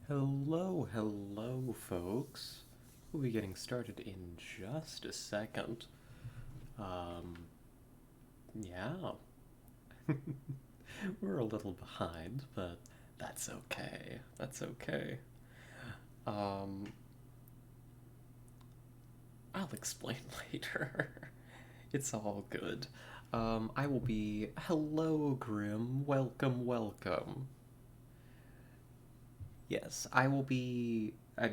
Hello, folks. We'll be getting started in just a second. Um, yeah, we're a little behind, but that's okay. That's okay. Um, I'll explain later. It's all good. I will be. Hello, Grim. Welcome. Yes, I will be. I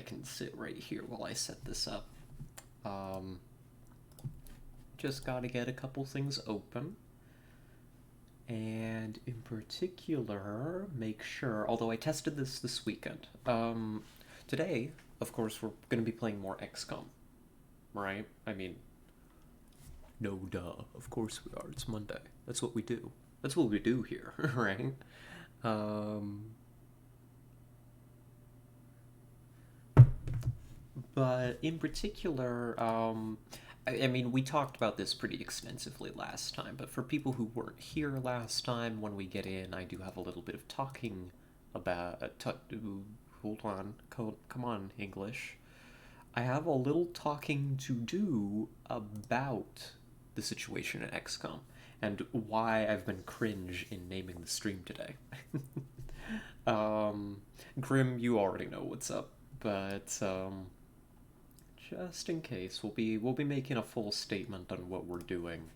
can sit right here while I set this up. Um, just gotta get a couple things open. And in particular, make sure. Although I tested this weekend. Today, of course, we're gonna be playing more XCOM, right? No duh. Of course we are. It's Monday. That's what we do. That's what we do here, right? Um, but in particular, we talked about this pretty extensively last time, but for people who weren't here last time, when we get in, I do have a little bit of talking about. Hold on. Come on, English. I have a little talking to do about the situation in XCOM and why I've been cringe in naming the stream today. um, Grim, you already know what's up, but just in case, we'll be making a full statement on what we're doing.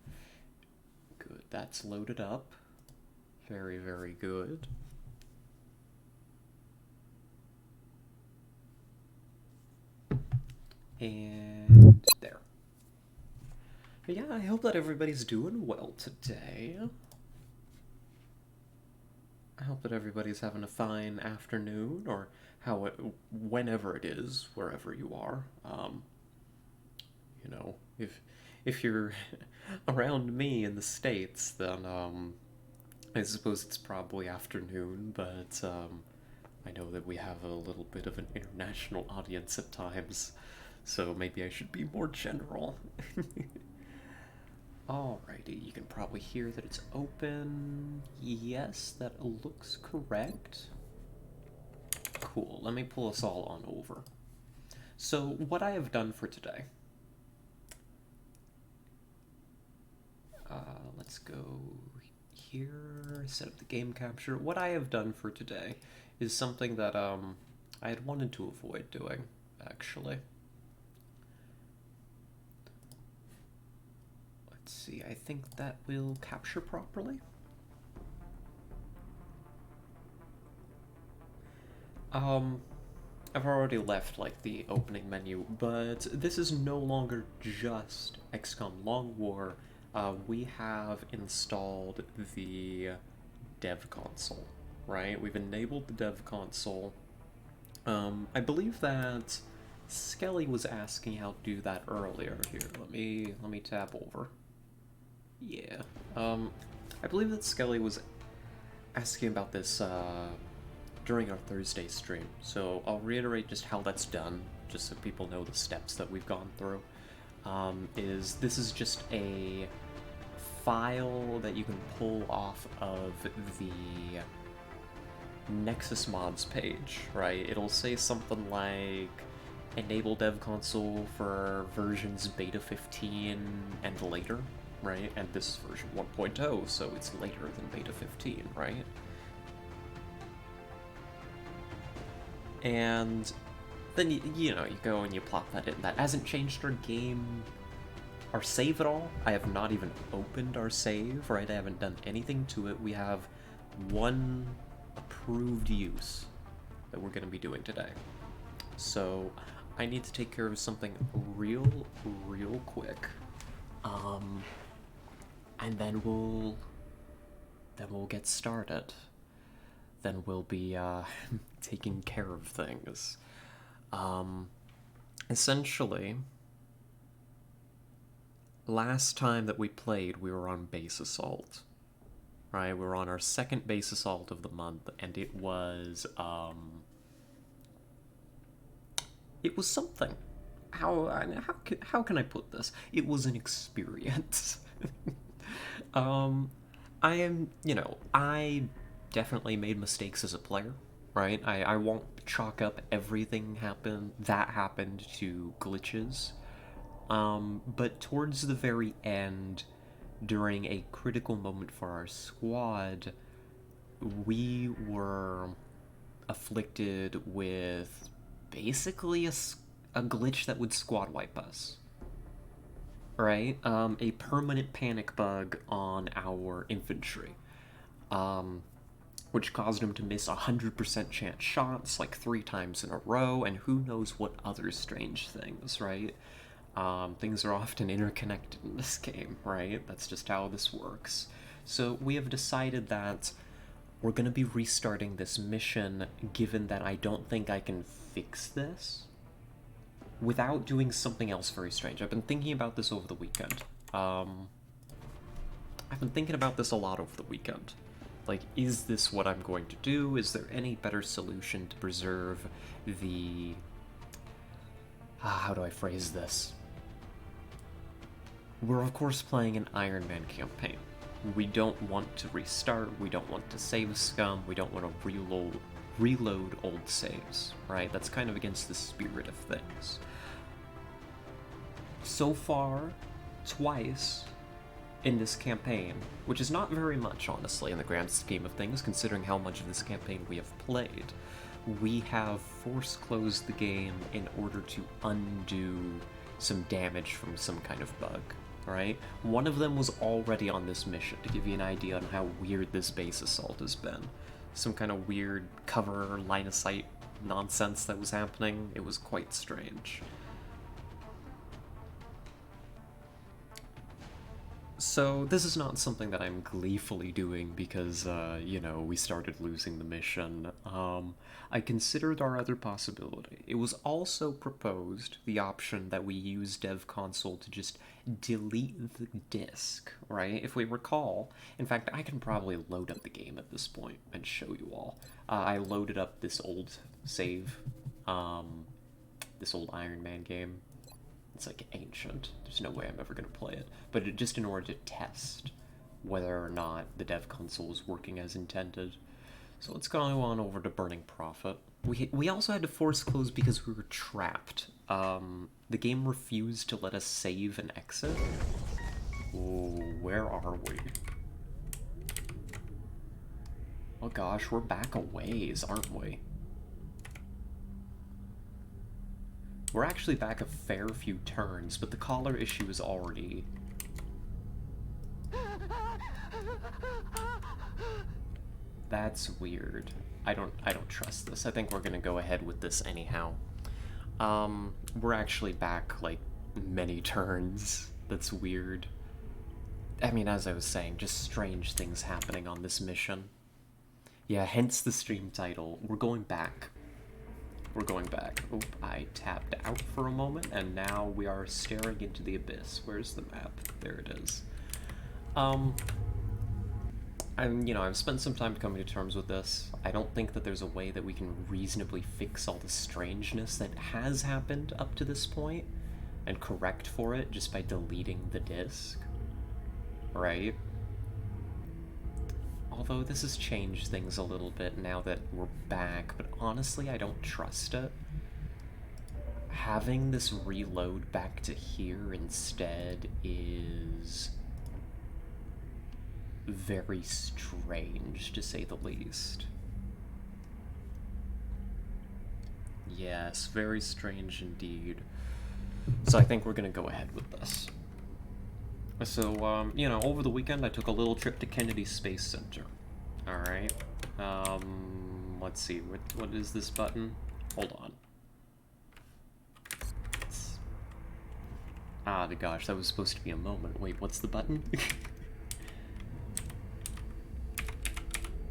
Good, that's loaded up. Very good. And there. But yeah, I hope that everybody's doing well today. I hope that everybody's having a fine afternoon, or whenever it is, wherever you are. If you're around me in the States, then I suppose it's probably afternoon, but I know that we have a little bit of an international audience at times, so maybe I should be more general. Alrighty, you can probably hear that it's open. Yes, that looks correct. Cool, let me pull us all on over. So, what I have done for today. Let's go here, set up the game capture. What I have done for today is something that I had wanted to avoid doing, actually. Let's see, I think that will capture properly. I've already left like the opening menu, but this is no longer just XCOM Long War. We have installed the dev console, right? We've enabled the dev console. I believe that Skelly was asking how to do that earlier. Here, let me tab over. Yeah. I believe that Skelly was asking about this during our Thursday stream, so I'll reiterate just how that's done, just so people know the steps that we've gone through. This is just a file that you can pull off of the Nexus mods page, right? It'll say something like enable dev console for versions beta 15 and later, right? And this is version 1.0, so it's later than beta 15, right? And then you go and you plop that in. That hasn't changed our save at all. I have not even opened our save, right? I haven't done anything to it. We have one approved use that we're going to be doing today. So I need to take care of something real quick. And then we'll get started. Then we'll be taking care of things. Essentially, last time that we played, we were on base assault, right? We were on our second base assault of the month, and it was something. How can I put this? It was an experience. I definitely made mistakes as a player, right? I won't chalk up everything that happened to glitches. But towards the very end, during a critical moment for our squad, we were afflicted with basically a glitch that would squad wipe us. Right? A permanent panic bug on our infantry. Which caused him to miss 100% chance shots like 3 times in a row, and who knows what other strange things, right? Things are often interconnected in this game, right? That's just how this works. So we have decided that we're going to be restarting this mission, given that I don't think I can fix this without doing something else very strange. I've been thinking about this over the weekend. I've been thinking about this a lot over the weekend. Like, is this what I'm going to do? Is there any better solution to preserve the... how do I phrase this? We're of course playing an Iron Man campaign. We don't want to restart, we don't want to save XCOM, we don't want to reload old saves, right? That's kind of against the spirit of things. So far, twice in this campaign, which is not very much, honestly, in the grand scheme of things, considering how much of this campaign we have played, we have force-closed the game in order to undo some damage from some kind of bug, right? One of them was already on this mission, to give you an idea on how weird this base assault has been. Some kind of weird cover, line-of-sight nonsense that was happening. It was quite strange. So this is not something that I'm gleefully doing because, you know, we started losing the mission. I considered our other possibility. It was also proposed, the option that we use dev console to just delete the disk, right? If we recall, in fact, I can probably load up the game at this point and show you all. I loaded up this old save, this old Iron Man game. It's like ancient. There's no way I'm ever going to play it. But just in order to test whether or not the dev console is working as intended. So let's go on over to Burning Prophet. We also had to force close because we were trapped. The game refused to let us save and exit. Oh, where are we? Oh gosh, we're back a ways, aren't we? We're actually back a fair few turns, but the collar issue is already... That's weird. I don't trust this. I think we're gonna go ahead with this anyhow. We're actually back, like, many turns. That's weird. I mean, as I was saying, just strange things happening on this mission. Yeah, hence the stream title. We're going back. We're going back. Oop, I tapped out for a moment, and now we are staring into the abyss. Where's the map? There it is. I've spent some time coming to terms with this. I don't think that there's a way that we can reasonably fix all the strangeness that has happened up to this point and correct for it just by deleting the disk. Right? Although this has changed things a little bit now that we're back, but honestly, I don't trust it. Having this reload back to here instead is very strange, to say the least. Yes, very strange indeed. So I think we're gonna go ahead with this. So, over the weekend I took a little trip to Kennedy Space Center. Alright. Let's see, what is this button? Hold on. Ah, gosh, that was supposed to be a moment. Wait, what's the button?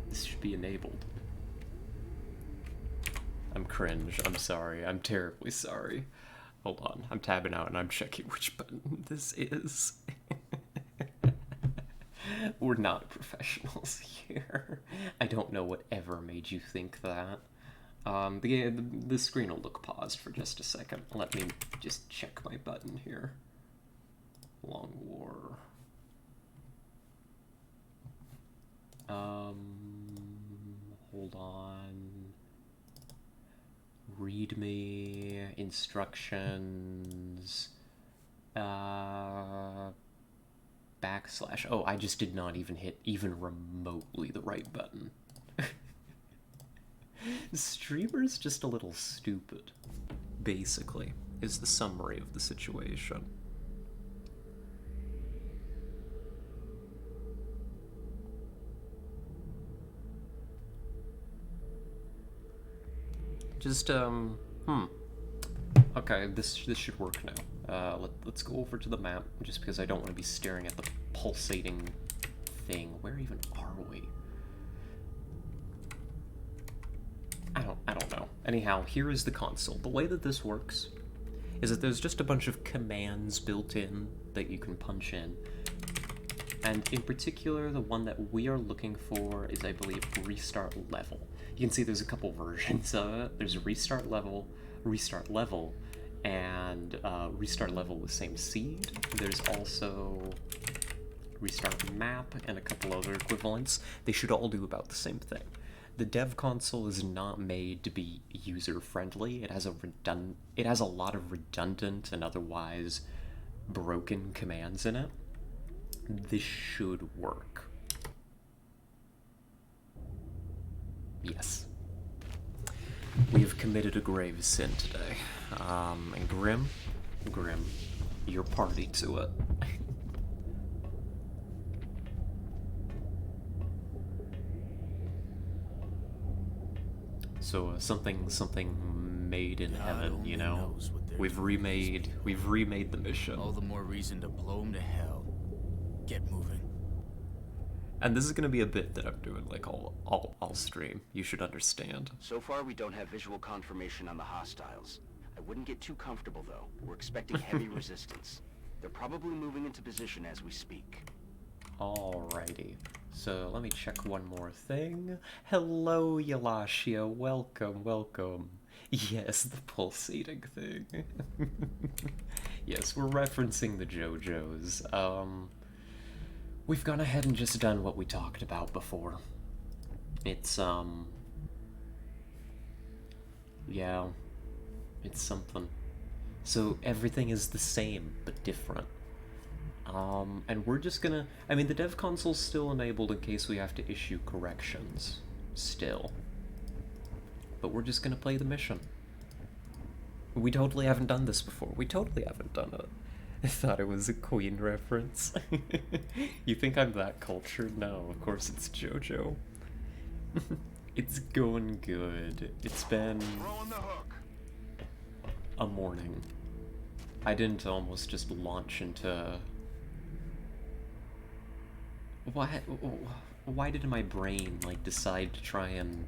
This should be enabled. I'm cringe, I'm sorry, I'm terribly sorry. Hold on, I'm tabbing out and I'm checking which button this is. We're not professionals here. I don't know whatever made you think that. The screen will look paused for just a second. Let me just check my button here. Long War. Hold on. readme, instructions, backslash. Oh, I just did not even hit even remotely the right button. Streamer's just a little stupid, basically, is the summary of the situation. Just, okay, this should work now. Let's go over to the map, just because I don't want to be staring at the pulsating thing. Where even are we? I don't know. Anyhow, here is the console. The way that this works is that there's just a bunch of commands built in that you can punch in. And in particular, the one that we are looking for is, I believe, restart level. You can see there's a couple versions of it. There's restart level, and restart level with same seed. There's also restart map and a couple other equivalents. They should all do about the same thing. The dev console is not made to be user-friendly. It has a lot of redundant and otherwise broken commands in it. This should work. Yes. We have committed a grave sin today. And Grim, you're party to it. So something made in heaven, you know. We've remade the mission. All the more reason to blow him to hell. Get moving. And this is gonna be a bit that I'm doing like all stream. You should understand. So far, we don't have visual confirmation on the hostiles. I wouldn't get too comfortable though. We're expecting heavy resistance. They're probably moving into position as we speak. Alrighty. So let me check one more thing. Hello, Yalashia. Welcome. Yes, the pulsating thing. Yes, we're referencing the JoJo's. We've gone ahead and just done what we talked about before. It's, yeah, it's something. So everything is the same, but different. And we're just gonna, I mean, the dev console's still enabled in case we have to issue corrections, still. But we're just gonna play the mission. We totally haven't done this before. We totally haven't done it. I thought it was a Queen reference. You think I'm that cultured? No, of course it's JoJo. It's going good. It's been a morning. I didn't almost just launch into... Why did my brain, like, decide to try and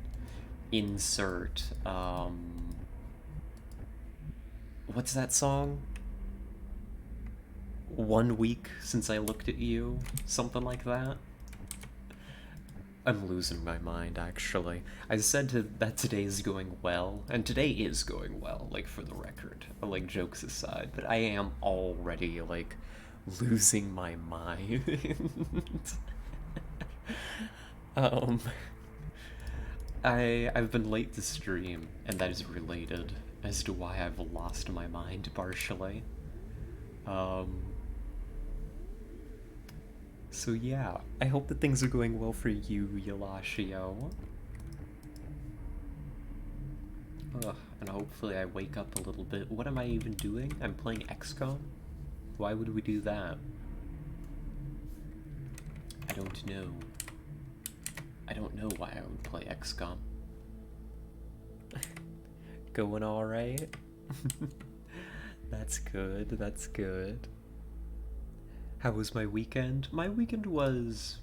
insert, what's that song? 1 week since I looked at you? Something like that? I'm losing my mind, actually. I said that today is going well, and today is going well, like, for the record. Like, jokes aside, but I am already, like, losing my mind. I've been late to stream, and that is related as to why I've lost my mind, partially. So yeah, I hope that things are going well for you, Yalashio. And hopefully I wake up a little bit. What am I even doing? I'm playing XCOM? Why would we do that? I don't know. I don't know why I would play XCOM. Going alright? That's good, that's good. How was my weekend? My weekend was...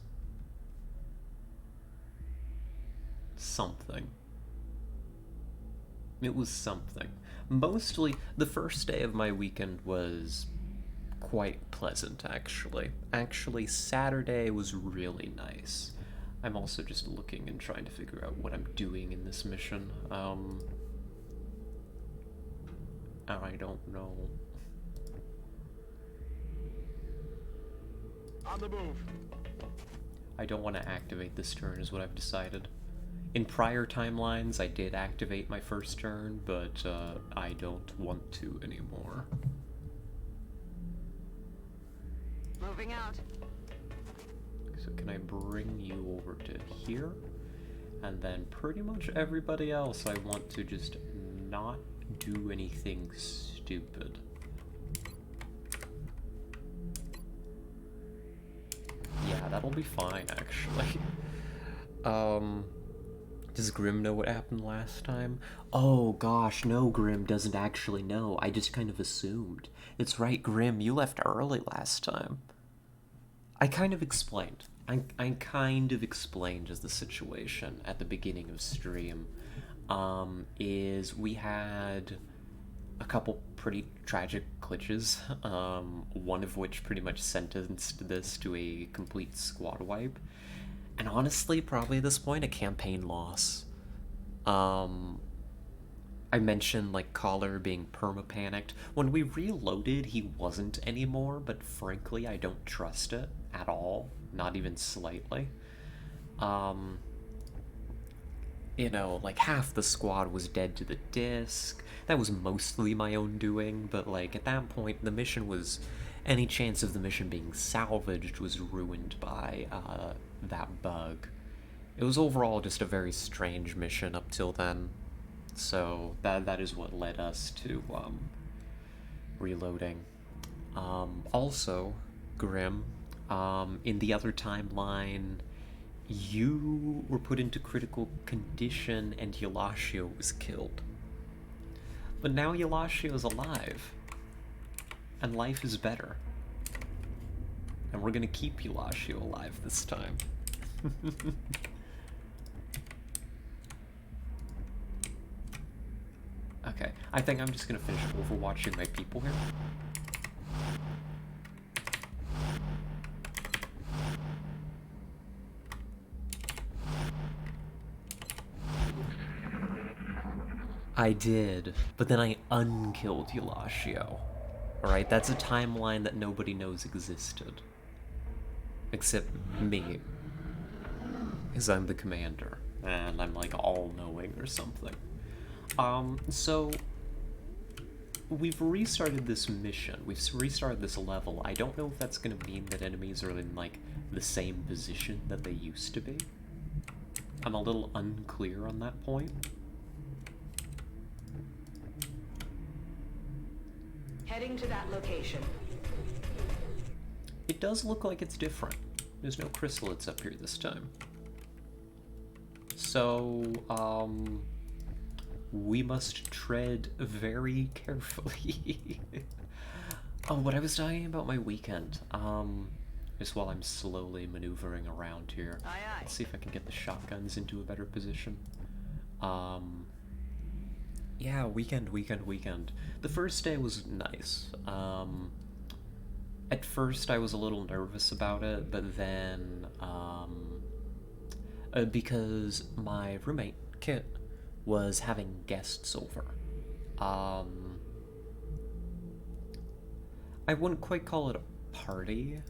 something. It was something. Mostly, the first day of my weekend was quite pleasant, actually. Actually, Saturday was really nice. I'm also just looking and trying to figure out what I'm doing in this mission. I don't know. On the move. I don't want to activate this turn is what I've decided. In prior timelines, I did activate my first turn, but I don't want to anymore. Moving out. So can I bring you over to here? And then pretty much everybody else I want to just not do anything stupid. Yeah, that'll be fine, actually. Does Grim know what happened last time? Oh gosh, no, Grim doesn't actually know. I just kind of assumed. It's right, Grim, you left early last time. I kind of explained. I kind of explained as the situation at the beginning of stream. Is we had a couple pretty tragic glitches, one of which pretty much sentenced this to a complete squad wipe. And honestly, probably at this point, a campaign loss. I mentioned, like, Collar being perma-panicked. When we reloaded, he wasn't anymore, but frankly, I don't trust it at all. Not even slightly. You know, like, half the squad was dead to the disc. That was mostly my own doing, but, like, at that point, the mission was... Any chance of the mission being salvaged was ruined by, that bug. It was overall just a very strange mission up till then. So, that is what led us to, reloading. Also, Grim, in the other timeline, you were put into critical condition and Yalashio was killed. But now Yalashio is alive. And life is better. And we're gonna keep Yalashio alive this time. Okay, I think I'm just gonna finish overwatching my people here. I did, but then I unkilled Yalashio. Alright, that's a timeline that nobody knows existed. Except me. Because I'm the commander. And I'm like all-knowing or something. So... We've restarted this mission. We've restarted this level. I don't know if that's gonna mean that enemies are in, like, the same position that they used to be. I'm a little unclear on that point. Heading to that location. It does look like it's different. There's no chrysalids up here this time. So, we must tread very carefully. Oh, what I was talking about my weekend, just while I'm slowly maneuvering around here. Aye, aye. Let's see if I can get the shotguns into a better position. Yeah, weekend. The first day was nice. At first I was a little nervous about it, but then, because my roommate, Kit, was having guests over. I wouldn't quite call it a party.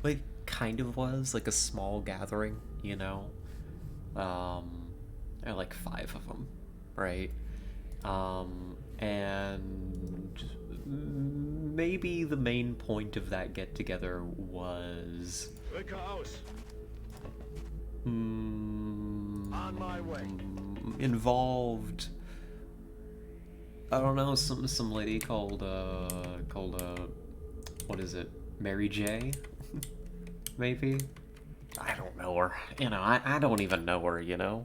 Like, kind of was, like a small gathering, you know? There are like 5 of them, right? And maybe the main point of that get-together was... On my way. Involved... I don't know, some lady called, what is it? Mary J? Maybe? I don't know her. You know, I don't even know her, you know?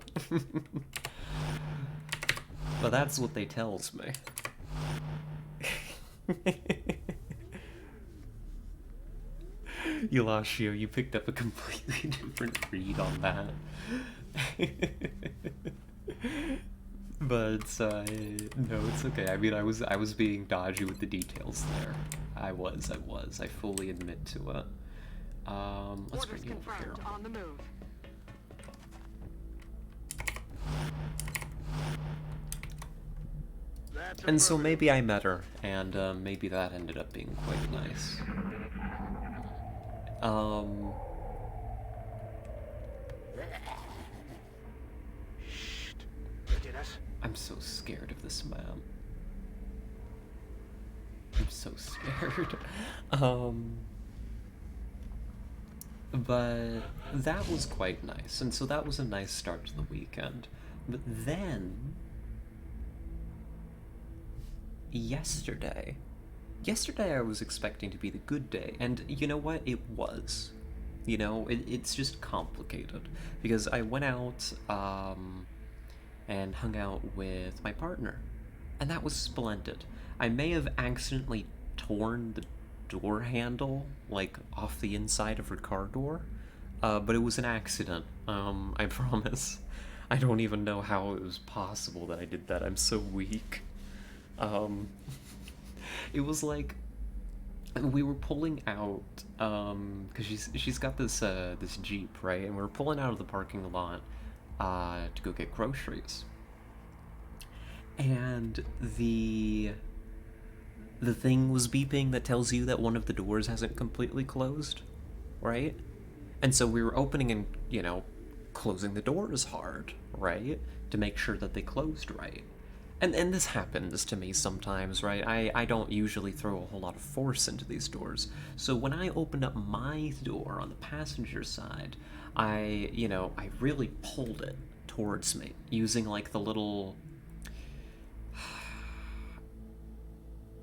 But that's what they tells me. Yalashio, you picked up a completely different read on that. But, no, it's okay. I mean, I was being dodgy with the details there. I was. I fully admit to it. Let's bring you over here. On the move. And so maybe I met her, and maybe that ended up being quite nice. I'm so scared of this map. I'm so scared. But that was quite nice, and so that was a nice start to the weekend. But then, yesterday I was expecting to be the good day, and you know what? It was. You know, it's just complicated, because I went out, and hung out with my partner, and that was splendid. I may have accidentally torn the door handle, like, off the inside of her car door, but it was an accident, I promise. I don't even know how it was possible that I did that. I'm so weak. It was like, we were pulling out, because she's got this Jeep, right? And we were pulling out of the parking lot, to go get groceries. And the thing was beeping that tells you that one of the doors hasn't completely closed, right? And so we were opening and, closing the doors hard, right? To make sure that they closed right. And this happens to me sometimes, right? I don't usually throw a whole lot of force into these doors. So when I opened up my door on the passenger side, I really pulled it towards me using, like, the little...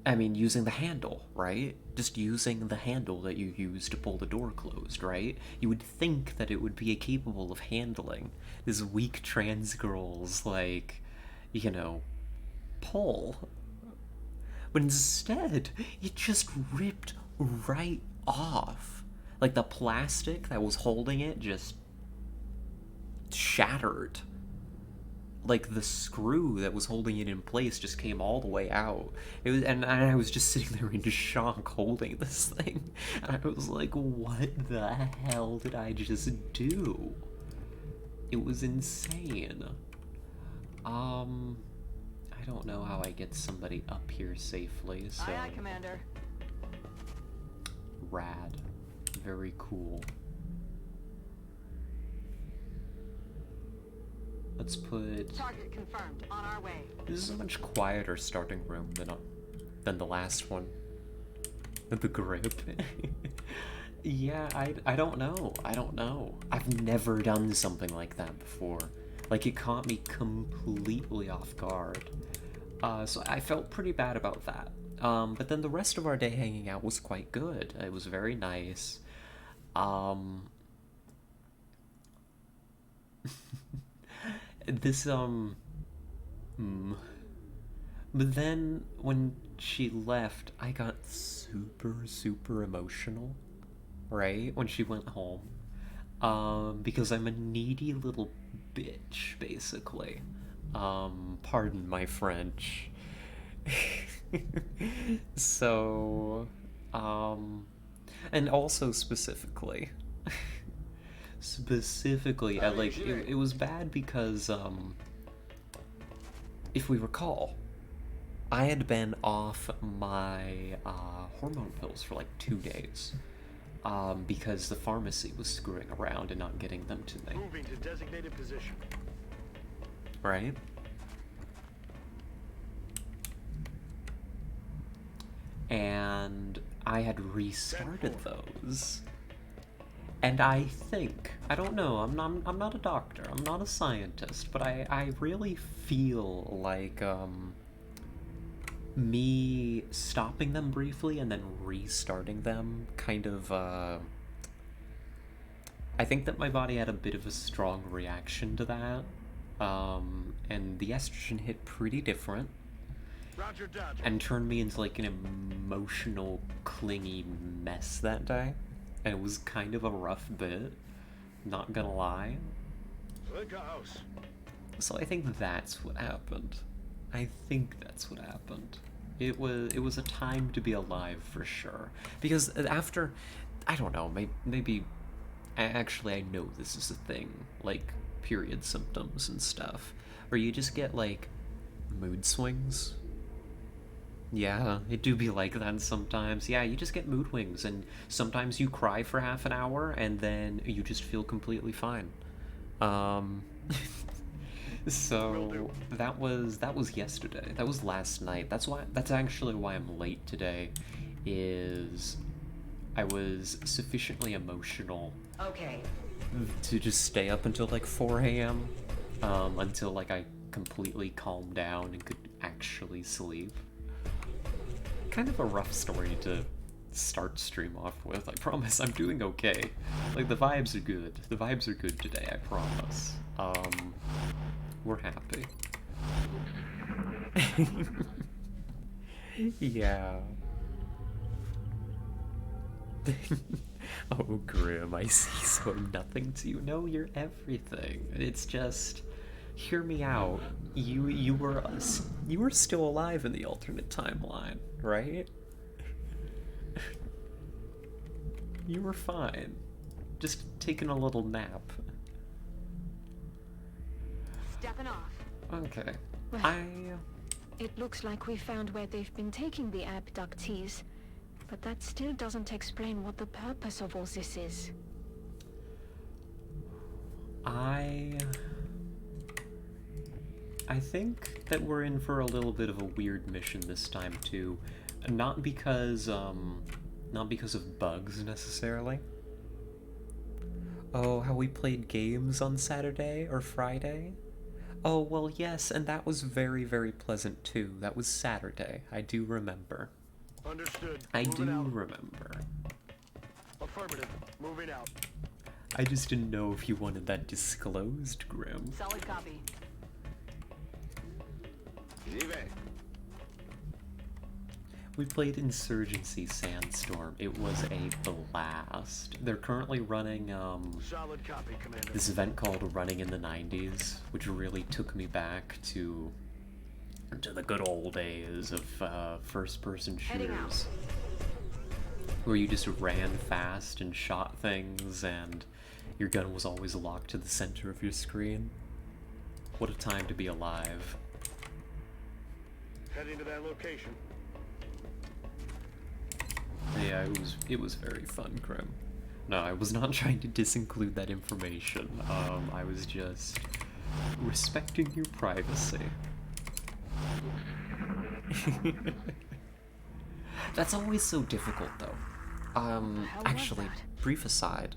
using the handle, right? Just using the handle that you use to pull the door closed, right? You would think that it would be capable of handling this weak trans girl's, like, pull. But instead, it just ripped right off. Like, the plastic that was holding it just shattered. Like, the screw that was holding it in place just came all the way out. And I was just sitting there in shock holding this thing. And I was like, what the hell did I just do? It was insane. I don't know how I get somebody up here safely, so... Aye, aye, Commander. Rad. Very cool. Let's put... Target confirmed. On our way. This is a much quieter starting room than the last one. The grip. Yeah, I don't know. I don't know. I've never done something like that before. Like, it caught me completely off guard. So I felt pretty bad about that. But then the rest of our day hanging out was quite good. It was very nice. But then when she left, I got super emotional, right? When she went home. Because I'm a needy little bitch, basically. Pardon my French. So, and also specifically, it was bad because, if we recall, I had been off my, hormone pills for like 2 days. Because the pharmacy was screwing around and not getting them to me. Moving to designated position. Right? And I had restarted those. And I think, I don't know, I'm not a doctor, I'm not a scientist, but I really feel like, me stopping them briefly and then restarting them kind of, I think that my body had a bit of a strong reaction to that, and the estrogen hit pretty different, Roger, Dodger. and turned me into, like, an emotional, clingy mess that day, and it was kind of a rough bit, not gonna lie. Click a house. So I think that's what happened. It was a time to be alive for sure. Because after, I don't know, maybe actually I know this is a thing, like period symptoms and stuff, where you just get like mood swings. Yeah, it do be like that sometimes. Yeah, you just get mood swings, and sometimes you cry for half an hour and then you just feel completely fine. So that was yesterday. That was last night. That's actually why I'm late today, is I was sufficiently emotional Okay. to just stay up until like 4 a.m. Until like I completely calmed down and could actually sleep. Kind of a rough story to start stream off with. I promise I'm doing okay. Like, the vibes are good. The vibes are good today, I promise. We're happy. Yeah. Oh, Grim, I see, so I'm nothing to you. No, you're everything. It's just, hear me out. You were still alive in the alternate timeline, right? You were fine. Just taking a little nap. Stepping off. Okay. Well, it looks like we found where they've been taking the abductees, but that still doesn't explain what the purpose of all this is. I think that we're in for a little bit of a weird mission this time too. Not because of bugs necessarily. Oh, how we played games on Saturday or Friday? Oh, well, yes, and that was very, very pleasant too. That was Saturday. I do remember. Understood. I Moving do out. remember. Affirmative. Moving out. I just didn't know if you wanted that disclosed, Grim. Solid copy. We played Insurgency Sandstorm. It was a blast. They're currently running, Solid copy, Commander. this event called Running in the 90s, which really took me back to the good old days of first-person Heading out. shooters, where you just ran fast and shot things, and your gun was always locked to the center of your screen. What a time to be alive. Heading to that location. Yeah, it was very fun, Grim. No, I was not trying to disinclude that information. I was just respecting your privacy. That's always so difficult, though. Actually, brief aside.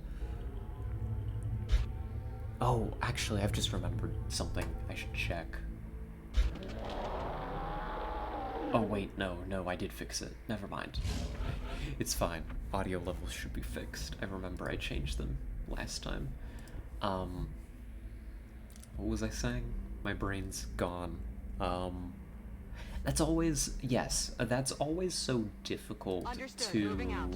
Oh, actually, I've just remembered something I should check. Oh, wait, no, I did fix it. Never mind. It's fine. Audio levels should be fixed. I remember I changed them last time. What was I saying? My brain's gone. That's always, yes, that's always so difficult Understood. to... Moving out.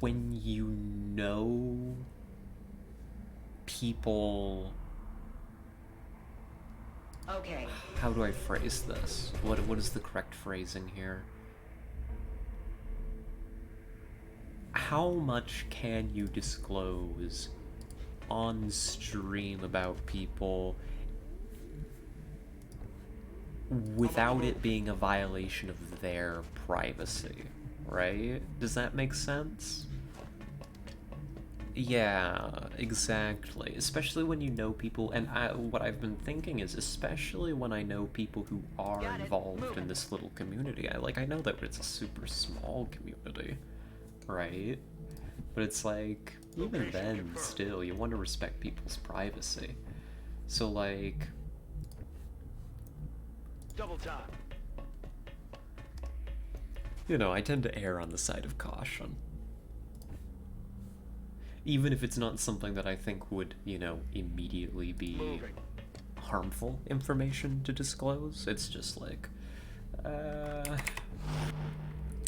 When you know people... Okay. How do I phrase this? What is the correct phrasing here? How much can you disclose on stream about people without it being a violation of their privacy, right? Does that make sense? Yeah, exactly. Especially when you know people, and what I've been thinking is, especially when I know people who are Got it. involved Moving. in this little community. I know that it's a super small community, right? But it's like, even Location then, confirmed. still, you want to respect people's privacy. So, like, Double time. you know, I tend to err on the side of caution. Even if it's not something that I think would, you know, immediately be Moving. harmful information to disclose. It's just like,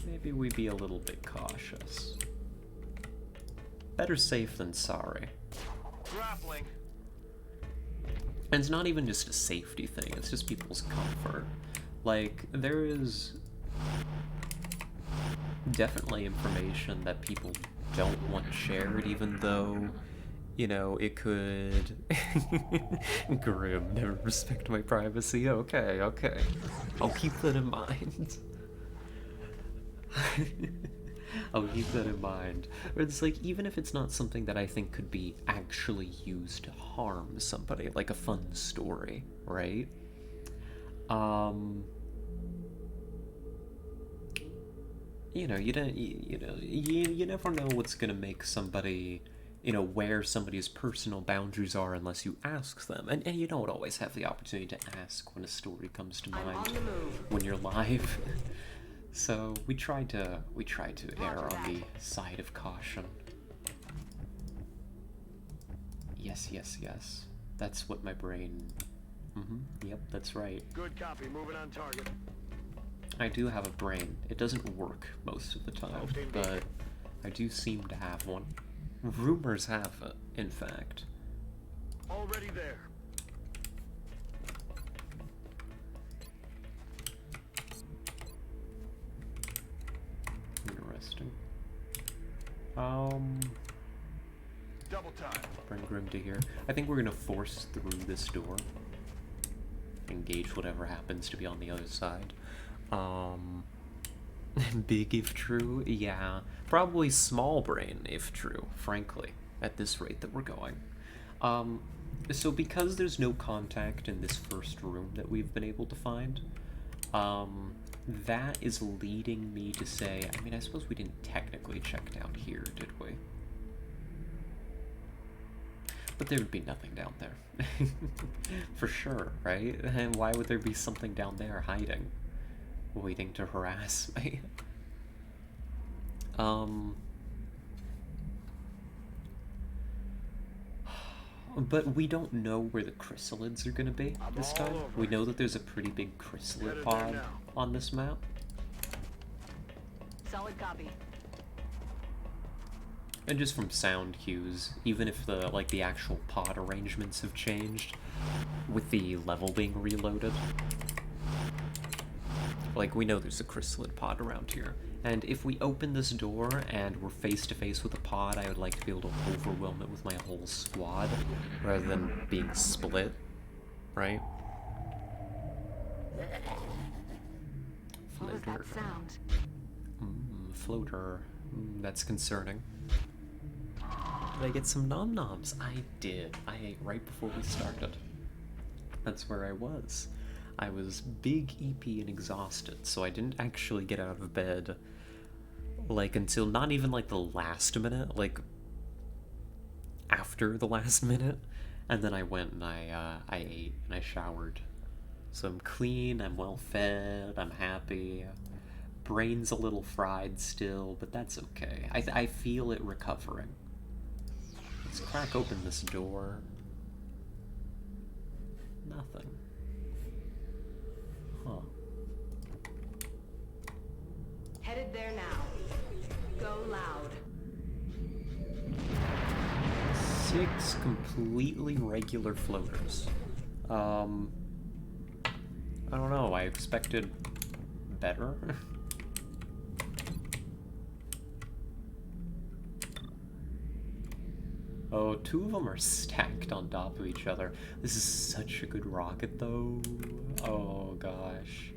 maybe we be a little bit cautious. Better safe than sorry. Grappling. And it's not even just a safety thing, it's just people's comfort. Like, there is definitely information that people don't want shared, even though, you know, it could... Grim, never respect my privacy. Okay. I'll keep that in mind. I'll keep that in mind. Or it's like, even if it's not something that I think could be actually used to harm somebody, like a fun story, right? You know, you never know what's gonna make somebody, where somebody's personal boundaries are unless you ask them. And you don't always have the opportunity to ask when a story comes to I'm mind on the move. when you're live. So we tried to err on the side of caution. Yes, yes, yes. That's what my brain... Yep, that's right. Good copy. Moving on target. I do have a brain. It doesn't work most of the time, but I do seem to have one. Rumors have it, in fact. Already there. Interesting. Double time. Bring Grim to here. I think we're gonna force through this door. Engage whatever happens to be on the other side. Big if true? Yeah. Probably small brain if true, frankly, at this rate that we're going. So because there's no contact in this first room that we've been able to find, that is leading me to say, I mean, I suppose we didn't technically check down here, did we? But there would be nothing down there. For sure, right? And why would there be something down there hiding? Waiting to harass me? But we don't know where the chrysalids are gonna be this time. We know that there's a pretty big chrysalid pod on this map. Solid copy. And just from sound cues, even if the actual pod arrangements have changed, with the level being reloaded. Like, we know there's a chrysalid pod around here. And if we open this door and we're face to face with a pod, I would like to be able to overwhelm it with my whole squad, rather than being split, right? What was that sound? Floater. That's concerning. Did I get some nom-noms? I did. I ate right before we started. That's where I was. I was big, EP, and exhausted, so I didn't actually get out of bed, like, until not even, like, the last minute, like, after the last minute, and then I went and I ate, and I showered. So I'm clean, I'm well fed, I'm happy. Brain's a little fried still, but that's okay. I feel it recovering. Let's crack open this door. Nothing. Huh. Headed there now. Go loud. 6 completely regular floaters. I don't know, I expected better. Oh, 2 of them are stacked on top of each other. This is such a good rocket, though. Oh, gosh.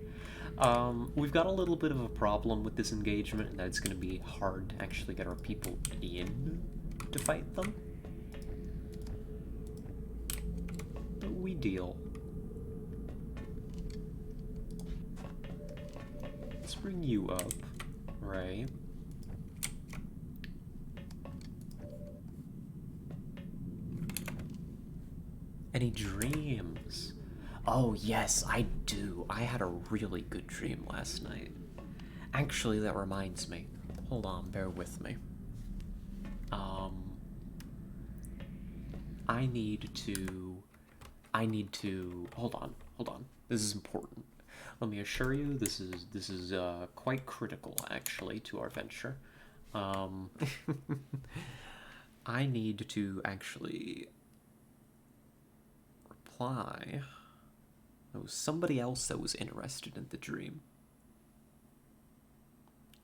We've got a little bit of a problem with this engagement, and that it's going to be hard to actually get our people in to fight them. But we deal. Let's bring you up, right? Any dreams? Oh, yes, I do. I had a really good dream last night. Actually, that reminds me. Hold on, bear with me. I need to, hold on. This is important. Let me assure you, this is quite critical, actually, to our venture. I need to actually reply. There was somebody else that was interested in the dream.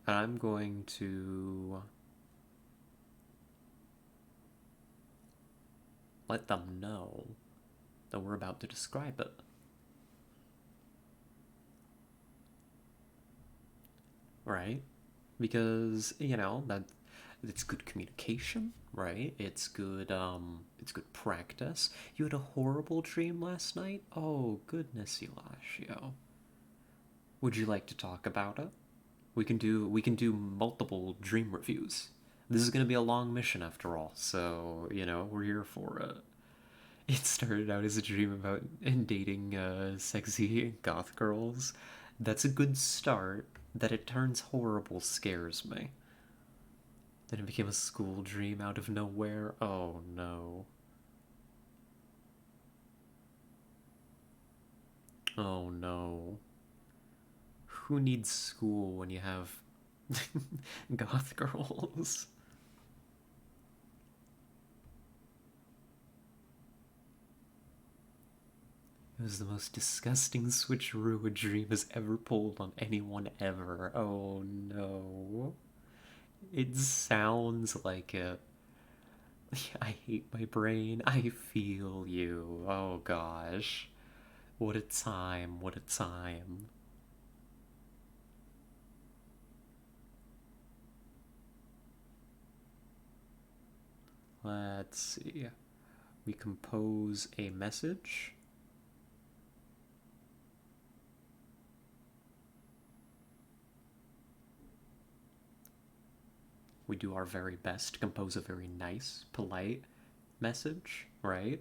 And I'm going to let them know that we're about to describe it. Right? because you know that it's good communication, right? It's good practice. You had a horrible dream last night? Oh goodness, Eulashio. Would you like to talk about it? We can do multiple dream reviews. This is gonna be a long mission after all, so you know we're here for it. It started out as a dream about dating sexy goth girls. That's a good start. That it turns horrible scares me. Then it became a school dream out of nowhere. Oh no. Oh no. Who needs school when you have goth girls? It was the most disgusting switcheroo a dream has ever pulled on anyone ever. Oh no. It sounds like it. I hate my brain. I feel you. Oh gosh. What a time. What a time. Let's see. We compose a message. We do our very best to compose a very nice, polite message, right?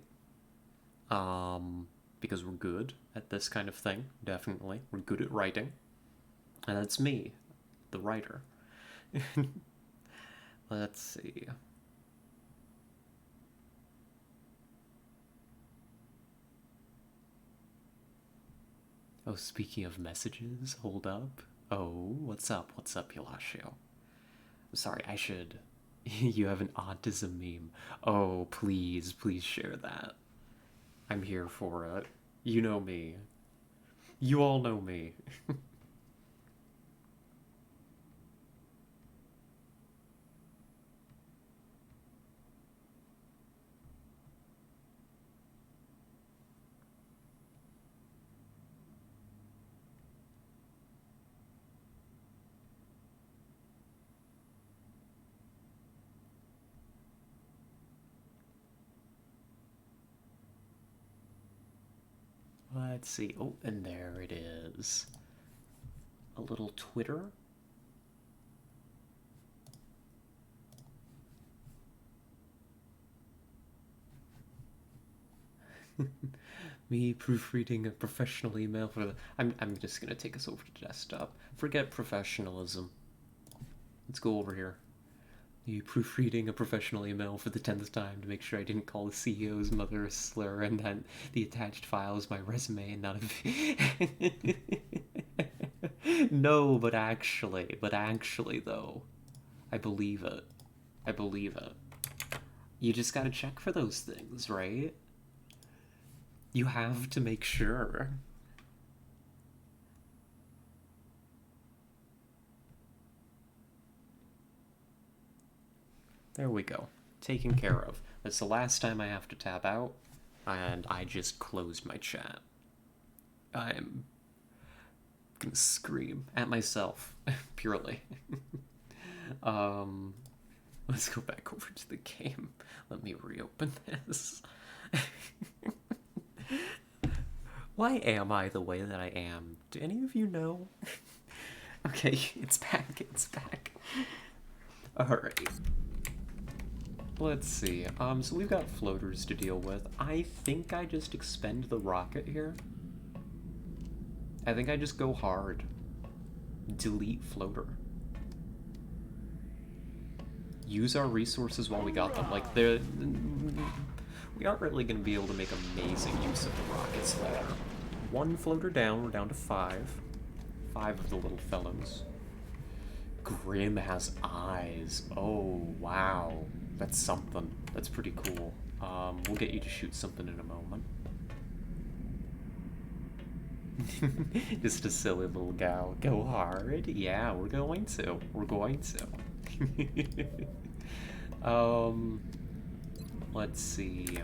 Because we're good at this kind of thing, definitely. We're good at writing. And that's me, the writer. Let's see. Oh, speaking of messages, hold up. Oh, what's up? What's up, Eulashio? Sorry, I should... You have an autism meme. Oh, please, please share that. I'm here for it. You know me. You all know me. Let's see. Oh, and there it is. A little Twitter. Me proofreading a professional email for the... I'm just gonna take us over to desktop. Forget professionalism. Let's go over here. Me proofreading a professional email for the 10th time to make sure I didn't call the CEO's mother a slur, and then the attached file is my resume and not a... No, but actually though, I believe it. I believe it. You just gotta check for those things, right? You have to make sure. There we go. Taken care of. That's the last time I have to tab out, and I just closed my chat. I'm gonna scream at myself, purely. Let's go back over to the game. Let me reopen this. Why am I the way that I am? Do any of you know? Okay, it's back, it's back. Alright. Let's see. So we've got floaters to deal with. I think I just expend the rocket here. I think I just go hard. Delete floater. Use our resources while we got them. Like, we aren't really going to be able to make amazing use of the rockets later. One floater down, we're down to 5. 5 of the little fellows. Grim has eyes. Oh, wow. That's something. That's pretty cool. We'll get you to shoot something in a moment. Just a silly little gal. Go hard? Yeah, we're going to. We're going to. Let's see.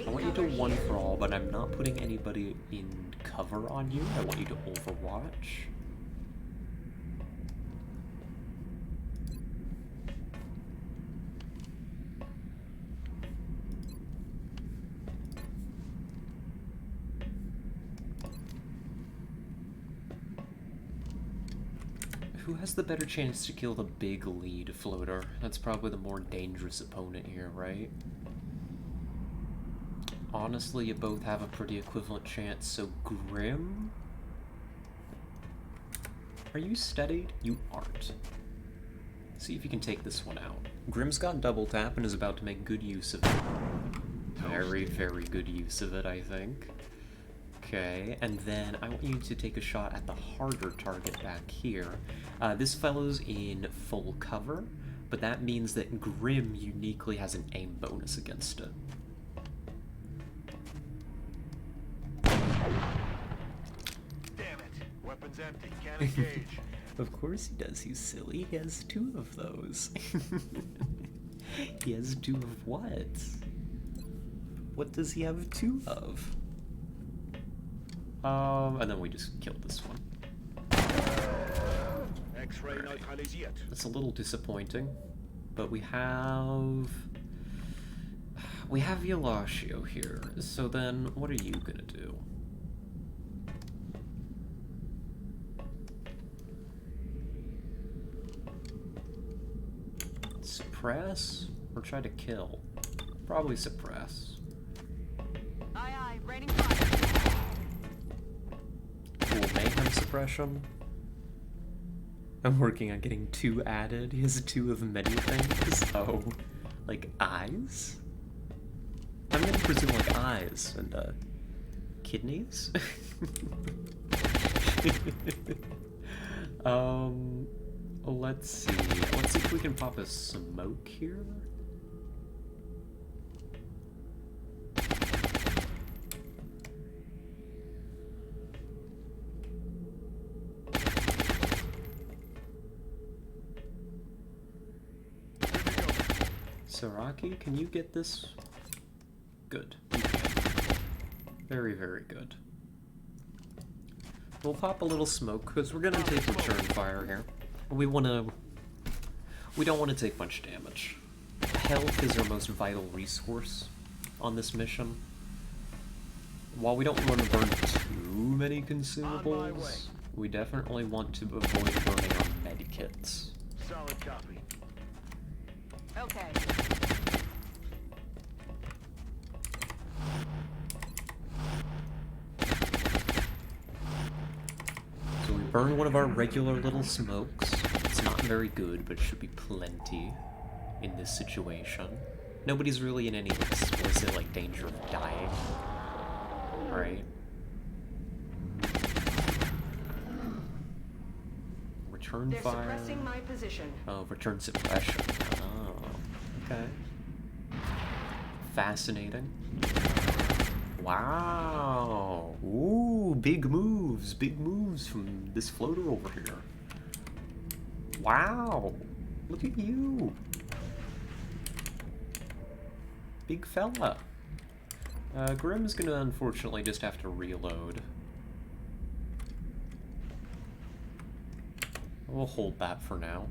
I want you to one for all, but I'm not putting anybody in cover on you. I want you to overwatch. Who has the better chance to kill the big lead floater? That's probably the more dangerous opponent here, right? Honestly, you both have a pretty equivalent chance, so Grim? Are you steadied? You aren't. See if you can take this one out. Grim's got double tap and is about to make good use of it. Very, very good use of it, I think. Okay, and then I want you to take a shot at the harder target back here. This fellow's in full cover, but that means that Grim uniquely has an aim bonus against it. Damn it. Weapon's empty. Can't engage. Of course he does, you silly. He has 2 of those. He has 2 of what? What does he have 2 of? And then we just killed this one. X-ray neutralisiert. That's a little disappointing, but we have Yalashio here, so then what are you gonna do? Suppress or try to kill? Probably suppress. Aye, aye, raining fire. Cool mayhem suppression. I'm working on getting 2 added. He has 2 of many things. Oh, like eyes? I'm gonna presume like eyes and kidneys. Let's see. Let's see if we can pop a smoke here. Saraki, can you get this? Good. You can. Very, very good. We'll pop a little smoke, because we're gonna take return fire here. We don't want to take much damage. Health is our most vital resource on this mission. While we don't want to burn too many consumables, we definitely want to avoid burning our medikits. Solid copy. Okay. So we burn one of our regular little smokes. It's not very good, but it should be plenty in this situation. Nobody's really in any explicit, like, danger of dying. Right? Return They're fire. suppressing my position. Oh, return suppression. Oh, okay. Fascinating. Wow. Ooh, big moves from this floater over here. Wow. Look at you. Big fella. Grim's gonna unfortunately just have to reload. We'll hold that for now.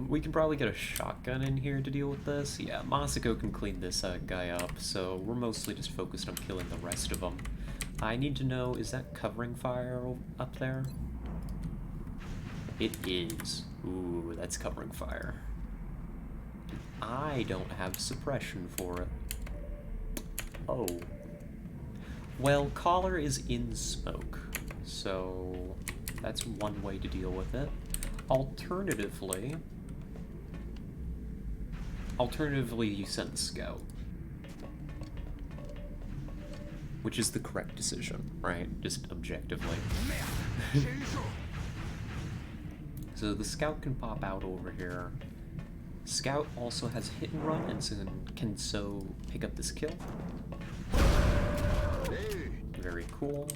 We can probably get a shotgun in here to deal with this. Yeah, Masako can clean this guy up, so we're mostly just focused on killing the rest of them. I need to know, is that covering fire up there? It is. Ooh, that's covering fire. I don't have suppression for it. Oh. Well, Collar is in smoke, so that's one way to deal with it. Alternatively, you send the scout. Which is the correct decision, right? Just objectively. So the scout can pop out over here. Scout also has hit and run, and so can pick up this kill. Very cool.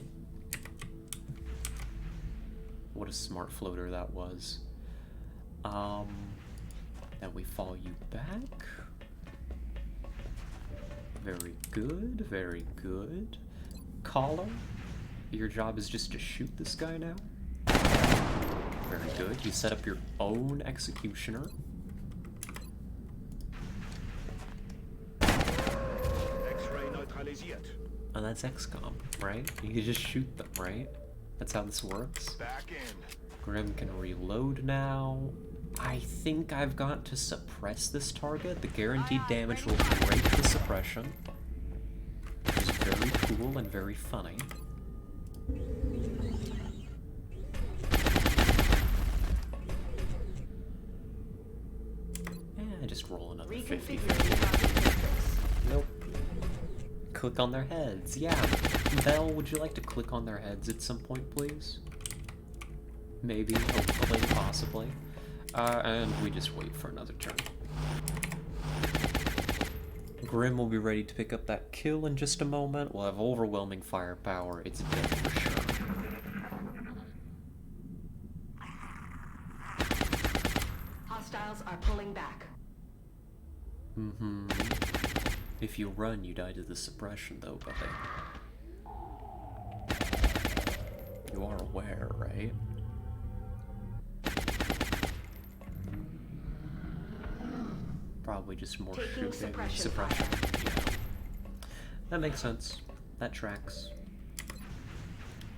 What a smart floater that was. Then we follow you back. Very good, very good. Collar, your job is just to shoot this guy now. Very good. You set up your own executioner. X-ray neutralisiert. And that's XCOM, right? You can just shoot them, right? That's how this works. Back in. Grim can reload now. I think I've got to suppress this target. The guaranteed damage will break the suppression. Which is very cool and very funny. Yeah, just roll another 50. Nope. Click on their heads. Yeah. Belle, would you like to click on their heads at some point, please? Maybe, hopefully, possibly. And we just wait for another turn. Grim will be ready to pick up that kill in just a moment. We'll have overwhelming firepower. It's dead for sure. Hostiles are pulling back. Mm-hmm. If you run, you die to the suppression, though, buddy. You are aware, right? Probably just more shooting. Suppression. Yeah. That makes sense. That tracks.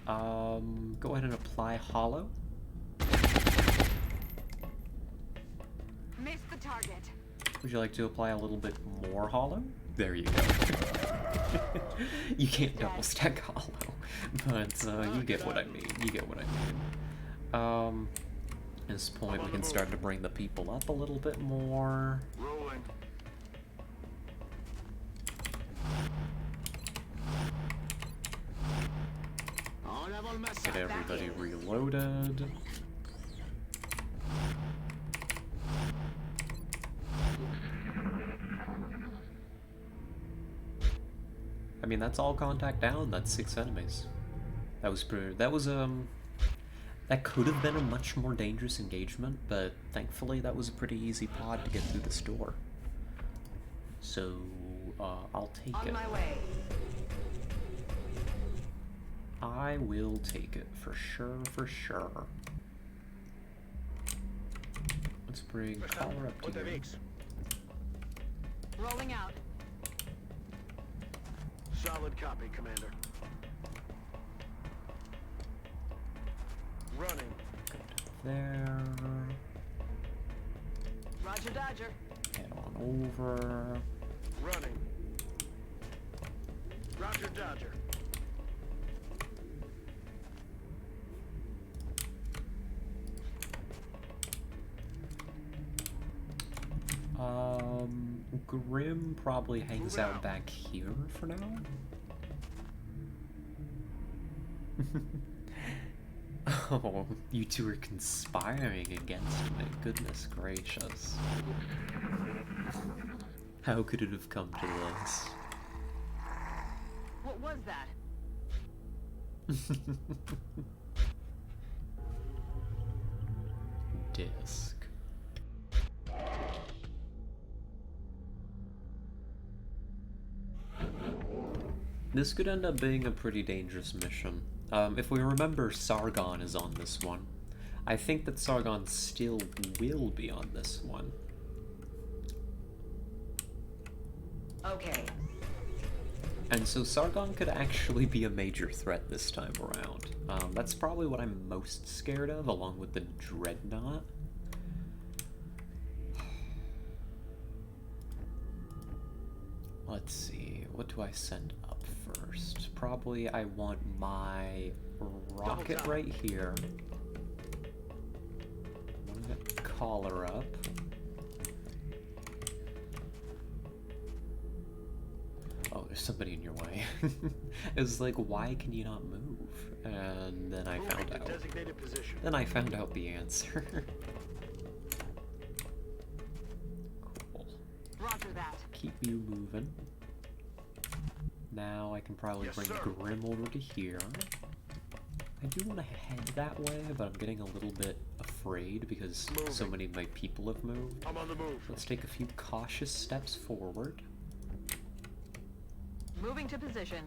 Go ahead and apply hollow. Missed the target. Would you like to apply a little bit more hollow? There you go. You can't double stack hollow, but you get what I mean. You get what I mean. At this point, we can start to bring the people up a little bit more. Rolling. Get everybody reloaded. I mean, that's all contact down. That's 6 enemies. That was pretty. That could have been a much more dangerous engagement, but thankfully that was a pretty easy pod to get through this door. So, I'll take it. On my way. I will take it, for sure, for sure. Let's bring Collar up to you. Rolling out. Solid copy, Commander. Running. There. Roger, Dodger. Head on over. Running. Roger, Dodger. Grim probably hangs out back here for now. Oh, you two are conspiring against me. Goodness gracious. How could it have come to this? What was that? Disc. This could end up being a pretty dangerous mission. If we remember, Sargon is on this one. I think that Sargon still will be on this one. Okay. And so Sargon could actually be a major threat this time around. That's probably what I'm most scared of, along with the Dreadnought. Let's see, what do I send up first? Probably I want my rocket right here. I'm gonna call her up. Oh, there's somebody in your way. It was like, why can you not move? And then I found out. Designated position. Then I found out the answer. Cool. Roger that. Keep you moving. Now I can probably bring Grim over to here. I do want to head that way, but I'm getting a little bit afraid because so many of my people have moved. I'm on the move. Let's take a few cautious steps forward. Moving to position.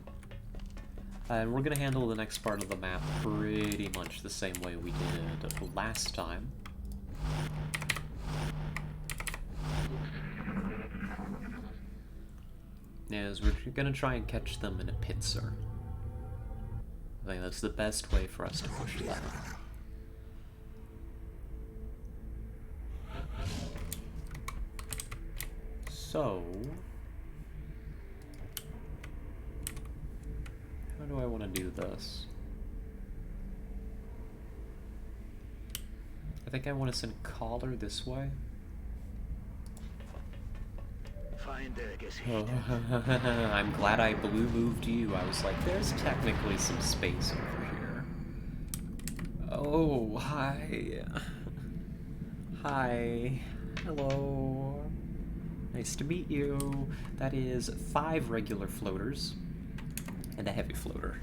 And we're going to handle the next part of the map pretty much the same way we did last time. Is we're going to try and catch them in a pincer. I think that's the best way for us to push that. So, how do I want to do this? I think I want to send Collar this way. Oh, I'm glad I blue moved you. I was like, there's technically some space over here. Oh, hi. Hi. Hello. Nice to meet you. That is 5 regular floaters and a heavy floater.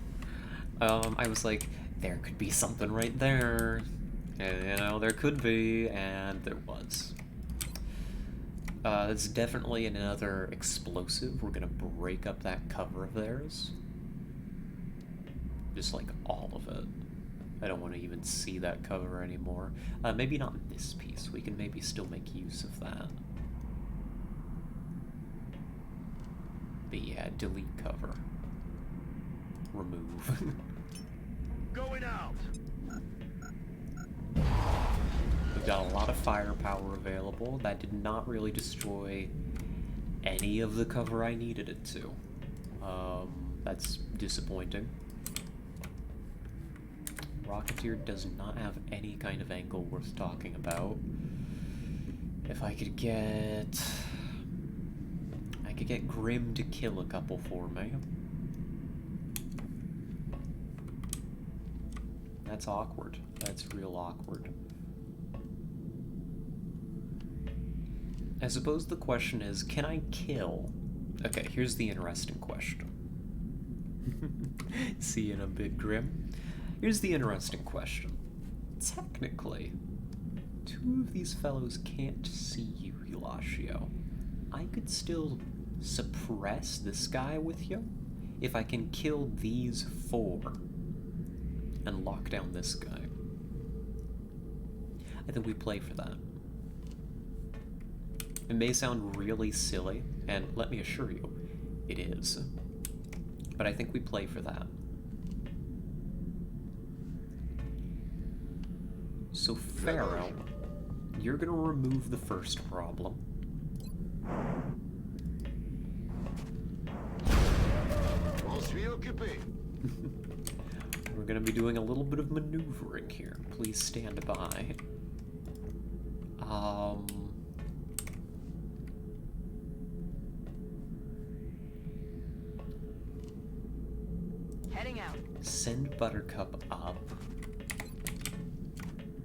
I was like, there could be something right there. And, you know, there could be, and there was. It's definitely another explosive. We're gonna break up that cover of theirs. Just like all of it. I don't want to even see that cover anymore. Maybe not this piece. We can maybe still make use of that. But yeah, delete cover. Remove. Going out. We've got a lot of firepower available. That did not really destroy any of the cover I needed it to. That's disappointing. Rocketeer does not have any kind of angle worth talking about. If I could get Grim to kill a couple for me. That's awkward. That's real awkward. I suppose the question is, can I kill? Okay, here's the interesting question. See you in a bit, Grim. Here's the interesting question. Technically, 2 of these fellows can't see you, Eulachio. I could still suppress this guy with you if I can kill these 4 and lock down this guy. I think we play for that. It may sound really silly, and let me assure you, it is. But I think we play for that. So Pharaoh, you're gonna remove the first problem. We're gonna be doing a little bit of maneuvering here. Please stand by. Heading out. Send Buttercup up.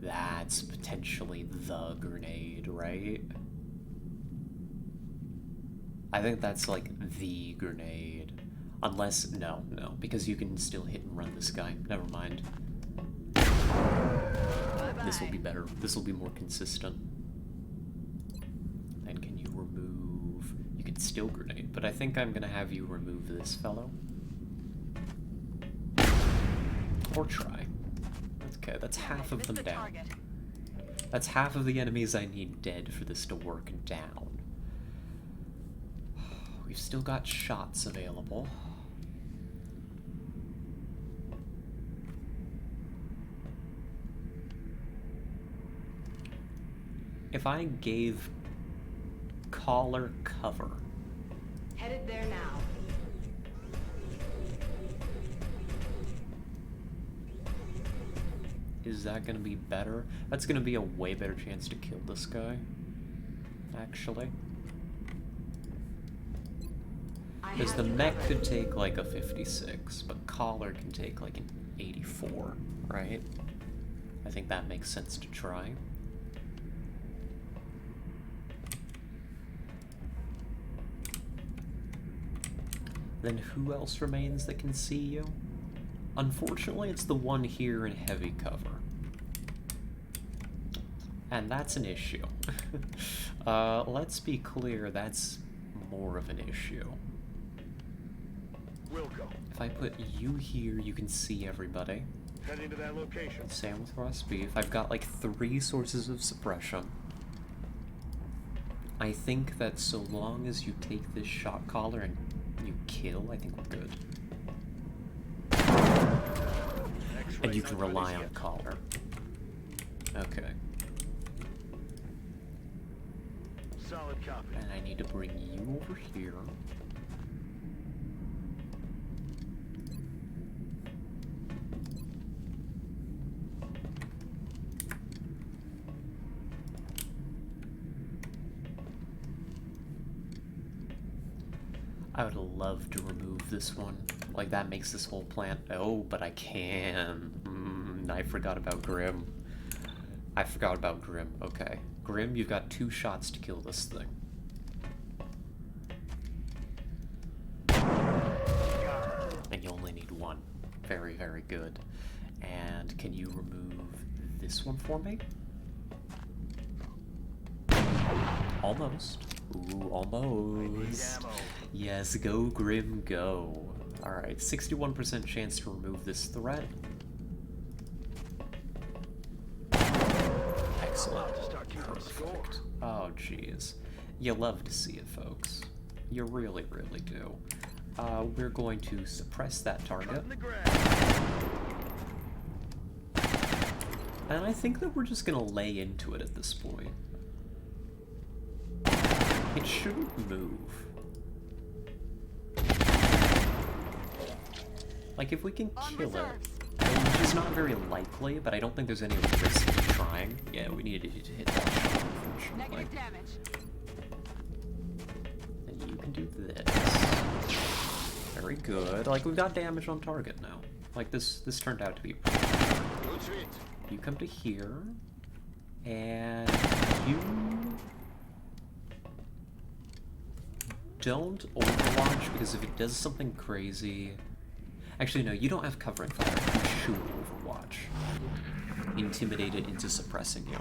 That's potentially the grenade, right? I think that's like the grenade. Unless, no, because you can still hit and run this guy. Never mind. Bye-bye. This will be better. This will be more consistent. Then can you remove... You can still grenade, but I think I'm gonna have you remove this fellow. Or try. Okay, that's half of them Missed the down. target. That's half of the enemies I need dead for this to work down. We've still got shots available. If I gave Collar cover... Headed there now. Is that gonna be better? That's gonna be a way better chance to kill this guy, actually. Because the mech could take like a 56, but Collar can take like an 84, right? I think that makes sense to try. Then who else remains that can see you? Unfortunately, it's the one here in heavy cover. And that's an issue. Let's be clear, that's more of an issue. We'll go. If I put you here, you can see everybody. Heading to that location. Same with roast beef. I've got like 3 sources of suppression. I think that so long as you take this shot collar and you kill, I think we're good. And you can rely on collar. Okay. Solid copy. And I need to bring you over here. I would love to remove this one. Like, that makes this whole plant... Oh, but I can. I forgot about Grim. I forgot about Grim. Okay. Grim, you've got 2 shots to kill this thing. And you only need 1. Very, very good. And can you remove this one for me? Almost. Ooh, almost. Yes, go Grim, go. Alright, 61% chance to remove this threat. Excellent. Perfect. Oh, jeez. You love to see it, folks. You really, really do. We're going to suppress that target. And I think that we're just gonna lay into it at this point. It shouldn't move. Like, if we can kill it, which is not very likely, but I don't think there's any risk in trying. Yeah, we needed to hit that shot, unfortunately. Negative damage. And you can do this. Very good. Like, we've got damage on target now. Like, this turned out to be... You come to here, and you... Don't overwatch, because if it does something crazy... Actually, no, you don't have covering fire. You shoot overwatch. Intimidate it into suppressing you.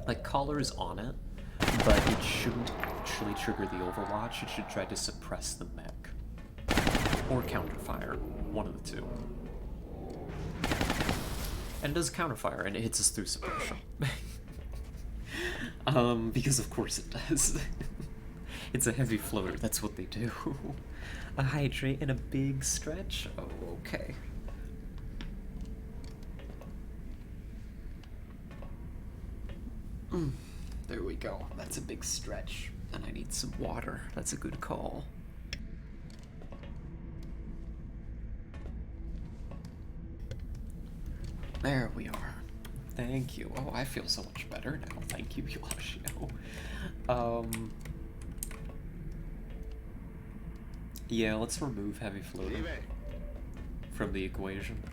Like, collar is on it, but it shouldn't actually trigger the overwatch. It should try to suppress the mech. Or counterfire. One of the two. And it does counterfire, and it hits us through suppression. Because of course it does. It's a heavy floater, that's what they do. A hydrate and a big stretch? Oh, okay. There we go. That's a big stretch. And I need some water. That's a good call. There we are. Thank you. Oh, I feel so much better now. Thank you, Yoshio. Yeah, let's remove heavy floating from the equation.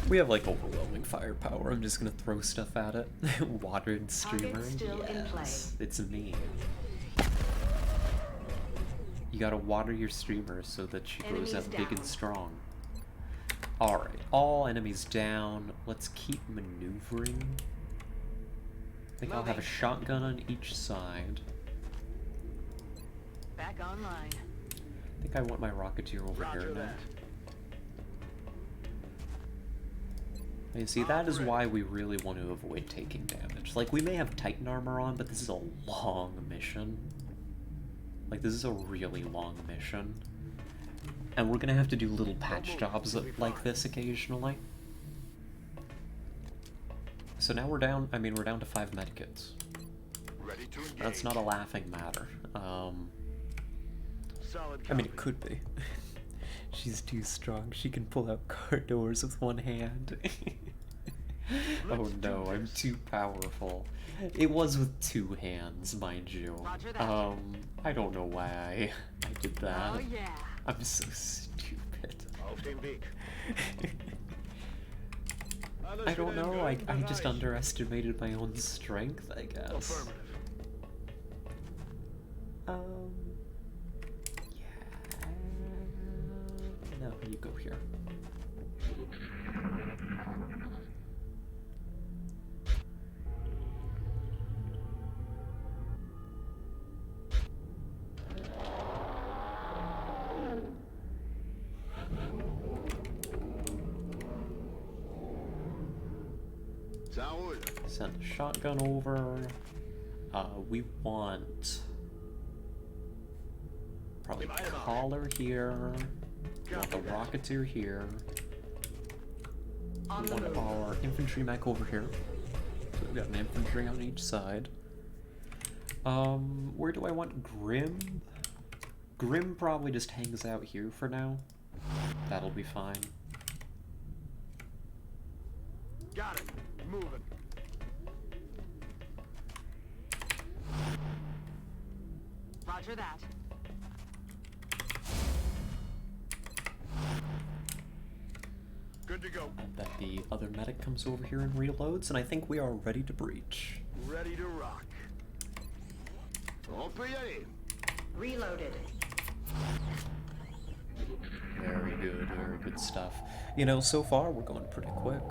We have like overwhelming firepower. I'm just gonna throw stuff at it. Watered streamer. Target still in play. It's me. You gotta water your streamer so that she grows Enemies up big down. and strong. Alright, all enemies down. Let's keep maneuvering. I think I'll have a shotgun on each side. Back online. I think I want my Rocketeer over here now. You see, that is why we really want to avoid taking damage. Like, we may have Titan armor on, but this is a long mission. Like, this is a really long mission. And we're gonna have to do little patch jobs like this occasionally. So now we're down, I mean, we're down to 5 medkits. Ready to engage. That's not a laughing matter. Solid I mean, it copy. could be. She's too strong. She can pull out car doors with one hand. Oh no, I'm too powerful. It was with 2 hands, mind you. Roger that. I don't know why I did that. Oh yeah. I'm so stupid. Auf dem Weg. I don't know, I just underestimated my own strength, I guess. Affirmative. Yeah. No, you go here. Send the shotgun over. We want probably collar here. We want the rocketeer here. We want our infantry mech over here. So we've got an infantry on each side. Where do I want Grim? Grim probably just hangs out here for now. That'll be fine. Got it. Moving. Roger that. Good to go. I bet the other medic comes over here and reloads, and I think we are ready to breach. Ready to rock. Reloaded. Very good stuff. You know, so far we're going pretty quick.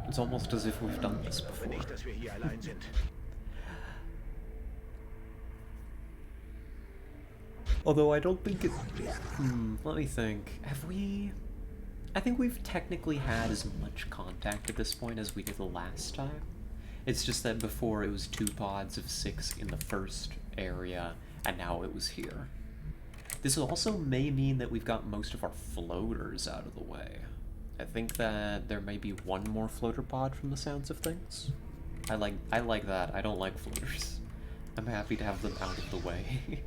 It's almost as if we've done this before. Nicht, dass wir hier allein sind. Although I don't think it... let me think. Have we... I think we've technically had as much contact at this point as we did the last time. It's just that before it was 2 pods of 6 in the first area, and now it was here. This also may mean that we've got most of our floaters out of the way. I think that there may be 1 more floater pod from the sounds of things. I like that. I don't like floaters. I'm happy to have them out of the way.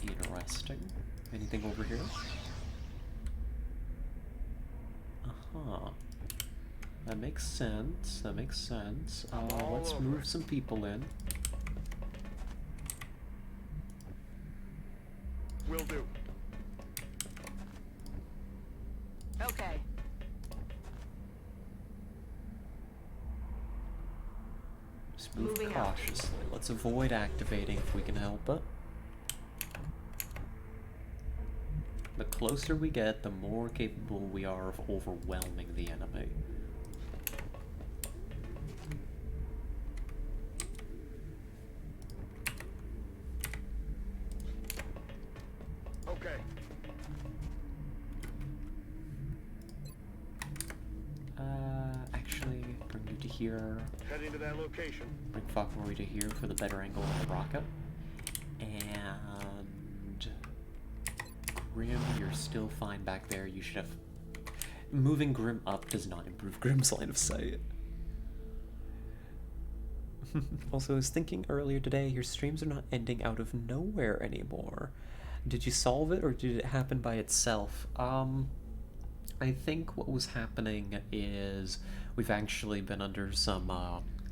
Interesting. Anything over here? Uh-huh. That makes sense. That makes sense. Let's move some people in. Will do. Okay. Just move Moving out. cautiously. Let's avoid activating if we can help it. The closer we get, the more capable we are of overwhelming the enemy. Okay. Actually, bring you to here. Heading to that location. Bring Fauconry to here for the better angle of the rocket. And... Grim, you're still fine back there. You should have... Moving Grim up does not improve Grim's line of sight. Also, I was thinking earlier today, your streams are not ending out of nowhere anymore. Did you solve it, or did it happen by itself? I think what was happening is we've actually been under some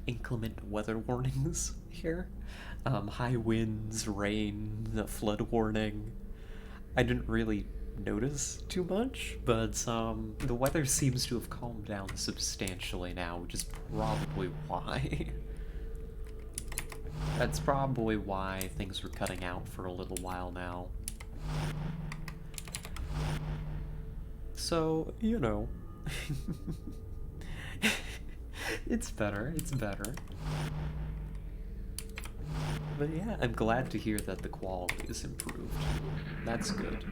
inclement weather warnings here. High winds, rain, flood warning. I didn't really notice too much, but the weather seems to have calmed down substantially now, which is probably why. That's probably why things were cutting out for a little while now. So, you know. It's better, it's better. But yeah, I'm glad to hear that the quality is improved. That's good.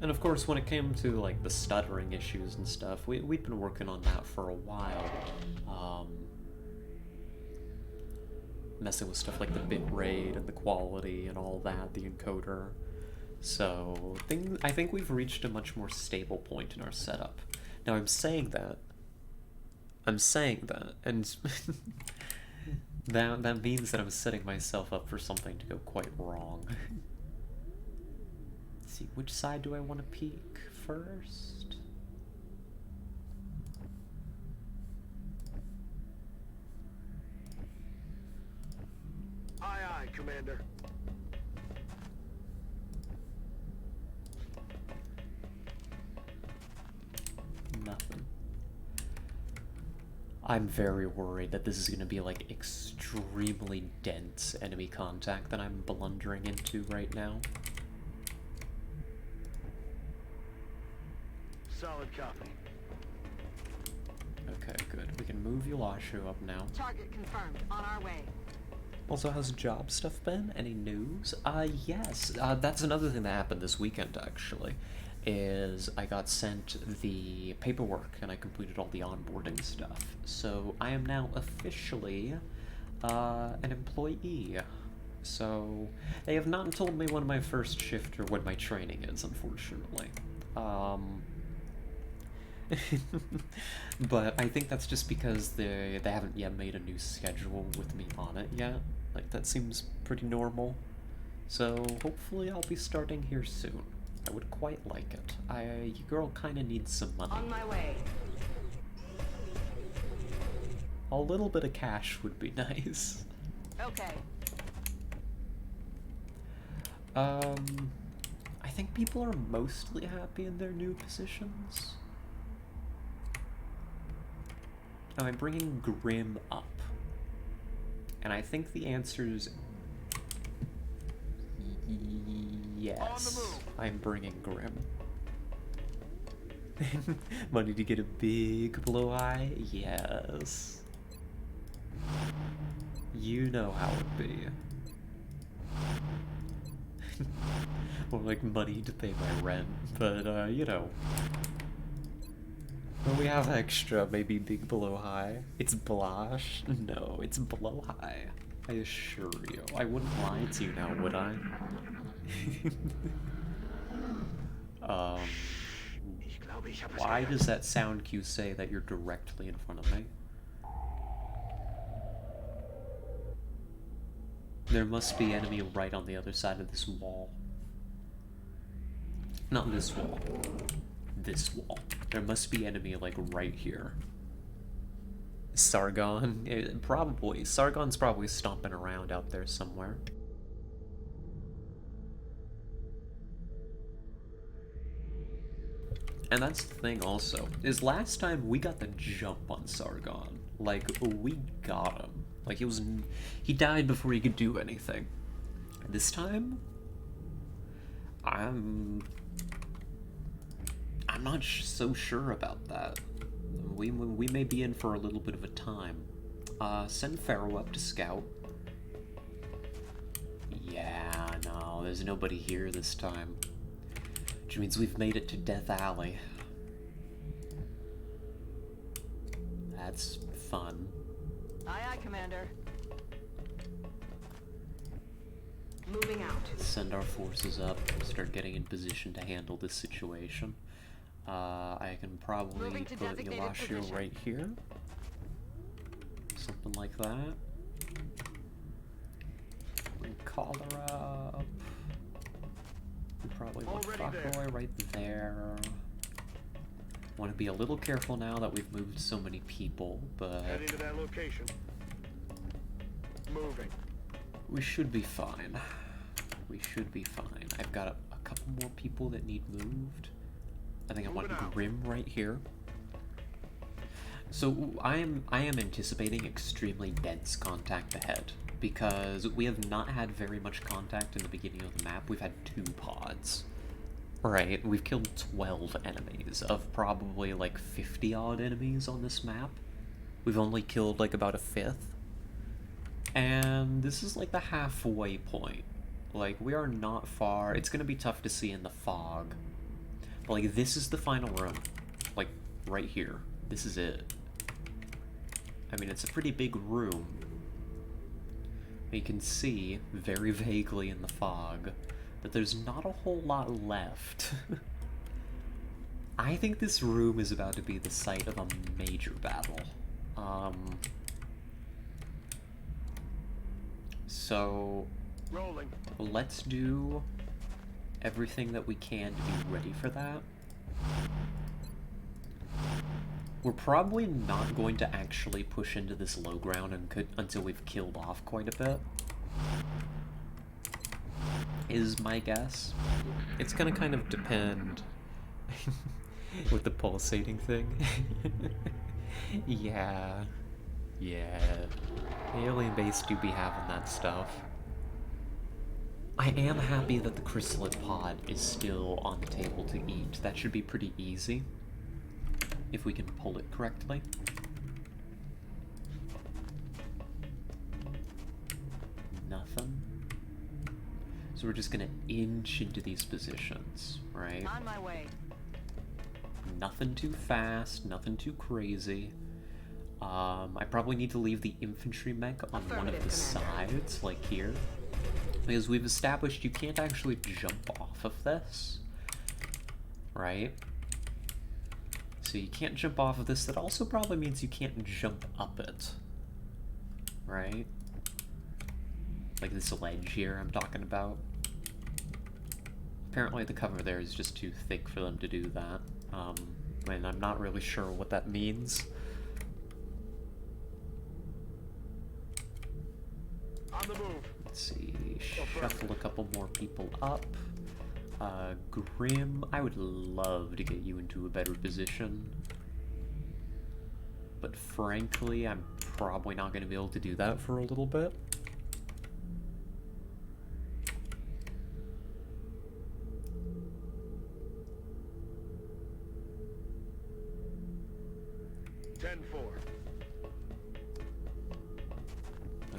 And of course, when it came to like the stuttering issues and stuff, we'd been working on that for a while. Messing with stuff like the bit rate and the quality and all that, the encoder. So I think we've reached a much more stable point in our setup. Now I'm saying that, and that means that I'm setting myself up for something to go quite wrong. Let's see, which side do I want to peek first? Aye, aye, Commander. Nothing. I'm very worried that this is going to be like extremely dense enemy contact that I'm blundering into right now. Solid copy. Okay, good. We can move Yulashu up now. Target confirmed. On our way. Also, how's job stuff been? Any news? Yes. That's another thing that happened this weekend, actually. is I got sent the paperwork and I completed all the onboarding stuff. So I am now officially an employee. So they have not told me when my first shift or when my training is, unfortunately. But I think that's just because they haven't yet made a new schedule with me on it yet. Like, that seems pretty normal. So hopefully I'll be starting here soon. I would quite like it. Your girl kinda needs some money. On my way. A little bit of cash would be nice. Okay. I think people are mostly happy in their new positions. Now I'm bringing Grim up. And I think the answer's yes. I'm bringing Grim. Money to get a big blow-eye? Yes. You know how it be. Or like money to pay my rent, but you know. When we have extra, maybe big blow-high. It's blush? No, it's blow-high. I assure you. I wouldn't lie to you now, would I? Why does that sound cue say that you're directly in front of me? There must be enemy right on the other side of this wall. Not this wall. This wall. There must be enemy, like, right here. Sargon? Probably. Sargon's probably stomping around out there somewhere. And that's the thing also, is last time we got the jump on Sargon. Like, we got him. Like, he died before he could do anything. This time, I'm not so sure about that. We may be in for a little bit of a time. Send Pharaoh up to scout. Yeah, no, there's nobody here this time. Which means we've made it to Death Alley. That's fun. Aye, aye, Commander. Moving out. Send our forces up and start getting in position to handle this situation. I can probably Moving to put designated Yelashio position. right here. Something like that. And call her up. We probably want Already there. Fuckboy right there. Want to be a little careful now that we've moved so many people, but Heading to that location. Moving. we should be fine. We should be fine. I've got a couple more people that need moved. I think I want Moving out. Grim right here. So I am anticipating extremely dense contact ahead, because we have not had very much contact in the beginning of the map. We've had 2 pods. Right, we've killed 12 enemies of probably like 50 odd enemies on this map. We've only killed like about a 5th. And this is like the halfway point. Like, we are not far. It's gonna be tough to see in the fog. But like, this is the final room. Like, right here. This is it. I mean, it's a pretty big room. You can see, very vaguely in the fog, that there's not a whole lot left. I think this room is about to be the site of a major battle. So Rolling. let's do everything that we can to be ready for that. We're probably not going to actually push into this low ground until we've killed off quite a bit, is my guess. It's gonna kind of depend with the pulsating thing. Yeah. Alien base do be having that stuff. I am happy that the chrysalid pod is still on the table to eat. That should be pretty easy, if we can pull it correctly. Nothing. So we're just gonna inch into these positions, right? On my way. Nothing too fast, nothing too crazy. I probably need to leave the infantry mech on one of the sides, like here. Because we've established you can't actually jump off of this. Right? So you can't jump off of this. That also probably means you can't jump up it. Right? Like this ledge here I'm talking about. Apparently the cover there is just too thick for them to do that. And I'm not really sure what that means. On the move. Let's see, shuffle a couple more people up. Grim, I would love to get you into a better position. But frankly, I'm probably not going to be able to do that for a little bit.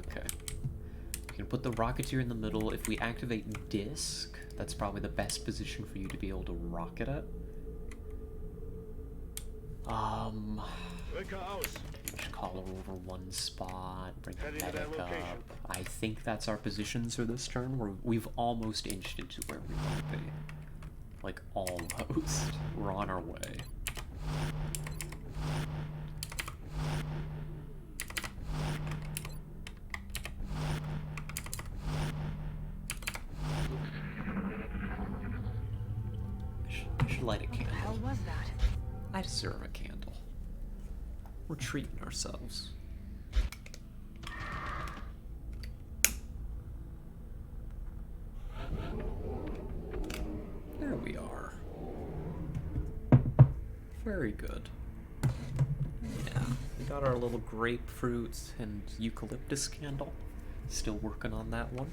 Okay. We can put the Rocketeer in the middle. If we activate Disc, that's probably the best position for you to be able to rocket it. Just call her over one spot, bring the medic up. I think that's our positions for this turn. We've almost inched into where we want to be. Like, almost. We're on our way. I should light a candle. What the hell was that? I deserve a candle. We're treating ourselves. There we are. Very good. Yeah, we got our little grapefruit and eucalyptus candle. Still working on that one.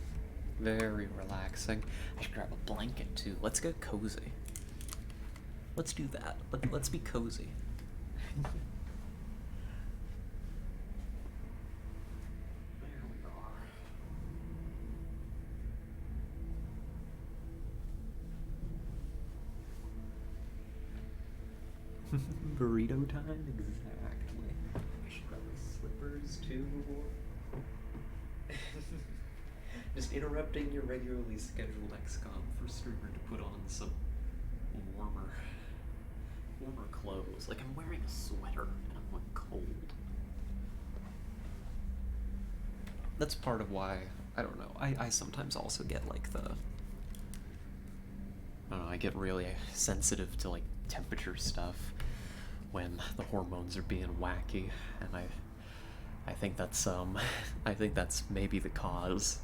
Very relaxing. I should grab a blanket too. Let's get cozy. Let's do that. Let's be cozy. There we are. Burrito time? Exactly. I should grab my slippers too. Just interrupting your regularly scheduled XCOM for streamer to put on some warmer clothes. Like, I'm wearing a sweater and I'm like cold. That's part of why, I don't know, I sometimes also get like I don't know, I get really sensitive to like temperature stuff when the hormones are being wacky, and I think that's I think that's maybe the cause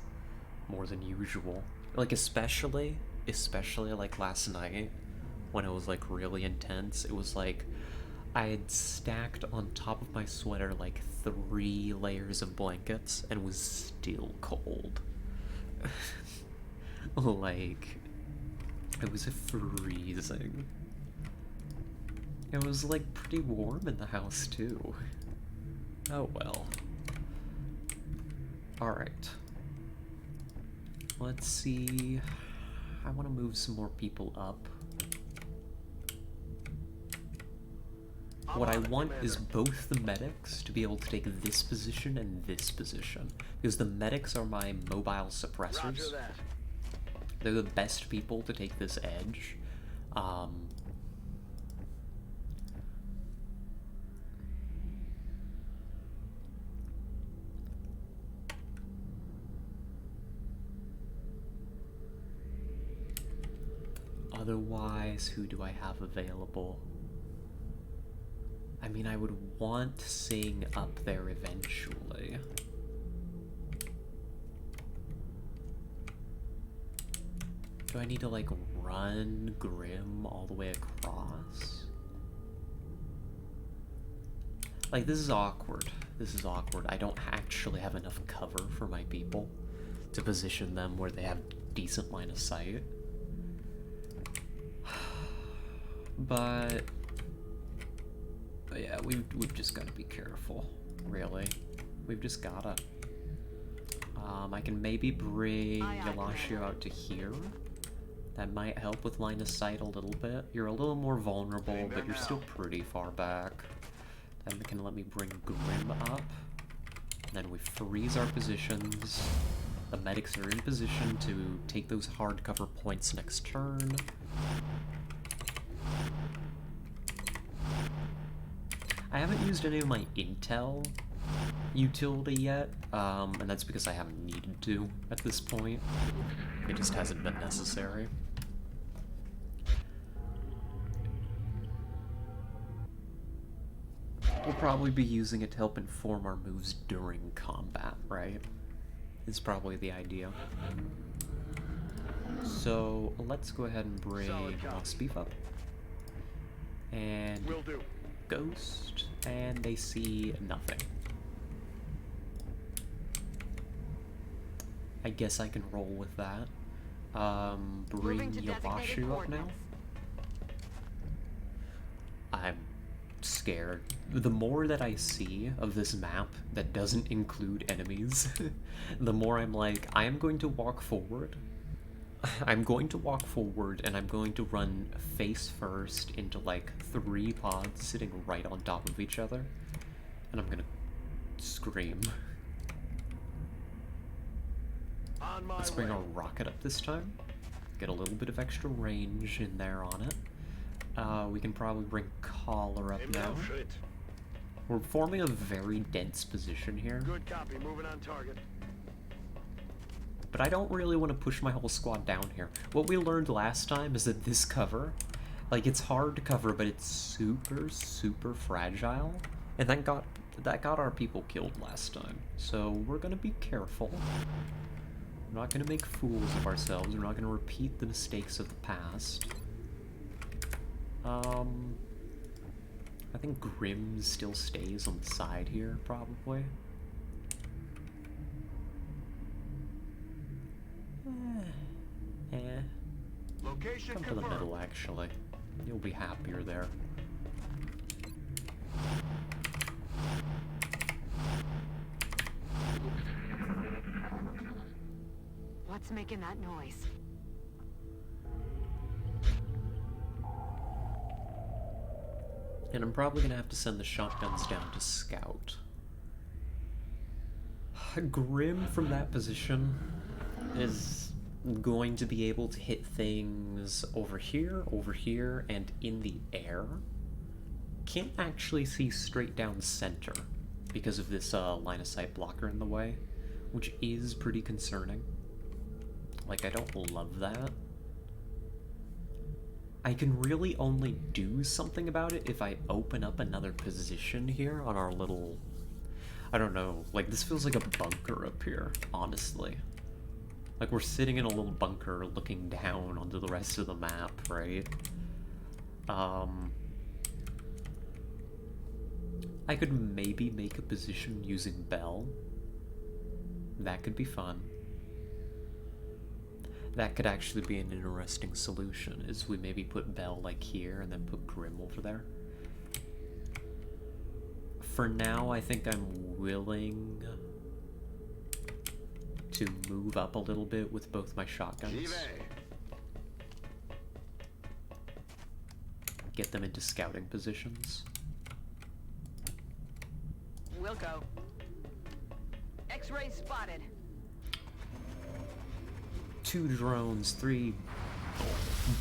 more than usual. Like especially like last night when it was like really intense. It was like I had stacked on top of my sweater like 3 layers of blankets and was still cold. Like it was freezing. It was like pretty warm in the house too. Oh well. Alright. Let's see. I want to move some more people up. What I want is both the medics to be able to take this position and this position. Because the medics are my mobile suppressors. They're the best people to take this edge. Otherwise, who do I have available? I mean, I would want Sing up there eventually. Do I need to, like, run Grim all the way across? Like, this is awkward. This is awkward. I don't actually have enough cover for my people to position them where they have decent line of sight. But yeah, we've just got to be careful, really. We've just gotta. I can maybe bring Aye, aye, Yelashio Commander. out to here. That might help with line of sight a little bit. You're a little more vulnerable, Getting but there you're now. still pretty far back. Then we can let me bring Grim up. Then we freeze our positions. The medics are in position to take those hard cover points next turn. I haven't used any of my intel utility yet, and that's because I haven't needed to at this point. It just hasn't been necessary. We'll probably be using it to help inform our moves during combat, right? Is probably the idea. So let's go ahead and bring Solid copy. Lost Beef up. And Will do. Ghost, and they see nothing. I guess I can roll with that. Bring Moving to designated Yavashu up now. coordinates. I'm scared. The more that I see of this map that doesn't include enemies, the more I'm like, I am going to walk forward. I'm going to walk forward and I'm going to run face first into like 3 pods sitting right on top of each other. And I'm gonna scream. On my Let's bring way. our rocket up this time. Get a little bit of extra range in there on it. We can probably bring Collar up Aim now. now, Schritt. We're forming a very dense position here, Good copy. Moving on target. but I don't really want to push my whole squad down here. What we learned last time is that this cover, like, it's hard to cover, but it's super, super fragile. And that got our people killed last time. So we're gonna be careful. We're not gonna make fools of ourselves. We're not gonna repeat the mistakes of the past. I think Grim still stays on the side here, probably. Location Come to the confirmed. middle, actually. You'll be happier there. What's making that noise? And I'm probably gonna have to send the shotguns down to scout. Grim from that position is going to be able to hit things over here, and in the air. Can't actually see straight down center because of this line of sight blocker in the way, which is pretty concerning. Like, I don't love that. I can really only do something about it if I open up another position here on our little... I don't know, like, this feels like a bunker up here, honestly. Like, we're sitting in a little bunker looking down onto the rest of the map, right? I could maybe make a position using Bell. That could be fun. That could actually be an interesting solution, is we maybe put Bell like here and then put Grim over there. For now, I think I'm willing to move up a little bit with both my shotguns. Get them into scouting positions. We'll go. X-ray spotted. 2 drones, 3...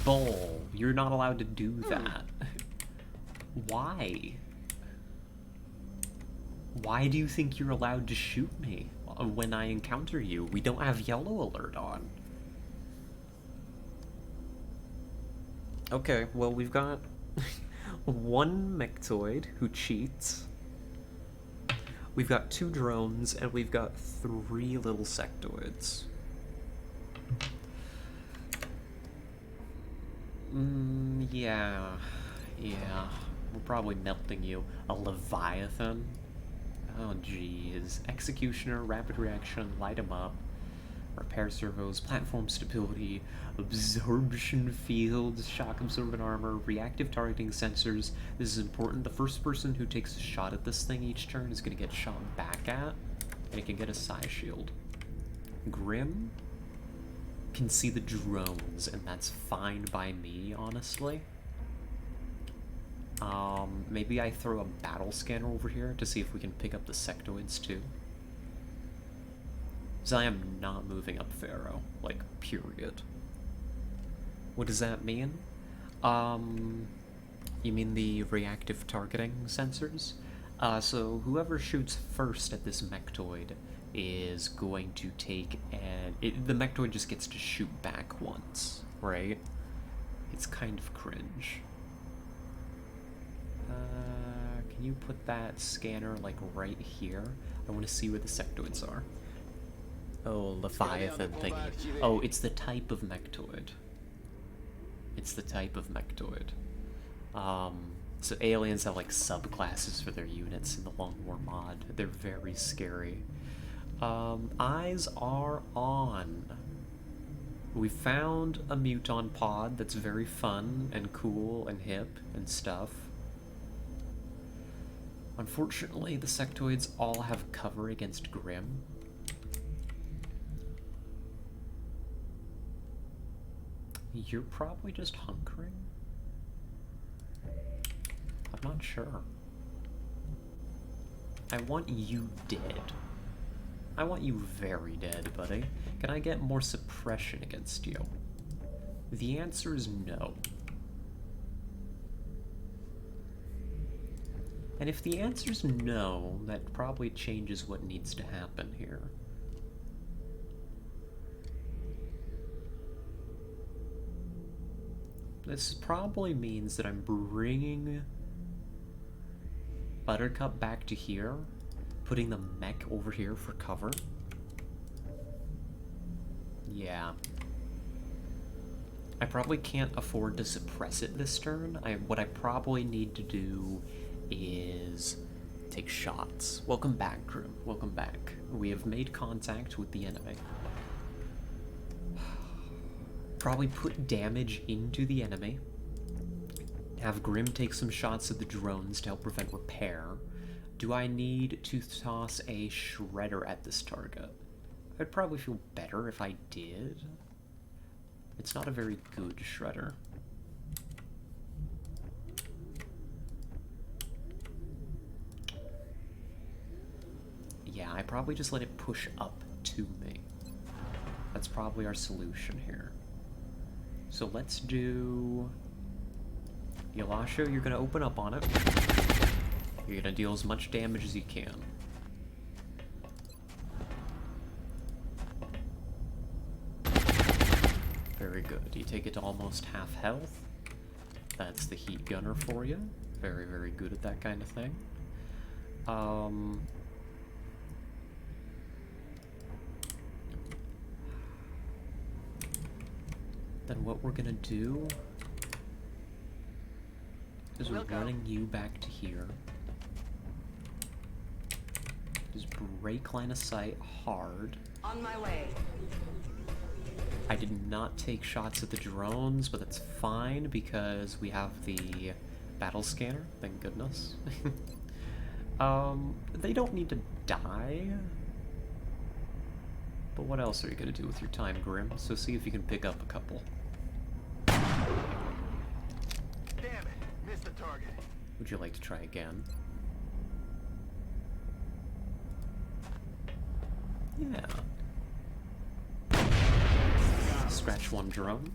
Bull. You're not allowed to do that. Why? Why do you think you're allowed to shoot me when I encounter you? We don't have yellow alert on. Okay, well, we've got one mechtoid who cheats. We've got 2 drones, and we've got 3 little sectoids. Yeah. We're probably melting you. A Leviathan? Oh, jeez. Executioner, rapid reaction, light 'em up. Repair servos, platform stability, absorption fields, shock absorbent armor, reactive targeting sensors. This is important. The first person who takes a shot at this thing each turn is going to get shot back at, and it can get a psi shield. Grim can see the drones, and that's fine by me, honestly. Maybe I throw a battle scanner over here to see if we can pick up the sectoids too. Because I am not moving up Pharaoh, like, period. What does that mean? You mean the reactive targeting sensors? So whoever shoots first at this mechtoid is going to take the mechtoid just gets to shoot back once, right? It's kind of cringe. Can you put that scanner, like, right here? I want to see where the sectoids are. Oh, Leviathan thingy. Oh, it's the type of mechtoid. It's the type of mechtoid. So aliens have, like, subclasses for their units in the Long War mod. They're very scary. Eyes are on. We found a muton pod that's very fun and cool and hip and stuff. Unfortunately, the sectoids all have cover against Grim. You're probably just hunkering? I'm not sure. I want you dead. I want you very dead, buddy. Can I get more suppression against you? The answer is no. And if the answer's no, that probably changes what needs to happen here. This probably means that I'm bringing Buttercup back to here, putting the mech over here for cover. Yeah. I probably can't afford to suppress it this turn. What I probably need to do is take shots. Welcome back, Grim. Welcome back. We have made contact with the enemy. Probably put damage into the enemy. Have Grim take some shots at the drones to help prevent repair. Do I need to toss a shredder at this target? I'd probably feel better if I did. It's not a very good shredder. Yeah, I probably just let it push up to me. That's probably our solution here. So let's do... Yalasho, you're gonna open up on it. You're gonna deal as much damage as you can. Very good. You take it to almost half health. That's the heat gunner for you. Very, very good at that kind of thing. Then what we're gonna do is we're running you back to here. Just break line of sight hard. On my way. I did not take shots at the drones, but that's fine because we have the battle scanner, thank goodness. They don't need to die. But what else are you gonna do with your time, Grim? So see if you can pick up a couple. Damn it! Missed the target. Would you like to try again? Yeah. Scratch one drone.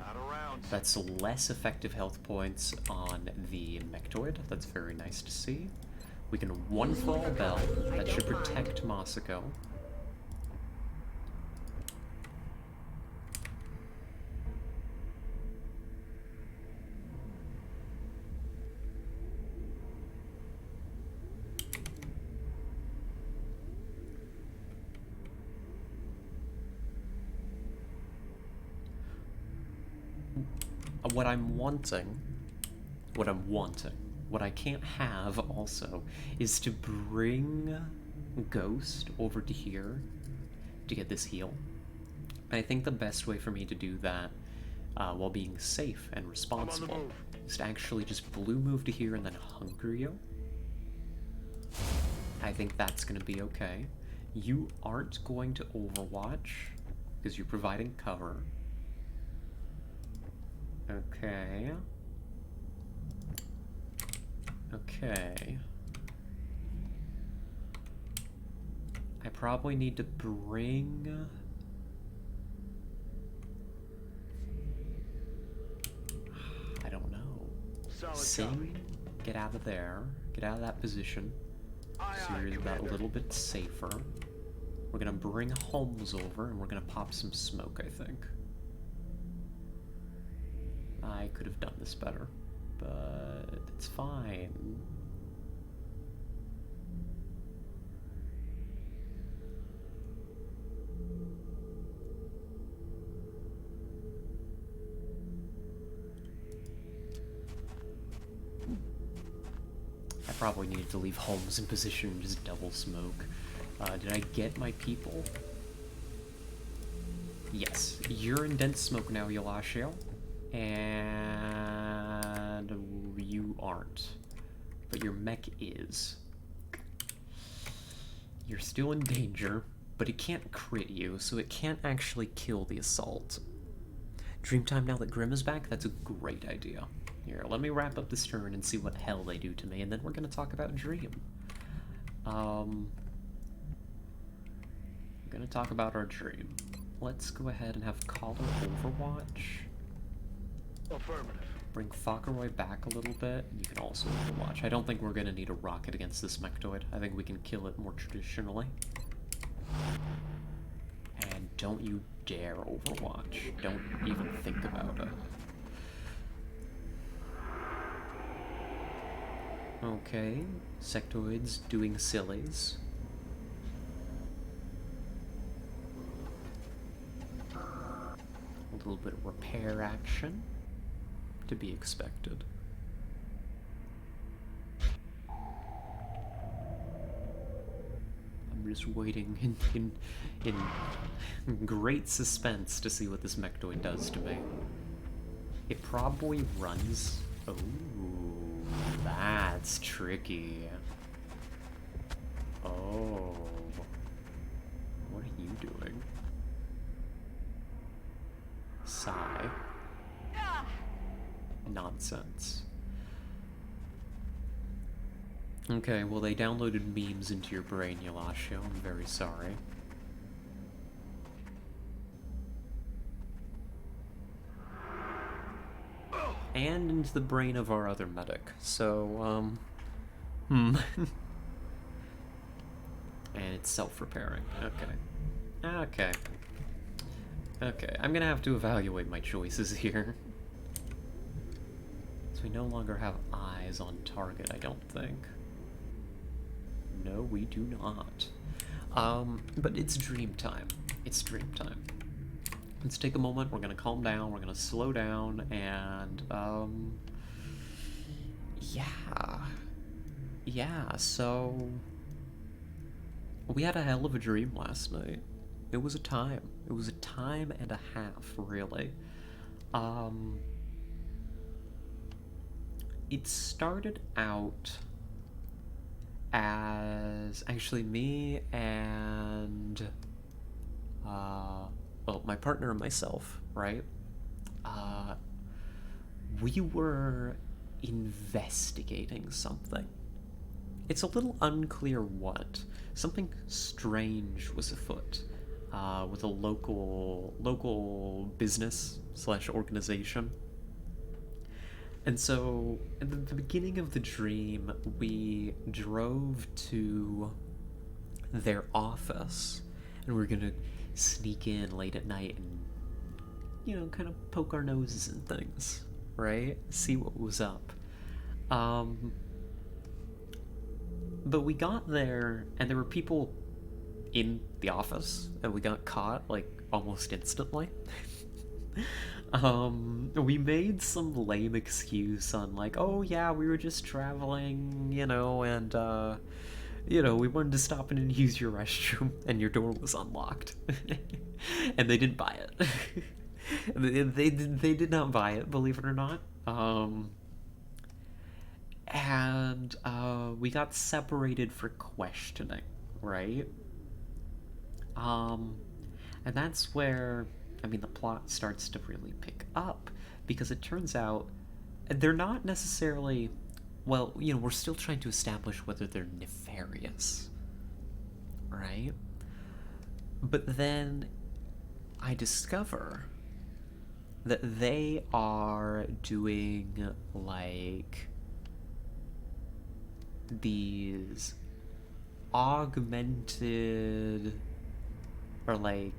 Out of rounds. That's less effective health points on the mechtoid. That's very nice to see. We can one for all bell. That should protect Masako. What I can't have also is to bring Ghost over to here to get this heal. And I think the best way for me to do that while being safe and responsible is to actually just blue move to here and then hunker you. I think that's going to be okay. You aren't going to Overwatch because you're providing cover. Okay. Okay. I probably need to bring... I don't know. Solid Sing, copy. get out of there. Get out of that position. Aye, So aye, you're about a Commander. little bit safer. We're gonna bring Holmes over and we're gonna pop some smoke, I think. I could have done this better, but it's fine. I probably needed to leave Holmes in position and just double smoke. Did I get my people? Yes, you're in dense smoke now, Yolashio. And you aren't. But your mech is. You're still in danger, but it can't crit you, so it can't actually kill the assault. Dreamtime now that Grim is back? That's a great idea. Here, let me wrap up this turn and see what hell they do to me, and then we're gonna talk about Dream. We're gonna talk about our Dream. Let's go ahead and have Caller Overwatch. Affirmative. Bring Faukeroy back a little bit. You can also Overwatch. I don't think we're gonna need a rocket against this Mechtoid. I think we can kill it more traditionally. And don't you dare Overwatch. Don't even think about it. Okay, sectoids doing sillies. A little bit of repair action to be expected. I'm just waiting in great suspense to see what this Mechtoid does to me. It probably runs. Oh. That's tricky. Oh. What are you doing? Sigh. Nonsense. Okay, well they downloaded memes into your brain, Yolashio. I'm very sorry. And into the brain of our other medic. So, And it's self-repairing. Okay. Okay. Okay, I'm gonna have to evaluate my choices here. So we no longer have eyes on target, I don't think. No, we do not. But it's dream time. It's dream time. Let's take a moment, we're gonna calm down, we're gonna slow down, and, yeah, so... we had a hell of a dream last night. It was a time. It was a time and a half, really. It started out as actually me and, well, my partner and myself, right? We were investigating something. It's a little unclear what. Something strange was afoot with a local business / organization. And so, at the beginning of the dream, we drove to their office, and we were gonna sneak in late at night and, you know, kind of poke our noses in things, right? See what was up. But we got there, and there were people in the office, and we got caught, like, almost instantly. We made some lame excuse on, like, oh yeah, we were just traveling, you know, and, you know, we wanted to stop in and use your restroom, and your door was unlocked. And they didn't buy it. They did not buy it, believe it or not. And we got separated for questioning, right? And that's where, I mean, the plot starts to really pick up, because it turns out they're not necessarily, well, we're still trying to establish whether they're nefarious, right? But then I discover that they are doing, like, these augmented, or like,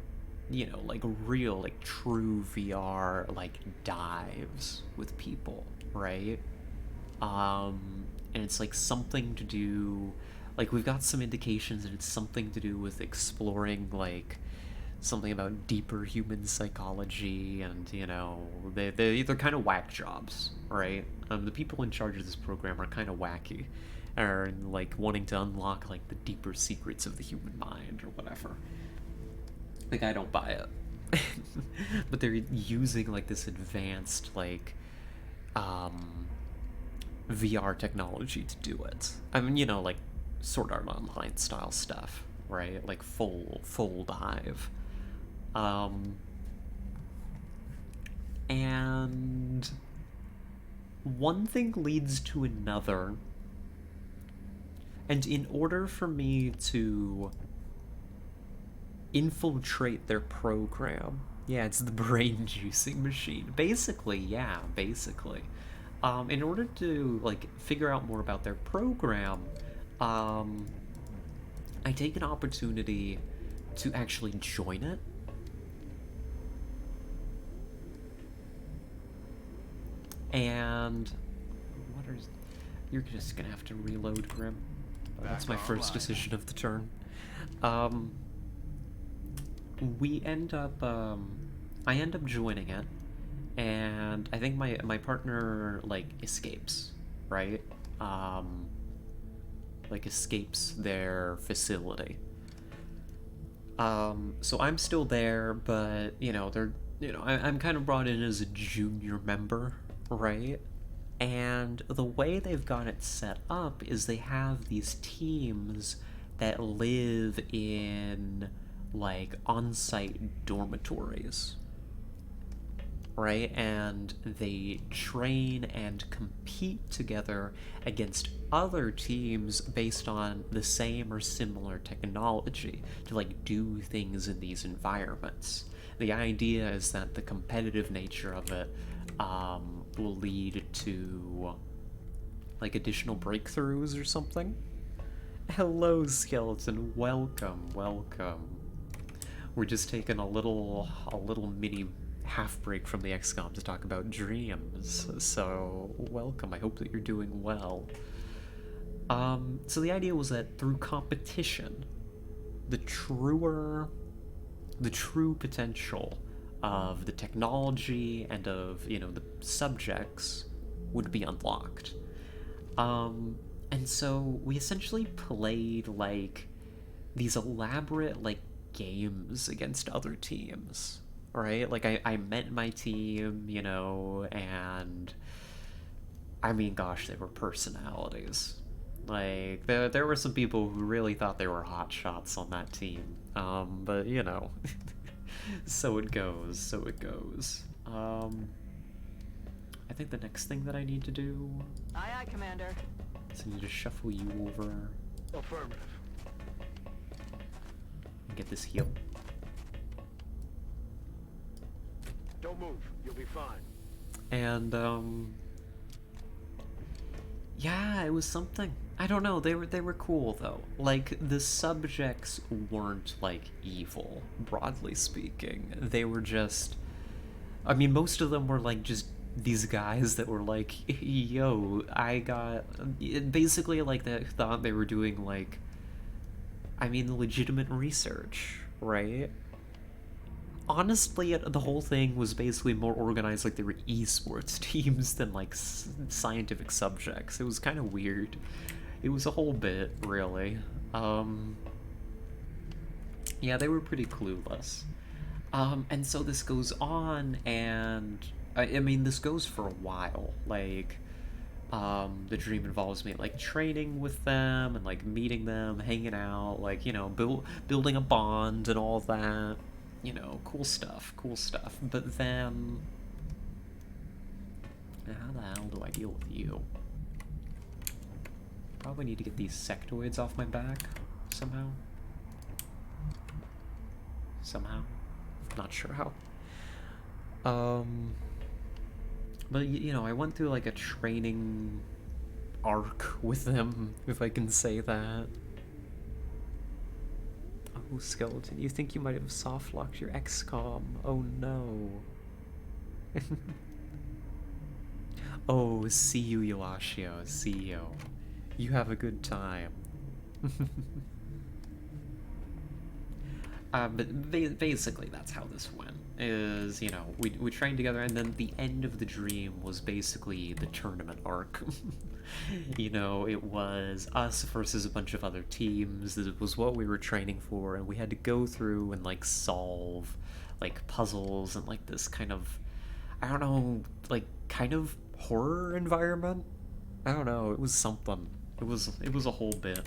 like real, like true VR, like dives with people, right? And it's like something to do, like we've got some indications that it's something to do with exploring, like, something about deeper human psychology, and they're kind of whack jobs, right? The people in charge of this program are kind of wacky, or like wanting to unlock like the deeper secrets of the human mind or whatever. Like, I don't buy it. But they're using like this advanced like VR technology to do it. I mean, like Sword Art Online style stuff, right? Like full dive. And one thing leads to another. And in order for me to infiltrate their program, yeah, it's the brain juicing machine. Basically. In order to, like, figure out more about their program, I take an opportunity to actually join it. And you're just gonna have to reload, Grim. That's my first decision of the turn. We end up, I end up joining it, and I think my partner, like, escapes, right? Like, escapes their facility. So I'm still there, but, I'm kind of brought in as a junior member, right? And the way they've got it set up is they have these teams that live in, like, on-site dormitories, right? And they train and compete together against other teams based on the same or similar technology to, like, do things in these environments. The idea is that the competitive nature of it will lead to, like, additional breakthroughs or something. Hello, Skeleton. Welcome. We're just taking a little mini half break from the XCOM to talk about dreams. So, welcome. I hope that you're doing well. So the idea was that through competition, the true potential of the technology and of, the subjects would be unlocked. And so we essentially played, like, these elaborate, like, games against other teams, right? Like, I met my team, and I mean, gosh, they were personalities. Like, there were some people who really thought they were hot shots on that team. But, so it goes. I think the next thing that I need to do... Aye, Commander. is I need to shuffle you over Affirmative. and get this heal. Don't move. You'll be fine. And, yeah, it was something. I don't know, they were cool, though. Like, the subjects weren't, like, evil, broadly speaking. They were just... I mean, most of them were, like, just these guys that were like, yo, I got... Basically, like, they thought they were doing, like... I mean, legitimate research, right? Honestly, the whole thing was basically more organized like they were esports teams than, like, scientific subjects. It was kind of weird. It was a whole bit, really. Yeah, they were pretty clueless. And so this goes on, and... I mean, this goes for a while. Like, The dream involves me like training with them and like meeting them, hanging out, like, you know, building a bond and all that. You know, cool stuff, cool stuff. But then, how the hell do I deal with you? Probably need to get these sectoids off my back somehow. Somehow. Not sure how. But, you know, I went through, like, a training arc with them, if I can say that. Oh, Skeleton, you think you might have soft-locked your XCOM. Oh, no. Oh, see you, Yoashio, see you. You have a good time. But basically that's how this went, is, you know, we trained together, and then the end of the dream was basically the tournament arc. You know, it was us versus a bunch of other teams. It was what we were training for, and we had to go through and, like, solve, like, puzzles and, like, this kind of, I don't know, like, kind of horror environment? I don't know, it was something. It was a whole bit.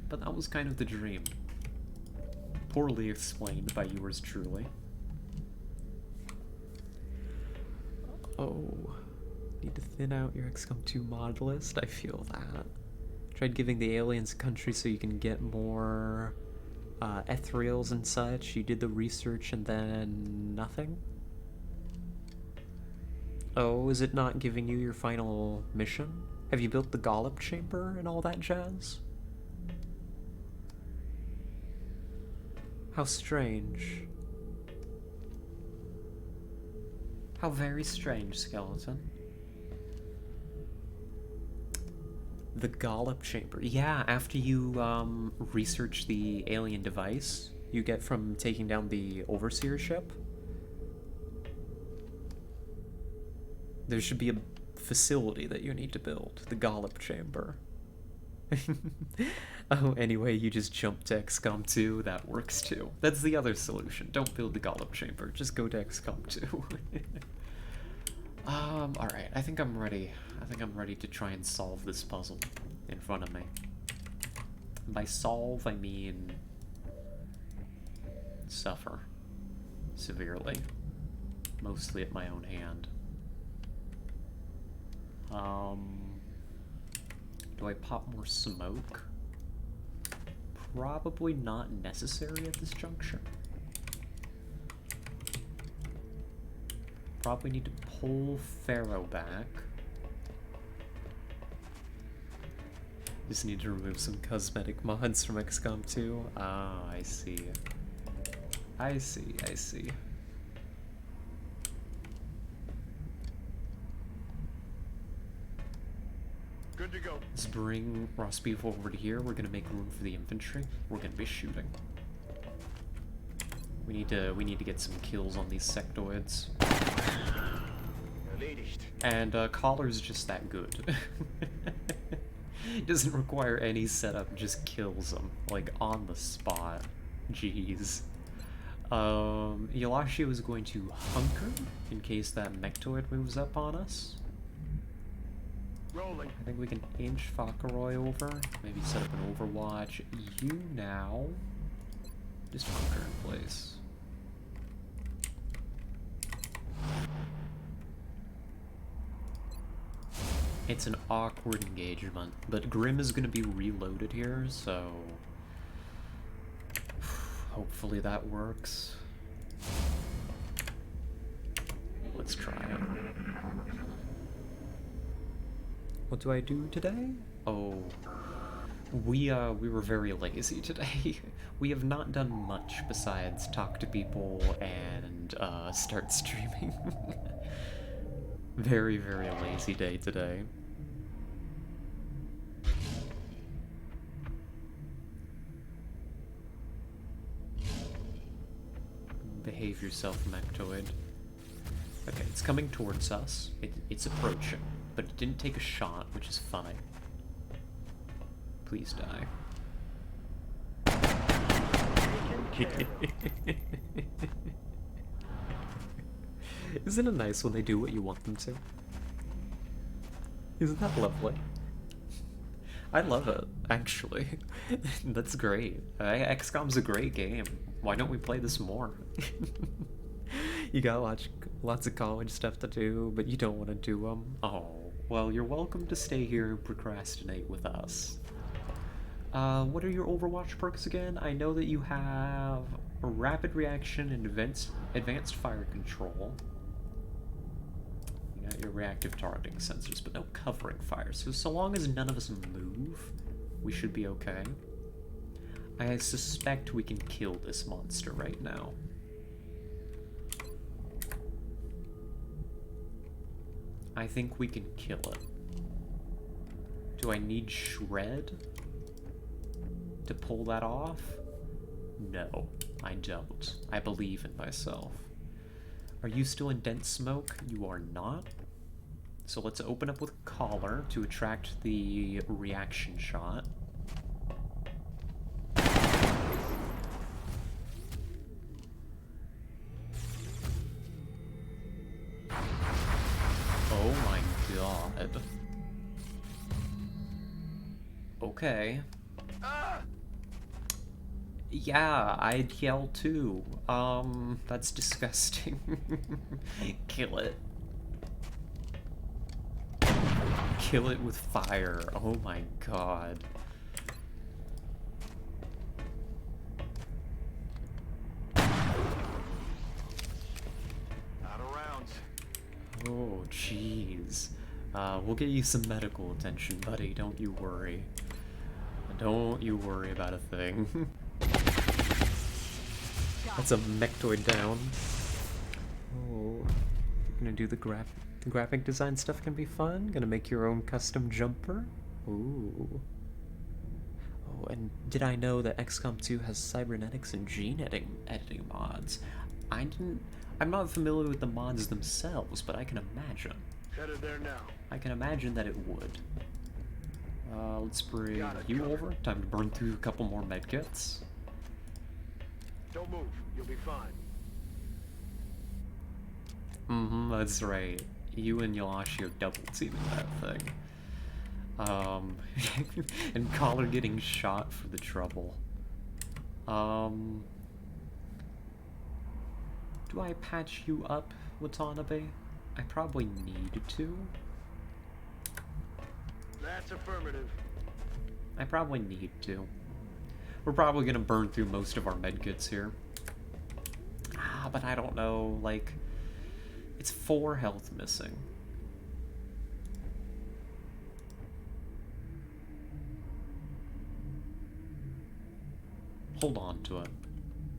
But that was kind of the dream. Poorly explained by yours truly. Oh, need to thin out your XCOM 2 mod list? I feel that. Tried giving the aliens a country so you can get more ethereals and such. You did the research and then nothing? Oh, is it not giving you your final mission? Have you built the Gollop chamber and all that jazz? How strange. How very strange, Skeleton. The Gollop chamber. Yeah, after you research the alien device you get from taking down the Overseer ship, there should be a facility that you need to build. The Gollop chamber. Oh, anyway, you just jump to XCOM 2. That works too. That's the other solution. Don't build the Gollop chamber. Just go to XCOM 2. Alright. I think I'm ready. I think I'm ready to try and solve this puzzle in front of me. By solve, I mean suffer severely. Mostly at my own hand. Do I pop more smoke? Probably not necessary at this juncture. Probably need to pull Pharaoh back. Just need to remove some cosmetic mods from XCOM 2. Ah, I see. I see, I see. Good to go. Let's bring Rossby forward here. We're gonna make room for the infantry. We're gonna be shooting. We need to get some kills on these sectoids. Erledigt. And Collar's just that good. Doesn't require any setup, just kills them, like on the spot. Jeez. Yelashio is going to hunker in case that Mechtoid moves up on us. Rolling. I think we can inch Faukeroy over, maybe set up an overwatch. You now just hunker in place. It's an awkward engagement, but Grim is going to be reloaded here, so hopefully that works. Let's try it. What do I do today? Oh, we were very lazy today. We have not done much besides talk to people and start streaming. Very, very lazy day today. Behave yourself, Mechtoid. Okay, it's coming towards us. It's approaching, but it didn't take a shot, which is fine. Please die. Isn't it nice when they do what you want them to? Isn't that lovely? I love it, actually. That's great. XCOM's a great game. Why don't we play this more? You got lots of college stuff to do, but you don't want to do them. Oh, well, you're welcome to stay here and procrastinate with us. What are your Overwatch perks again? I know that you have a rapid reaction and advanced fire control. You got your reactive targeting sensors, but no covering fire. So long as none of us move, we should be okay. I suspect we can kill this monster right now. I think we can kill it. Do I need Shred to pull that off? No, I don't. I believe in myself. Are you still in dense smoke? You are not. So let's open up with Collar to attract the reaction shot. Oh my god. Okay. Yeah, I'd yell too. That's disgusting. Kill it. Kill it with fire. Oh my god. Out of rounds. Oh, jeez. We'll get you some medical attention, buddy. Don't you worry. Don't you worry about a thing. That's a mechtoid down. Oh, gonna do the graphic design stuff can be fun. Gonna make your own custom jumper. Ooh. Oh, and did I know that XCOM 2 has cybernetics and gene editing mods? I'm not familiar with the mods themselves, but I can imagine. Headed there now. I can imagine that it would. Let's bring you over. Time to burn through a couple more medkits. Don't move. You'll be fine. That's right. You and Yelashio double teaming that thing. And Collar getting shot for the trouble. Do I patch you up, Watanabe? I probably need to. That's affirmative. I probably need to. We're probably gonna burn through most of our medkits here. But I don't know, like... It's 4 health missing. Hold on to it.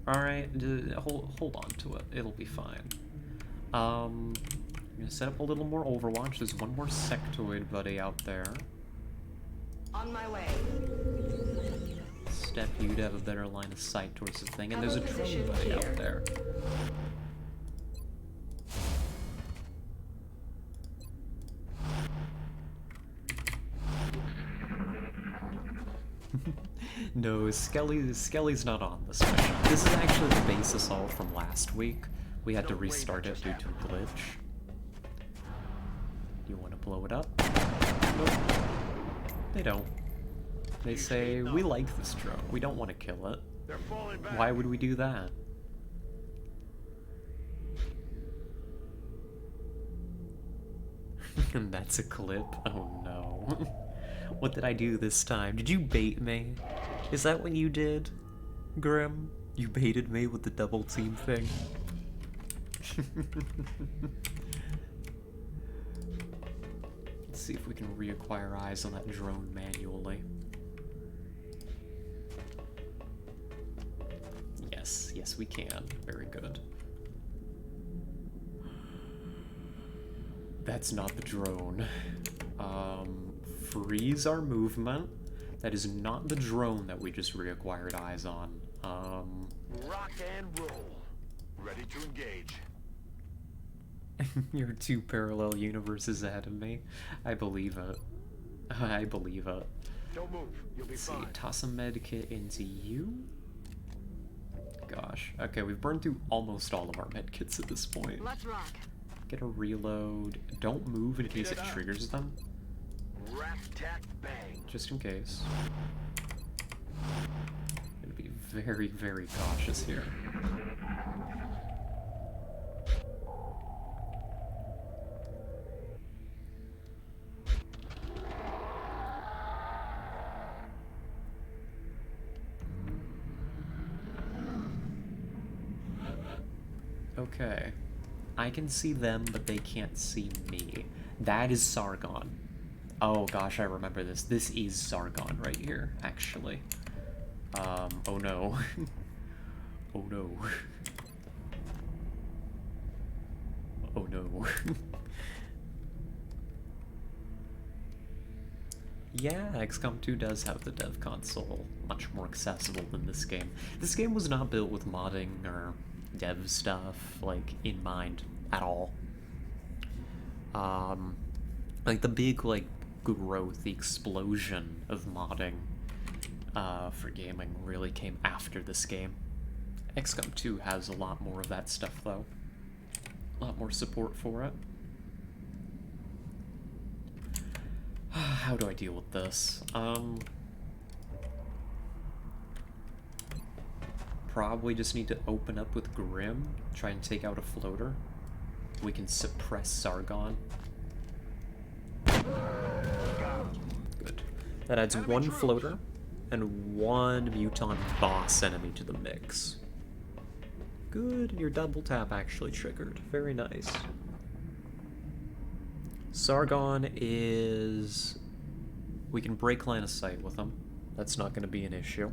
Alright, hold on to it. It'll be fine. I'm gonna set up a little more Overwatch. There's one more sectoid buddy out there. On my way. Step you to have a better line of sight towards the thing, and there's a drone buddy out there. No, Skelly's not on this mission. This is actually the base assault from last week. We had to restart it due to a glitch. You want to blow it up? Nope. They don't. They say, we like this drone. We don't want to kill it. They're falling back. Why would we do that? And that's a clip? Oh no. What did I do this time? Did you bait me? Is that what you did, Grim? You baited me with the double team thing? Let's see if we can reacquire eyes on that drone manually. Yes, we can. Very good. That's not the drone. Freeze our movement. That is not the drone that we just reacquired eyes on. Rock and roll. Ready to engage. You're 2 parallel universes ahead of me. I believe it. I believe it. Don't move. You'll be Let's see, fine. toss a medkit into you. Gosh. Okay, we've burned through almost all of our medkits at this point. Let's rock. Get a reload. Don't move in case it triggers them. Rat tack bang. just in case. Gonna be very, very cautious here. Okay. I can see them, but they can't see me. That is Sargon. Oh gosh, I remember this. This is Sargon right here, actually. Oh no. Oh no. Oh no. Yeah, XCOM 2 does have the dev console much more accessible than this game. This game was not built with modding or dev stuff, like, in mind at all. Like, the big, like, growth, the explosion of modding for gaming really came after this game. XCOM 2 has a lot more of that stuff, though. A lot more support for it. How do I deal with this? Probably just need to open up with Grim, try and take out a floater. We can suppress Sargon. Good. That adds one floater and one mutant boss enemy to the mix. Good, and your double tap actually triggered. Very nice. Sargon is... We can break line of sight with him. That's not going to be an issue.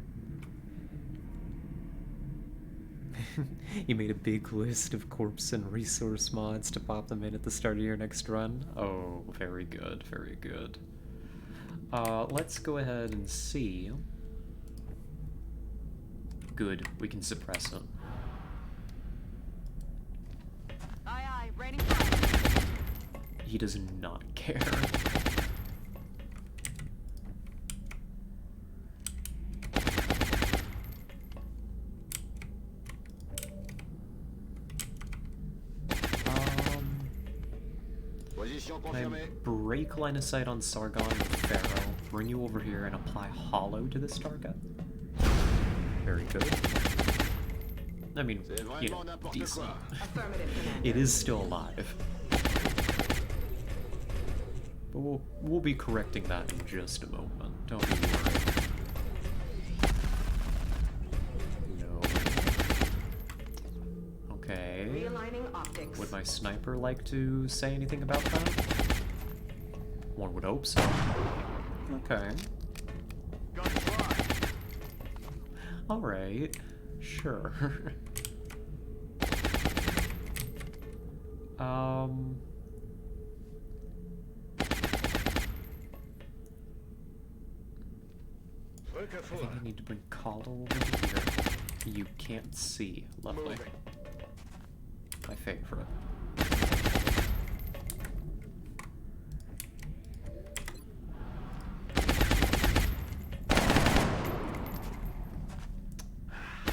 You made a big list of corpse and resource mods to pop them in at the start of your next run. Oh, very good, very good. Let's go ahead and see. Good, we can suppress it. Aye, aye, ready for He does not care. I break line of sight on Sargon with Pharaoh, bring you over here and apply Hollow to this target. Very good. I mean, you know, decent. affirmative command. It is still alive. But we'll be correcting that in just a moment. Don't be worried. No. Okay. Realigning optics. Would my sniper like to say anything about that? One would hope so. Okay. Alright. Sure. I think I need to bring Caldwell over here. You can't see. Lovely. My favorite.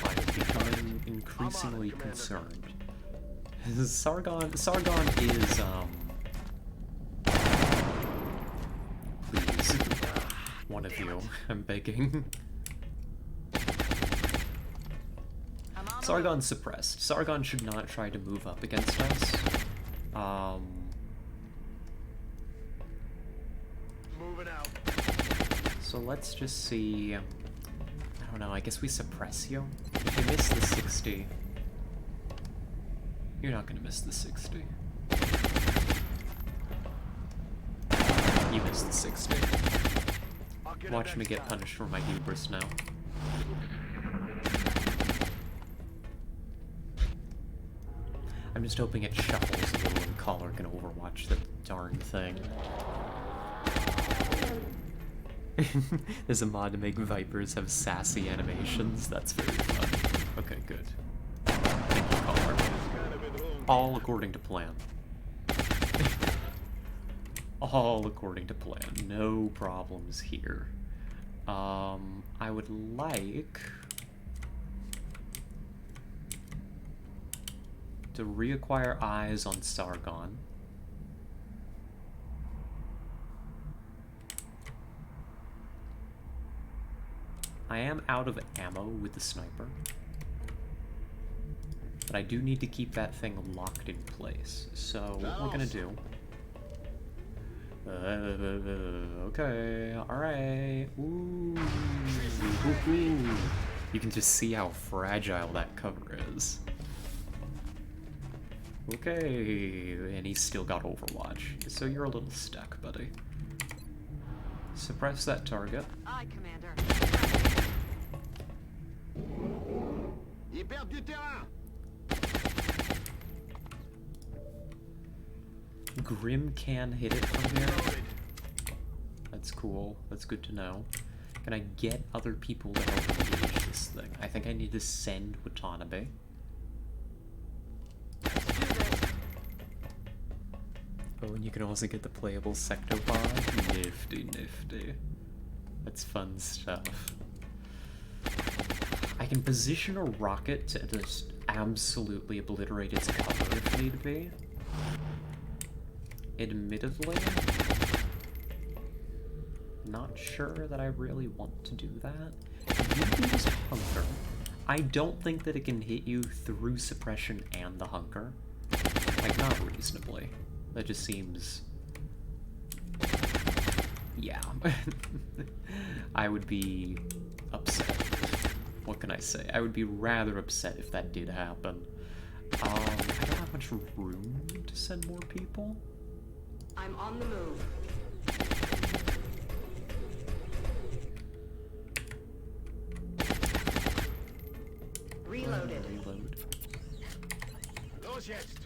I'm becoming increasingly concerned. Sargon is, please. One of you. I'm begging. Sargon's suppressed. Sargon should not try to move up against us. Moving out. So let's just see. I don't know, I guess we suppress you. If you miss the 60, you're not gonna miss the 60. You missed the 60. Watch me get punished for my hubris now. I'm just hoping it shuffles a little and Collar can overwatch the darn thing. There's a mod to make Vipers have sassy animations. That's very fun. Okay, good. Thank you, Collar. All according to plan. All according to plan. No problems here. I would like to reacquire eyes on Sargon. I am out of ammo with the sniper. But I do need to keep that thing locked in place. So what we're gonna do... okay, alright. Ooh. Ooh. You can just see how fragile that cover is. Okay, and he's still got Overwatch. So you're a little stuck, buddy. Suppress that target. Aye, Commander. Ils perdent du terrain. Grim can hit it from here. That's cool. That's good to know. Can I get other people to help engage this thing? I think I need to send Watanabe. Oh, and you can also get the playable sectopod. Nifty, nifty. That's fun stuff. I can position a rocket to just absolutely obliterate its cover if need be. Admittedly, not sure that I really want to do that. You can use Hunker. I don't think that it can hit you through suppression and the Hunker. Like, not reasonably. That just seems... yeah. I would be upset. What can I say? I would be rather upset if that did happen. I don't have much room to send more people. I'm on the move. Reloaded. Reload. Los jetzt.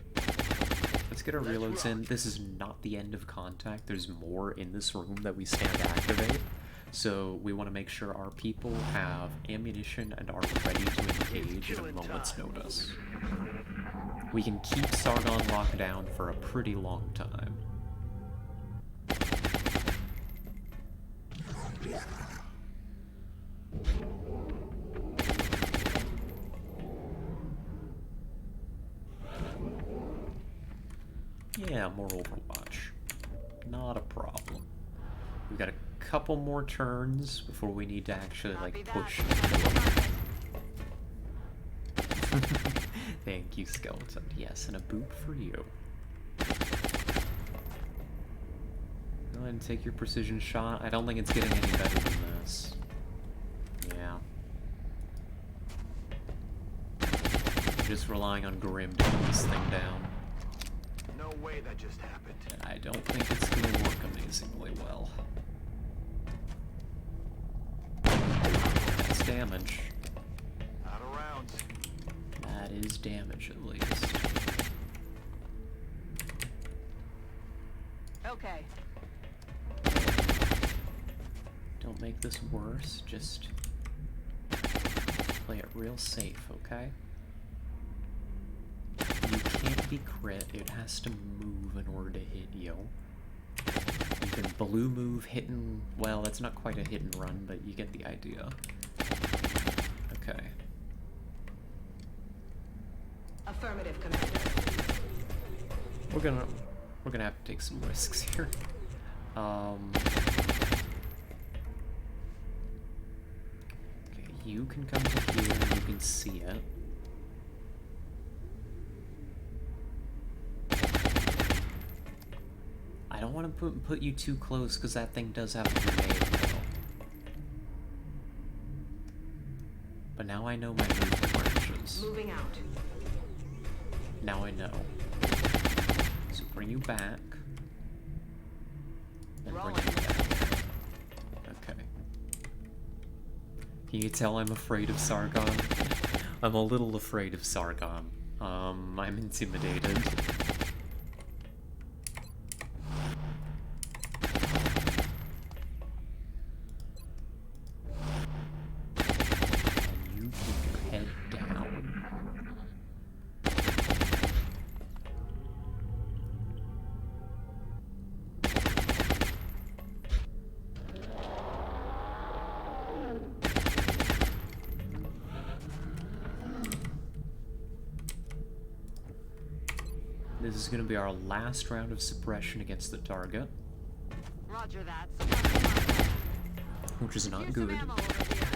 Let's get our reloads in. This is not the end of contact. There's more in this room that we stand to activate. So we want to make sure our people have ammunition and are ready to engage at a moment's notice. We can keep Sargon locked down for a pretty long time. Yeah, more Overwatch. Not a problem. We've got a couple more turns before we need to actually, like, push. Thank you, Skeleton. Yes, and a boot for you. Go ahead and take your precision shot. I don't think it's getting any better than this. Yeah. I'm just relying on Grim to keep this thing down. No way that just happened. And I don't think it's gonna work amazingly well. That's damage. Out of rounds. That is damage, at least. Okay. Don't make this worse, just play it real safe, okay? You can't be crit, it has to move in order to hit you. You can blue move, hit and... well, that's not quite a hit and run, but you get the idea. Okay. Affirmative, Commander. We're gonna have to take some risks here. Okay, you can come to here and you can see it. I don't want to put you too close because that thing does have a grenade though. But now I know my movement ranges. Moving out. Now I know. So bring you back. Then bring you back. Okay. Can you tell I'm afraid of Sargon? I'm a little afraid of Sargon. I'm intimidated. And you keep your head down. This is going to be our last round of suppression against the target, Roger that. which is not Here's good. some ammo over here.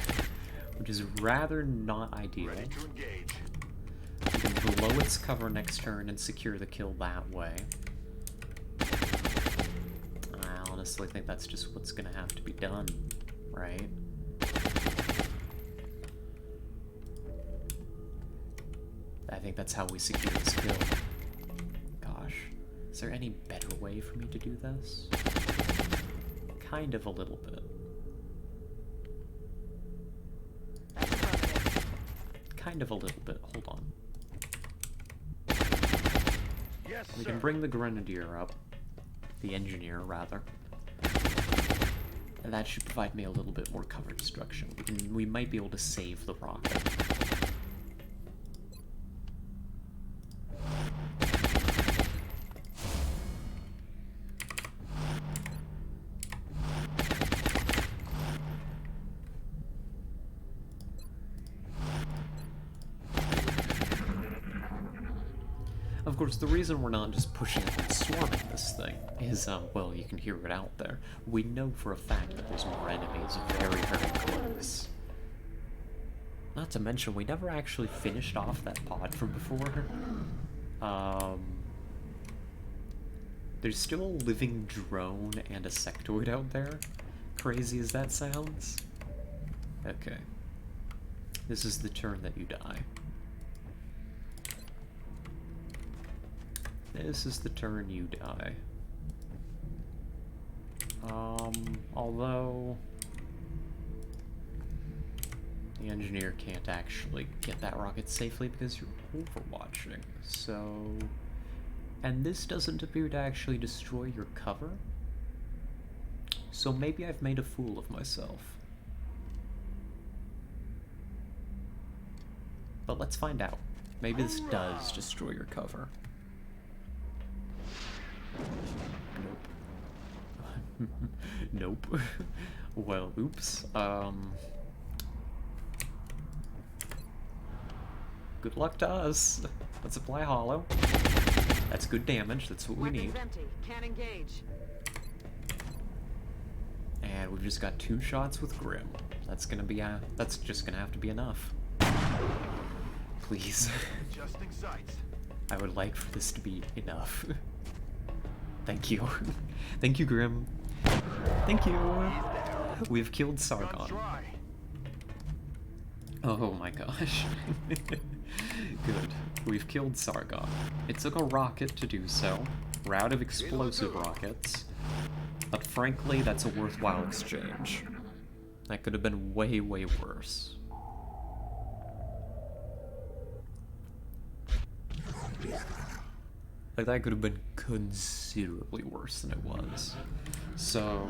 which is rather not ideal. Ready to engage. We can blow its cover next turn and secure the kill that way. I honestly think that's just what's gonna have to be done, right? I think that's how we secure this kill. Gosh, is there any better way for me to do this? Kind of a little bit. Kind of a little bit, hold on. Yes, We sir. can bring the Grenadier up. The Engineer, rather. And that should provide me a little bit more cover destruction. We might be able to save the rocket. Of course, the reason we're not just pushing and swarming this thing is, well, you can hear it out there. We know for a fact that there's more enemies very, very close. Not to mention, we never actually finished off that pod from before. There's still a living drone and a sectoid out there. Crazy as that sounds. Okay. This is the turn that you die. This is the turn you die. Although the Engineer can't actually get that rocket safely because you're overwatching, so... And this doesn't appear to actually destroy your cover, so maybe I've made a fool of myself. But let's find out. Maybe this does destroy your cover. Nope. Nope. Well, oops. Good luck to us. Let's apply hollow. That's good damage. That's what we need. Empty. Can't engage. And we've just got 2 shots with Grim. That's gonna be that's just gonna have to be enough. Please. Adjusting sights. I would like for this to be enough. Thank you. Thank you, Grim. Thank you. We've killed Guns Sargon. dry. Oh my gosh. Good. We've killed Sargon. It took a rocket to do so. We're out of explosive rockets. But frankly, that's a worthwhile exchange. That could have been way, way worse. Like, that could have been considerably worse than it was. So,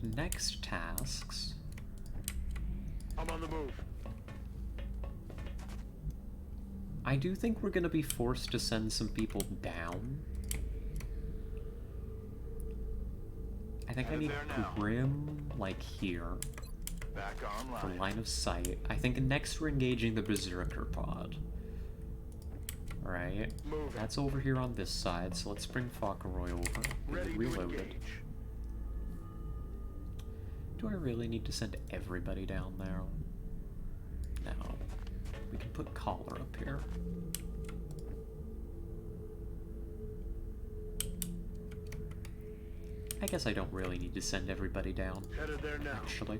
next tasks. I'm on the move. I do think we're gonna be forced to send some people down. I think I Headed need there now. Grim, like, here, Back for online. line of sight. I think next we're engaging the Berserker pod. Right? Moving. That's over here on this side, so let's bring Fauntleroy over. Ready to Reloaded. engage. Do I really need to send everybody down there? No. We can put Collar up here. I guess I don't really need to send everybody down, Headed there now. actually.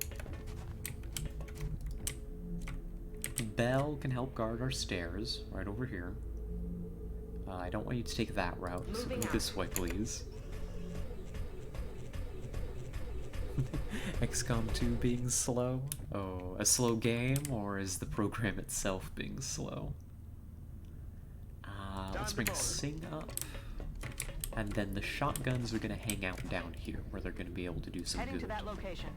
Bell can help guard our stairs, right over here. I don't want you to take that route, so Moving go out. this way, please. XCOM 2 being slow? Oh, a slow game, or is the program itself being slow? Let's Time bring to motor. Sing up. And then the shotguns are gonna hang out down here, where they're gonna be able to do some Heading to good. that location.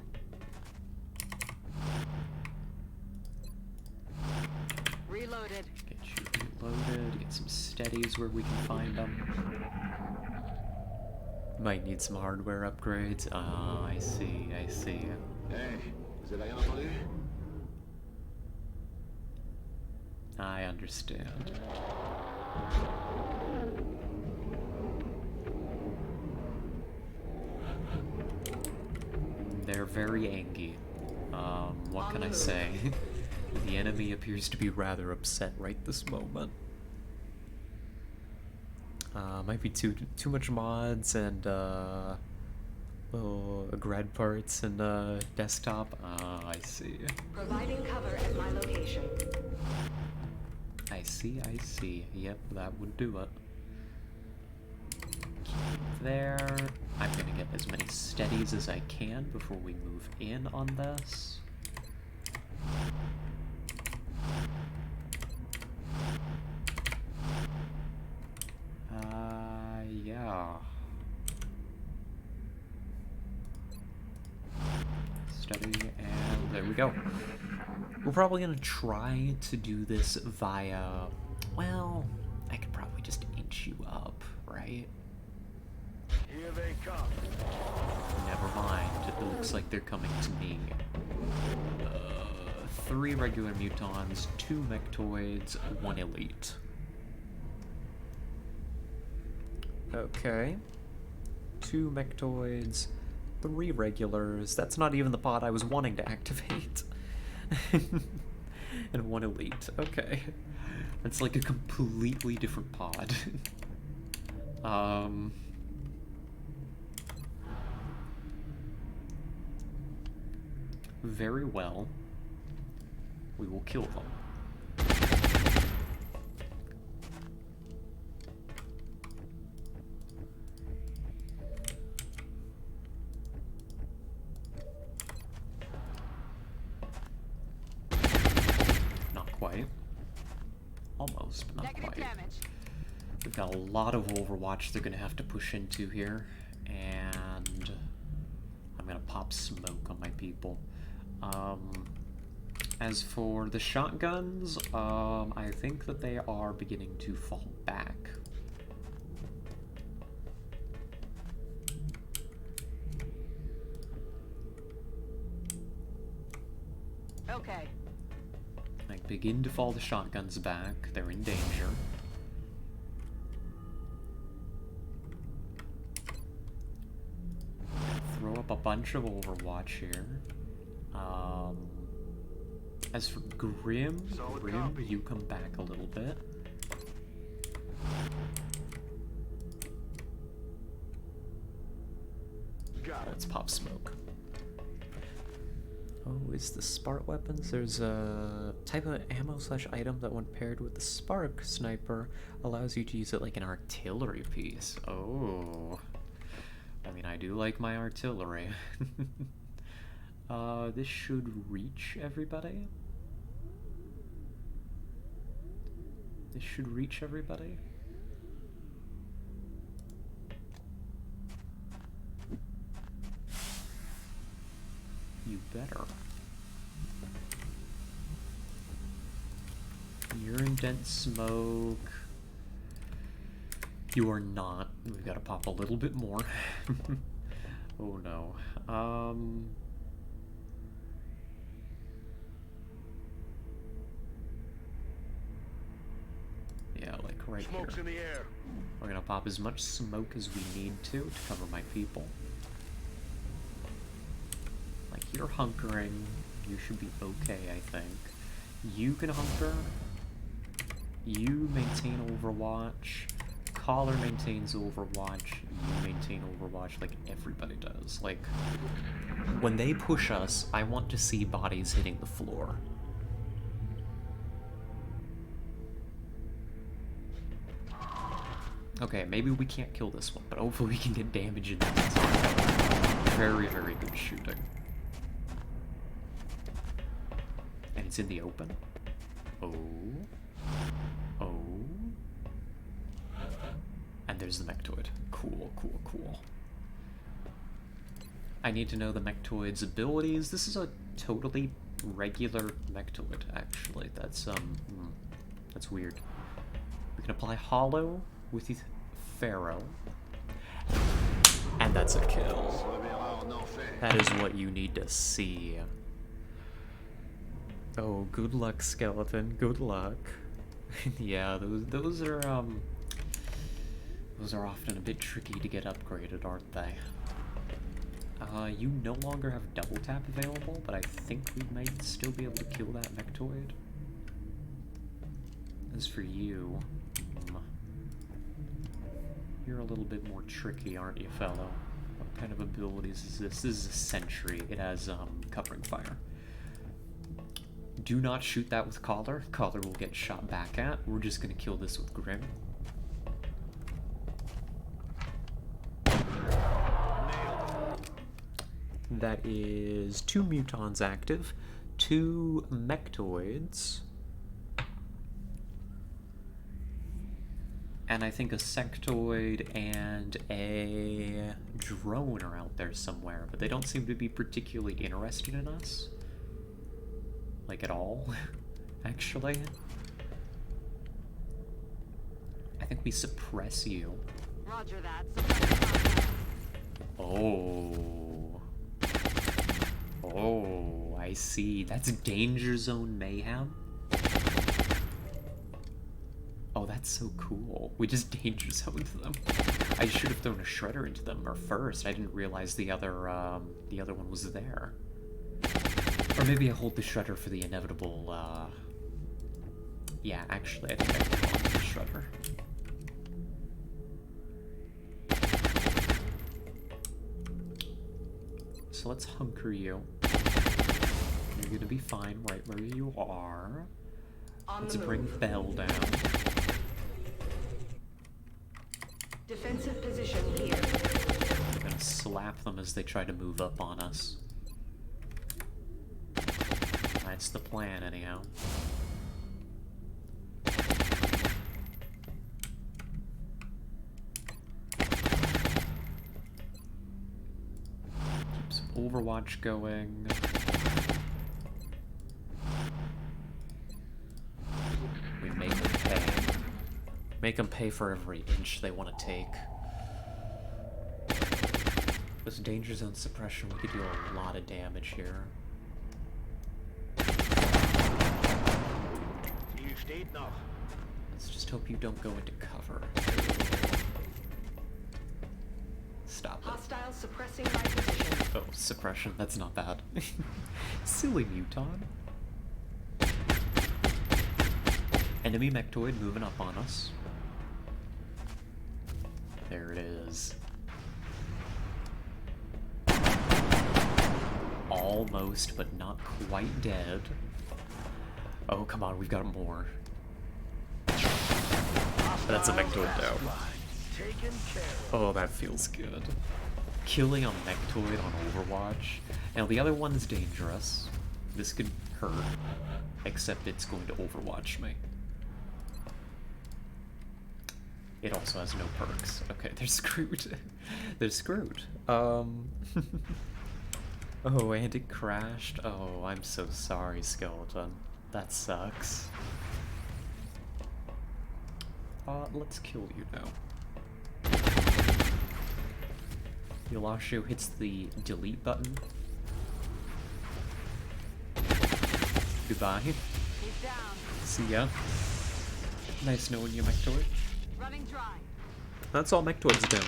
Reloaded. Get you reloaded, get some steadies where we can find them. Might need some hardware upgrades. Ah, I see, I see. Hey, vous avez rien entendu? I understand. They're very angry. What can I say? The enemy appears to be rather upset right this moment. Might be too much mods and little grad parts and desktop. I see. Providing cover at my location. I see. Yep, that would do it. Keep there. I'm gonna get as many steadies as I can before we move in on this. Yeah. Steady, and there we go. We're probably gonna try to do this via, well, I could probably just inch you up, right? Here they come. Never mind, it looks like they're coming to me. 3 regular mutons, 2 mechtoids, 1 elite. Okay. 2 mechtoids, 3 regulars. That's not even the pod I was wanting to activate. And 1 elite. Okay. That's like a completely different pod. Very well. We will kill them. Not quite. Almost, but not Negative quite. damage. We've got a lot of Overwatch they're gonna have to push into here, and I'm gonna pop smoke on my people. As for the shotguns, I think that they are beginning to fall back. Okay. Like, begin to fall the shotguns back. They're in danger. Throw up a bunch of Overwatch here. As for Grim, you come back a little bit. Let's pop smoke. Oh, is the Spark weapons? There's a type of ammo/item that when paired with the Spark Sniper allows you to use it like an artillery piece. Oh. I mean, I do like my artillery. This should reach everybody. This should reach everybody. You better. You're in dense smoke. You are not. We've got to pop a little bit more. Oh no. Yeah, like right Smoke's here. in the air. We're gonna pop as much smoke as we need to cover my people. Like, you're hunkering. You should be okay, I think. You can hunker. You maintain Overwatch. Caller maintains Overwatch. You maintain Overwatch like everybody does. Like, when they push us, I want to see bodies hitting the floor. Okay, maybe we can't kill this one, but hopefully we can get damage in this. Very, very good shooting. And it's in the open. Oh. Oh. And there's the mechtoid. Cool, cool, cool. I need to know the mechtoid's abilities. This is a totally regular mechtoid, actually. That's weird. We can apply Hollow with Pharaoh. And that's a kill. That is what you need to see. Oh, good luck, skeleton. Good luck. Yeah, those are often a bit tricky to get upgraded, aren't they? You no longer have double tap available, but I think we might still be able to kill that Mechtoid. As for you, you're a little bit more tricky, aren't you, fellow? What kind of abilities is this? This is a sentry. It has, covering fire. Do not shoot that with Collar. Collar will get shot back at. We're just gonna kill this with Grim. That is 2 Mutons active, 2 Mechtoids, and I think a Sectoid and a drone are out there somewhere, but they don't seem to be particularly interested in us. Like, at all, actually. I think we suppress you. Roger that. Oh. Oh, I see. That's Danger Zone Mayhem? Oh, that's so cool. We just Danger Zoned them. I should have thrown a Shredder into them first. I didn't realize the other one was there. Or maybe I hold the Shredder for the inevitable, yeah, actually, I think I hold the Shredder. So let's hunker you. You're gonna be fine right where you are. Let's bring Bell down. Defensive position here. We're gonna slap them as they try to move up on us. That's the plan, anyhow. Keep some Overwatch going. We make them pay. Make them pay for every inch they want to take. This Danger Zone suppression, we could do a lot of damage here. Let's just hope you don't go into cover. Stop it. Hostile suppressing my position. Oh, suppression, that's not bad. Silly Muton. Enemy Mechtoid moving up on us. There it is. Almost, but not quite dead. Oh, come on, we've got more. That's a Mechtoid though. Oh, that feels good. Killing a Mechtoid on Overwatch. Now, the other one's dangerous. This could hurt. Except it's going to Overwatch me. It also has no perks. Okay, they're screwed. They're screwed. Oh, and it crashed. Oh, I'm so sorry, Skeleton. That sucks. Let's kill you now. Yolasho hits the delete button. Goodbye. He's down. See ya. Nice knowing you, Mechtoid. Running dry. That's all Mechtoids do.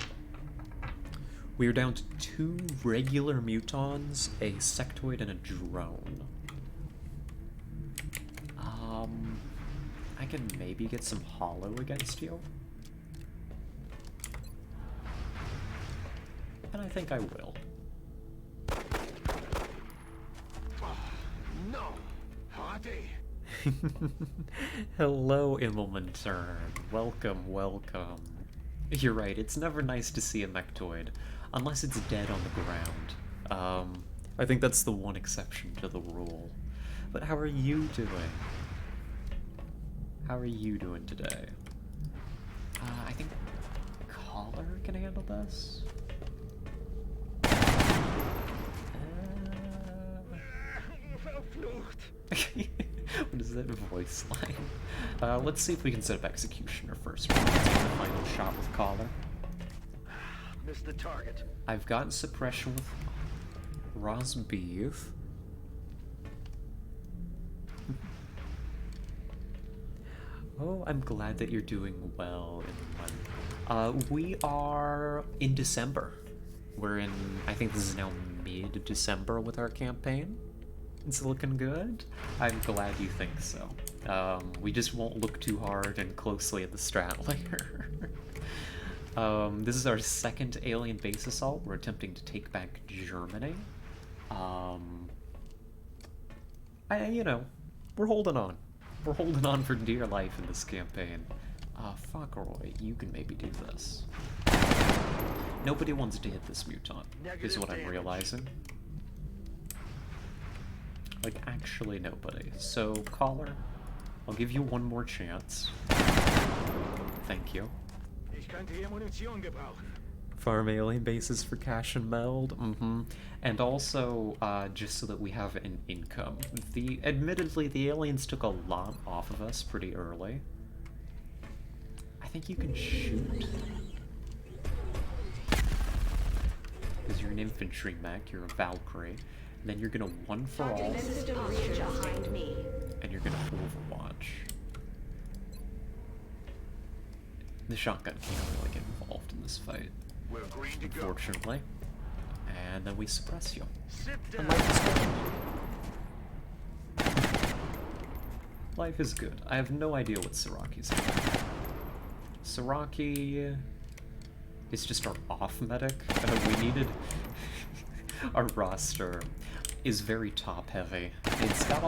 We are down to 2 regular Mutons, a Sectoid, and a drone. I can maybe get some Hollow against you. And I think I will. No! Hardy! Hello, Immelmantern. Welcome, welcome. You're right, it's never nice to see a Mechtoid, unless it's dead on the ground. I think that's the one exception to the rule. But how are you doing? How are you doing today? I think Collar can handle this? What is that voice line? Let's see if we can set up Executioner first. We'll take the final shot with Collar. Missed the target. I've gotten suppression with Rosbeef. Oh, I'm glad that you're doing well in one. We are in December. We're in, I think this is now mid-December with our campaign. It's looking good. I'm glad you think so. We just won't look too hard and closely at the strat layer. This is our second alien base assault. We're attempting to take back Germany. You know, we're holding on. We're holding on for dear life in this campaign. Fuck, Roy, you can maybe do this. Nobody wants to hit this mutant, is what I'm realizing. Like, actually nobody. So, caller, I'll give you one more chance. Thank you. Ich könnte hier Munition gebrauchen. Farm alien bases for cash and meld. And also, just so that we have an income. Admittedly, the aliens took a lot off of us pretty early. I think you can shoot. Because you're an infantry mech, you're a Valkyrie. And then you're gonna one for all. Behind me. And you're gonna Overwatch. The shotgun can't really get involved in this fight, We're green to go. unfortunately. And then we suppress you. Sit down. Life is good. I have no idea what Saraki's doing. Saraki is just our off medic. We needed... Our roster is very top heavy. It's got a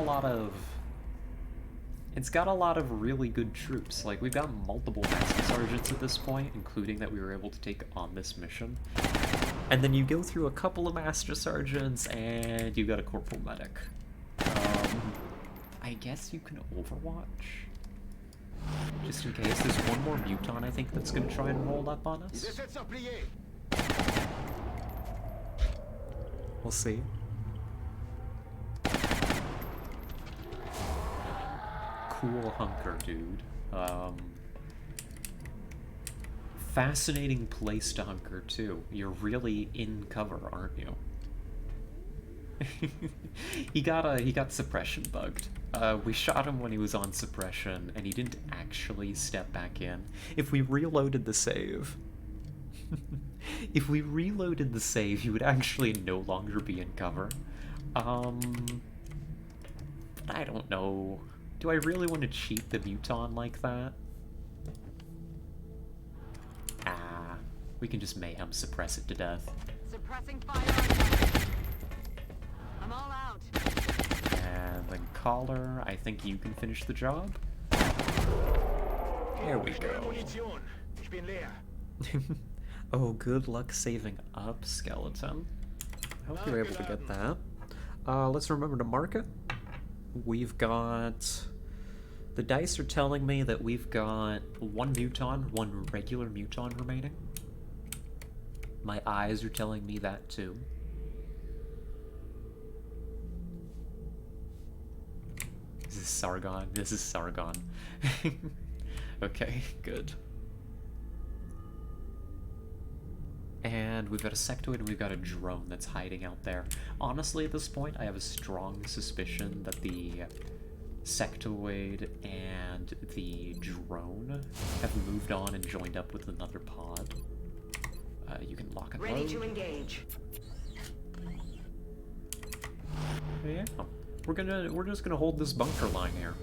lot of really good troops. Like, we've got multiple master sergeants at this point, including that we were able to take on this mission. And then you go through a couple of master sergeants, and you got a corporal medic. I guess you can Overwatch? Just in case. There's one more mutant, I think, that's gonna try and roll up on us. We'll see. Cool hunker, dude. Fascinating place to hunker, too. You're really in cover, aren't you? He got suppression bugged. We shot him when he was on suppression, and he didn't actually step back in. If we reloaded the save... If we reloaded the save, he would actually no longer be in cover. But I don't know. Do I really want to cheat the mutant like that? We can just mayhem suppress it to death. Suppressing fire. I'm all out. And then Collar, I think you can finish the job. There we go. Munition. Ich bin leer. Oh, good luck saving up, Skeleton. I hope you're able to get that. Let's remember to mark it. We've got... The dice are telling me that we've got one mutant, one regular mutant remaining. My eyes are telling me that too. This is Sargon. This is Sargon. Okay, good. And we've got a sectoid and we've got a drone that's hiding out there. Honestly, at this point, I have a strong suspicion that the sectoid and the drone have moved on and joined up with another pod. You can lock and Ready load. to engage. Yeah, we're just gonna hold this bunker line here.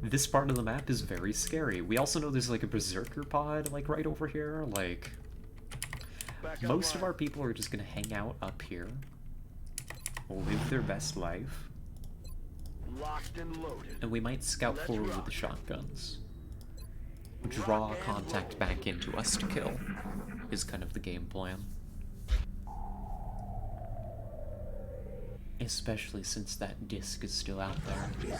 This part of the map is very scary. We also know there's like a berserker pod like right over here. Like, most of our people are just gonna hang out up here, live their best life, Locked and loaded. and we might scout forward with the shotguns. Draw contact back into us to kill, is kind of the game plan. Especially since that disc is still out there.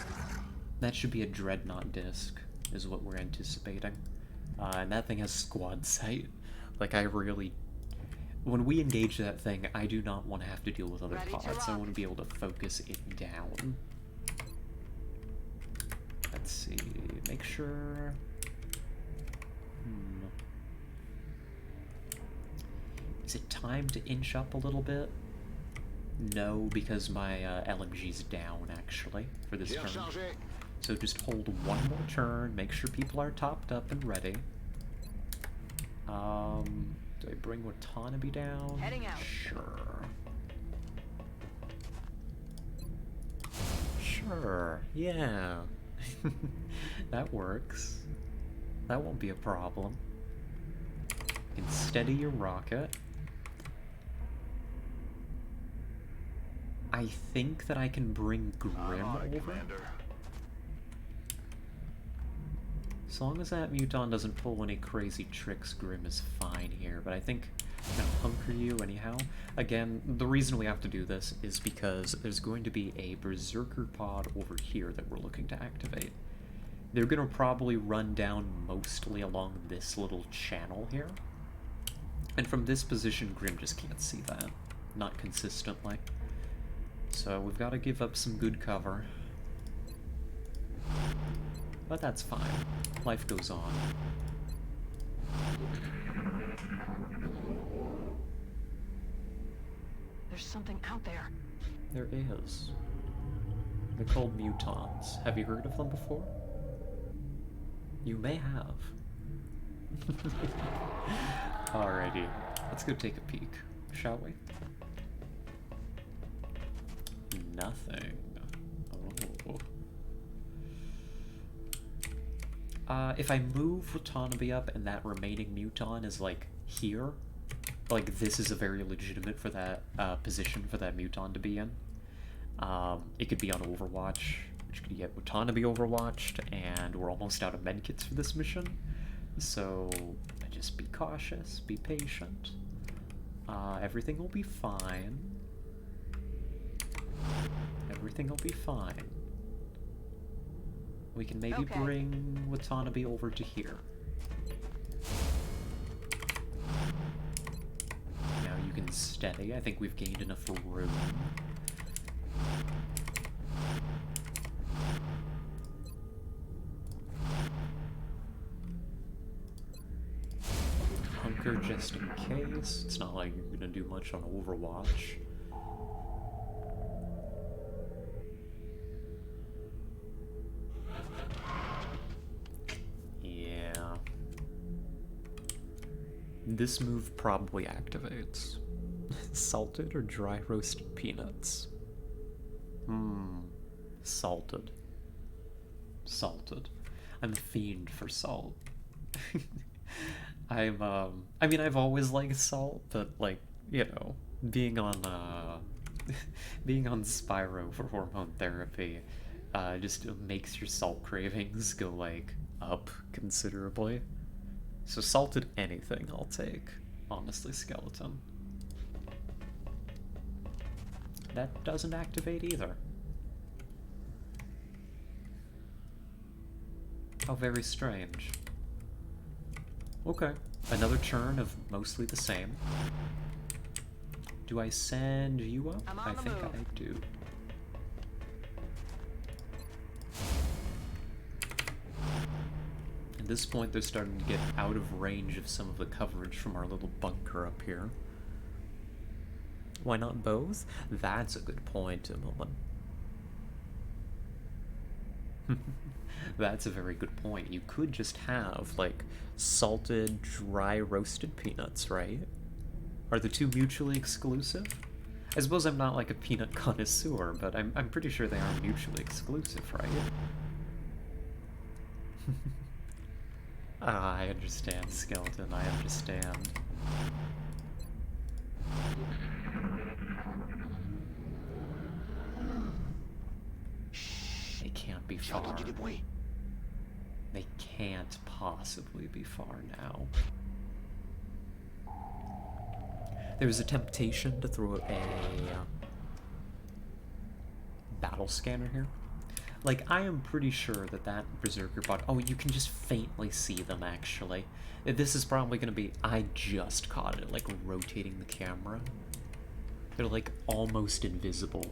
That should be a dreadnought disc, is what we're anticipating. And that thing has squad sight. Like, I really... When we engage that thing, I do not want to have to deal with other Ready to pods. I rock. want to be able to focus it down. Let's see... Make sure... Is it time to inch up a little bit? No, because my LMG's down, actually, for this turn. So just hold one more turn, make sure people are topped up and ready. Do I bring Watanabe down? Heading out. Sure. Sure, yeah. That works. That won't be a problem. You can steady your rocket. I think that I can bring Grim On it, over. Commander. As long as that Muton doesn't pull any crazy tricks, Grim is fine here, but I think I'm gonna hunker you anyhow. Again, the reason we have to do this is because there's going to be a Berserker pod over here that we're looking to activate. They're gonna probably run down mostly along this little channel here. And from this position, Grim just can't see that. Not consistently. So we've got to give up some good cover. But that's fine. Life goes on. There's something out there. There is. They're called mutons. Have you heard of them before? You may have. Alrighty. Let's go take a peek, shall we? Nothing. Oh. If I move Watanabe up and that remaining Muton is like here, like this is a very legitimate for that position for that Muton to be in. It could be on Overwatch, which could get Watanabe overwatched, and we're almost out of medkits for this mission. So just be cautious, be patient. Everything will be fine. Everything will be fine. We can maybe bring Watanabe over to here. Now you can steady. I think we've gained enough room. Hunker just in case. It's not like you're gonna do much on Overwatch. Yeah. This move probably activates. Salted or dry roasted peanuts? Salted. Salted. I'm a fiend for salt. I mean, I've always liked salt, but, like, you know, being on Spyro for hormone therapy, just makes your salt cravings go, like, up considerably. So salted anything I'll take. Honestly, skeleton. That doesn't activate either. How very strange. Okay, another turn of mostly the same. Do I send you up? I think I do. At this point, they're starting to get out of range of some of the coverage from our little bunker up here. Why not both? That's a good point, Immelman. That's a very good point. You could just have, like, salted, dry roasted peanuts, right? Are the two mutually exclusive? I suppose I'm not like a peanut connoisseur, but I'm pretty sure they are mutually exclusive, right? I understand, Skeleton, I understand. They can't be far. They can't possibly be far now. There's a temptation to throw a battle scanner here. Like, I am pretty sure that that Berserker bot... Oh, you can just faintly see them, actually. This is probably going to be... I just caught it, like, rotating the camera. They're, like, almost invisible.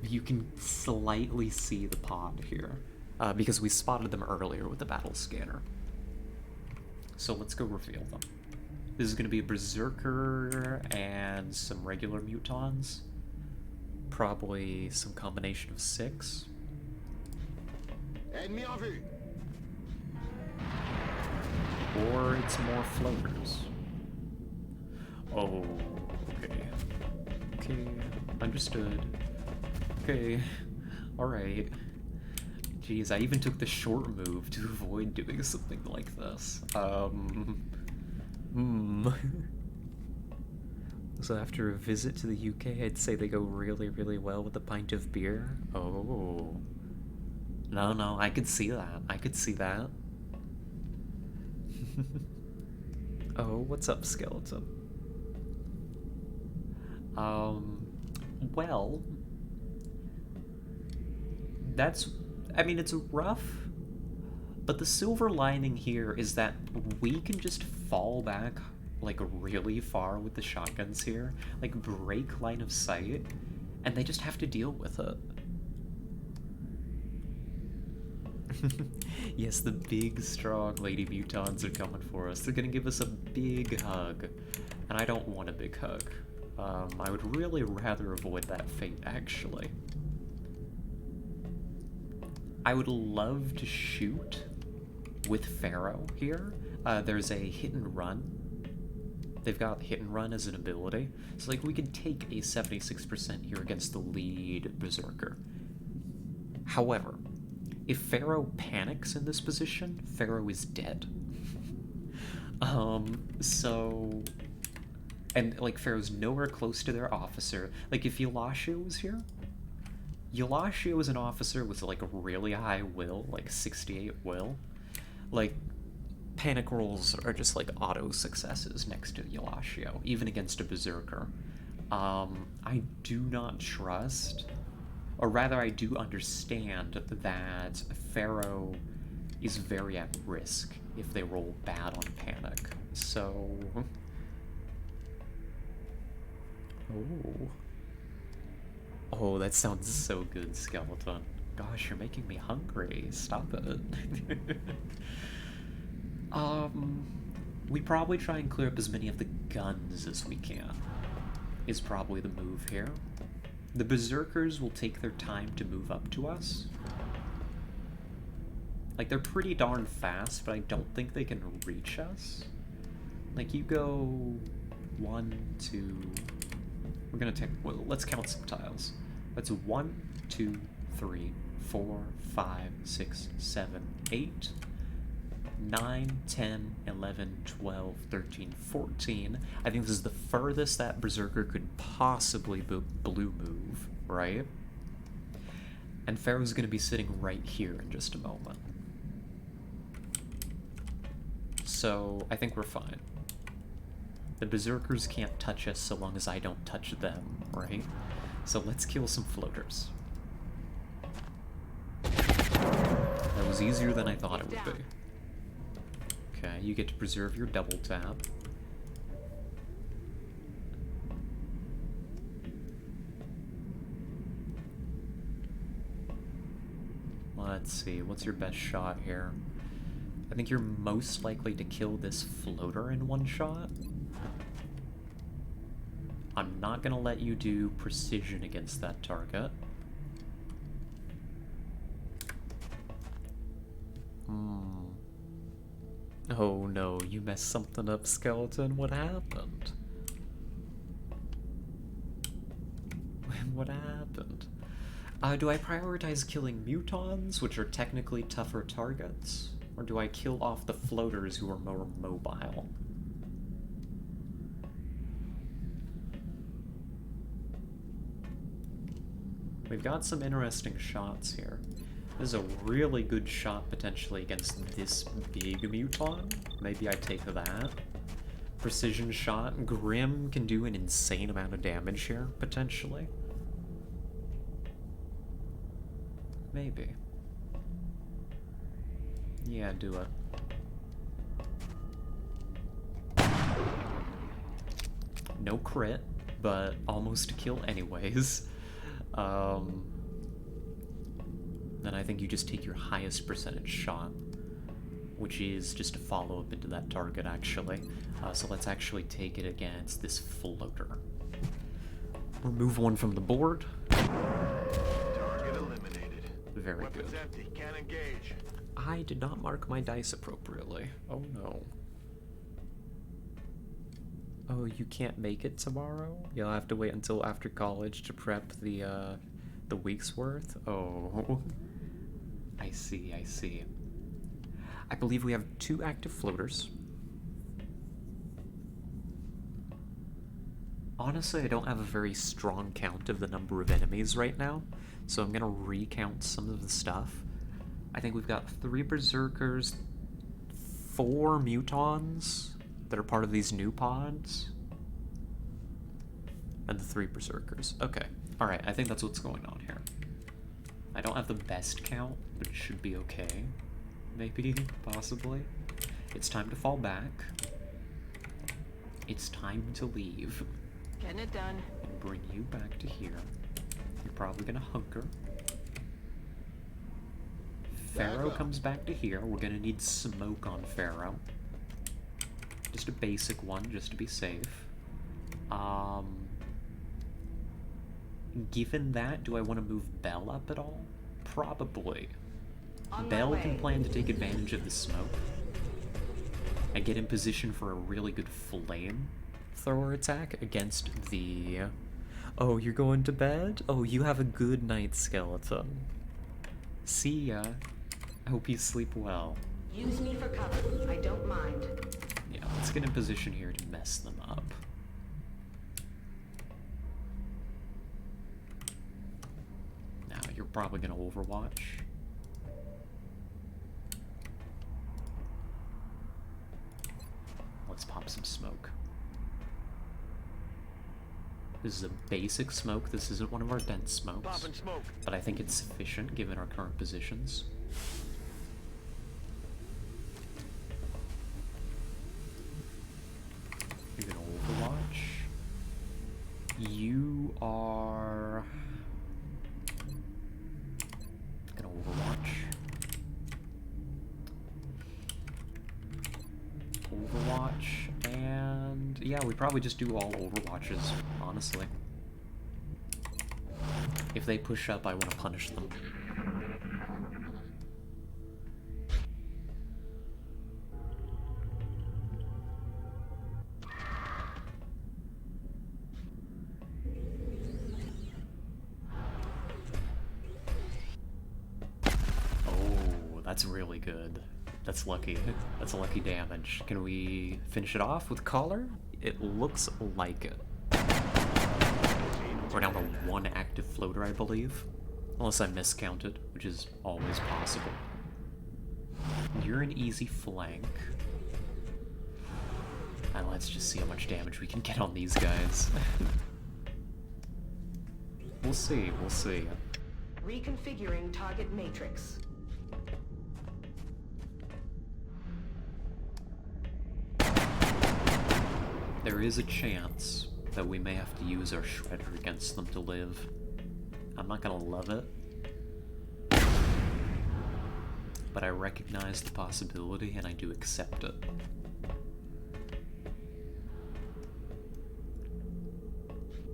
You can slightly see the pod here. Because we spotted them earlier with the battle scanner. So let's go reveal them. This is going to be a Berserker and some regular Mutons. Probably some combination of 6. Ennemi en vue. Or it's more floaters. Oh, okay. Okay, understood. Okay, Alright. Jeez, I even took the short move to avoid doing something like this. So after a visit to the UK, I'd say they go really, really well with a pint of beer? Oh. No, I could see that. I could see that. Oh, what's up, skeleton? Well... it's rough, but the silver lining here is that we can just fall back, like, really far with the shotguns here, like, break line of sight, and they just have to deal with it. Yes, the big, strong lady mutons are coming for us. They're gonna give us a big hug, and I don't want a big hug. I would really rather avoid that fate, actually. I would love to shoot with Pharaoh here. There's a hit and run. They've got hit and run as an ability. So, like, we could take a 76% here against the lead Berserker. However, if Pharaoh panics in this position, Pharaoh is dead. And, like, Pharaoh's nowhere close to their officer. Like, if Eulashio was here, Eulashio is an officer with, like, a really high will, like 68 will. Like, panic rolls are just, like, auto successes next to Eulashio, even against a Berserker. I do not trust, or rather I do understand that Pharaoh is very at risk if they roll bad on panic. So... Oh, that sounds so good, skeleton. Gosh, you're making me hungry. Stop it. We probably try and clear up as many of the guns as we can, is probably the move here. The Berserkers will take their time to move up to us. Like, they're pretty darn fast, but I don't think they can reach us. Like, you go 1, 2... We're gonna take... Well, let's count some tiles. That's 1, 2, 3, 4, 5, 6, 7, 8, 9, 10, 11, 12, 13, 14. I think this is the furthest that Berserker could possibly blue move, right? And Pharaoh's gonna be sitting right here in just a moment. So, I think we're fine. The Berserkers can't touch us so long as I don't touch them, right? So let's kill some floaters. That was easier than I thought it would be. Okay, you get to preserve your double tap. Let's see, what's your best shot here? I think you're most likely to kill this floater in one shot. I'm not gonna let you do precision against that target. Oh no, you messed something up, skeleton. What happened? What happened? Do I prioritize killing mutons, which are technically tougher targets? Or do I kill off the floaters who are more mobile? We've got some interesting shots here. This is a really good shot potentially against this big muton. Maybe I take that. Precision shot. Grim can do an insane amount of damage here, potentially. Maybe. Yeah, do it. No crit, but almost a kill anyways. Then I think you just take your highest percentage shot, which is just a follow-up into that target, actually. So let's actually take it against this floater. Remove one from the board. Target eliminated. Very Weapons good. empty. Can't engage. I did not mark my dice appropriately. Oh no. Oh, you can't make it tomorrow? You'll have to wait until after college to prep the The week's worth? Oh. I see, I see. I believe we have 2 active floaters. Honestly, I don't have a very strong count of the number of enemies right now, so I'm gonna recount some of the stuff. I think we've got 3 berserkers, 4 mutons that are part of these new pods, and the 3 berserkers. Okay, alright, I think that's what's going on here. I don't have the best count, but it should be okay. Maybe, possibly. It's time to fall back. It's time to leave. Getting it done. And bring you back to here. You're probably gonna hunker. Pharaoh comes back to here. We're gonna need smoke on Pharaoh. Just a basic one, just to be safe. Given that, do I want to move Bell up at all? Probably. Bell can plan to take advantage of the smoke and get in position for a really good flame thrower attack against the... Oh, you're going to bed? Oh, you have a good night, skeleton. See ya. I hope you sleep well. Use me for cover. I don't mind. Yeah, let's get in position here to mess them up. Now, you're probably gonna overwatch. Let's pop some smoke. This is a basic smoke. This isn't one of our dense smokes. Popping smoke. But I think it's sufficient given our current positions. You're gonna overwatch. You are gonna overwatch. Overwatch, and yeah, we probably just do all overwatches, honestly. If they push up, I want to punish them. Oh, that's really good. That's lucky. That's a lucky damage. Can we finish it off with Collar? It looks like it. We're down to 1 active floater, I believe. Unless I miscounted, which is always possible. You're an easy flank. And let's just see how much damage we can get on these guys. We'll see, we'll see. Reconfiguring target matrix. There is a chance that we may have to use our shredder against them to live. I'm not gonna love it, but I recognize the possibility and I do accept it.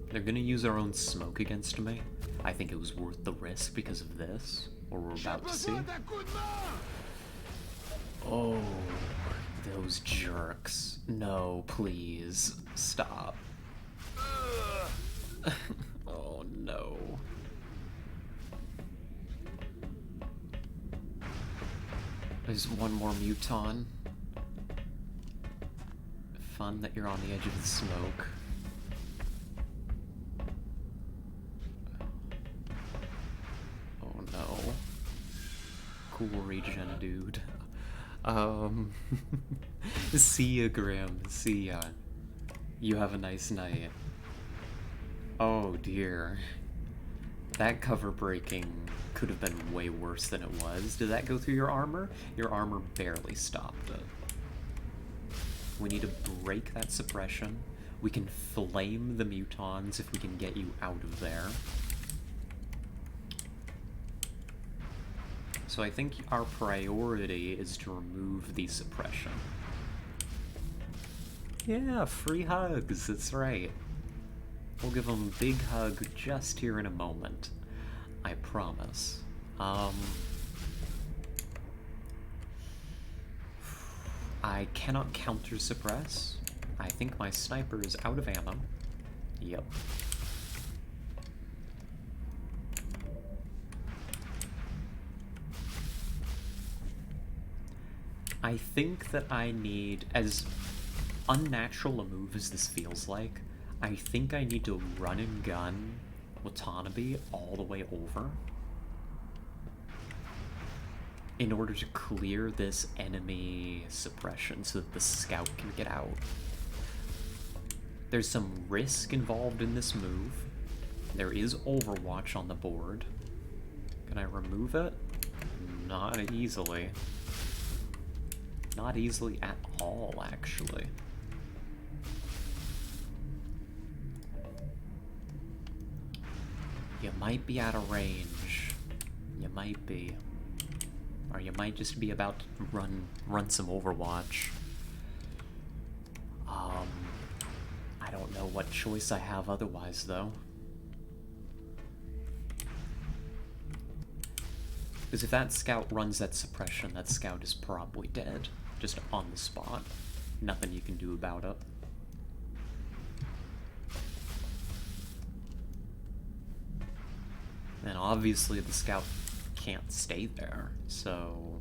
They're gonna use our own smoke against me. I think it was worth the risk because of this, or we're about to see. Oh, those jerks. No, please, stop. Oh no. There's one more muton. Fun that you're on the edge of the smoke. Oh no. Cool regen, dude. See ya, Grim. See ya. You have a nice night. Oh dear. That cover breaking could have been way worse than it was. Did that go through your armor? Your armor barely stopped it. We need to break that suppression. We can flame the mutons if we can get you out of there. So I think our priority is to remove the suppression. Yeah, free hugs, that's right. We'll give them a big hug just here in a moment. I promise. I cannot counter-suppress. I think my sniper is out of ammo. Yep. I think that I need, as unnatural a move as this feels like, I think I need to run and gun Watanabe all the way over in order to clear this enemy suppression so that the scout can get out. There's some risk involved in this move. There is Overwatch on the board. Can I remove it? Not easily. Not easily at all, actually. You might be out of range. You might be. Or you might just be about to run some Overwatch. I don't know what choice I have otherwise, though. Because if that scout runs that suppression, that scout is probably dead. Just on the spot. Nothing you can do about it. And obviously the scout can't stay there, so...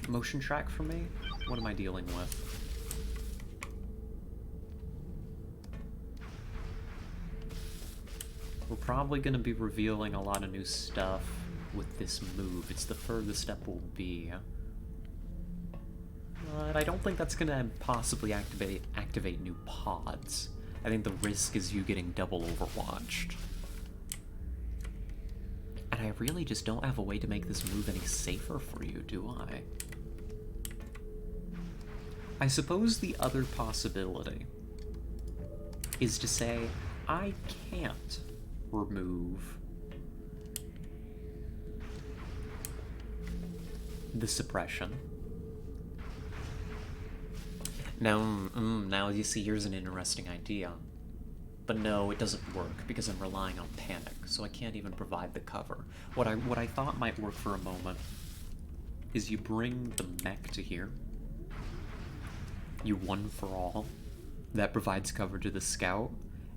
Motion track for me? What am I dealing with? We're probably going to be revealing a lot of new stuff with this move. It's the furthest step will be. But I don't think that's going to possibly activate new pods. I think the risk is you getting double overwatched. And I really just don't have a way to make this move any safer for you, do I? I suppose the other possibility is to say, I can't remove the suppression. Now you see, here's an interesting idea. But no, it doesn't work, because I'm relying on panic, so I can't even provide the cover. What I thought might work for a moment is you bring the mech to here. You one for all. That provides cover to the scout,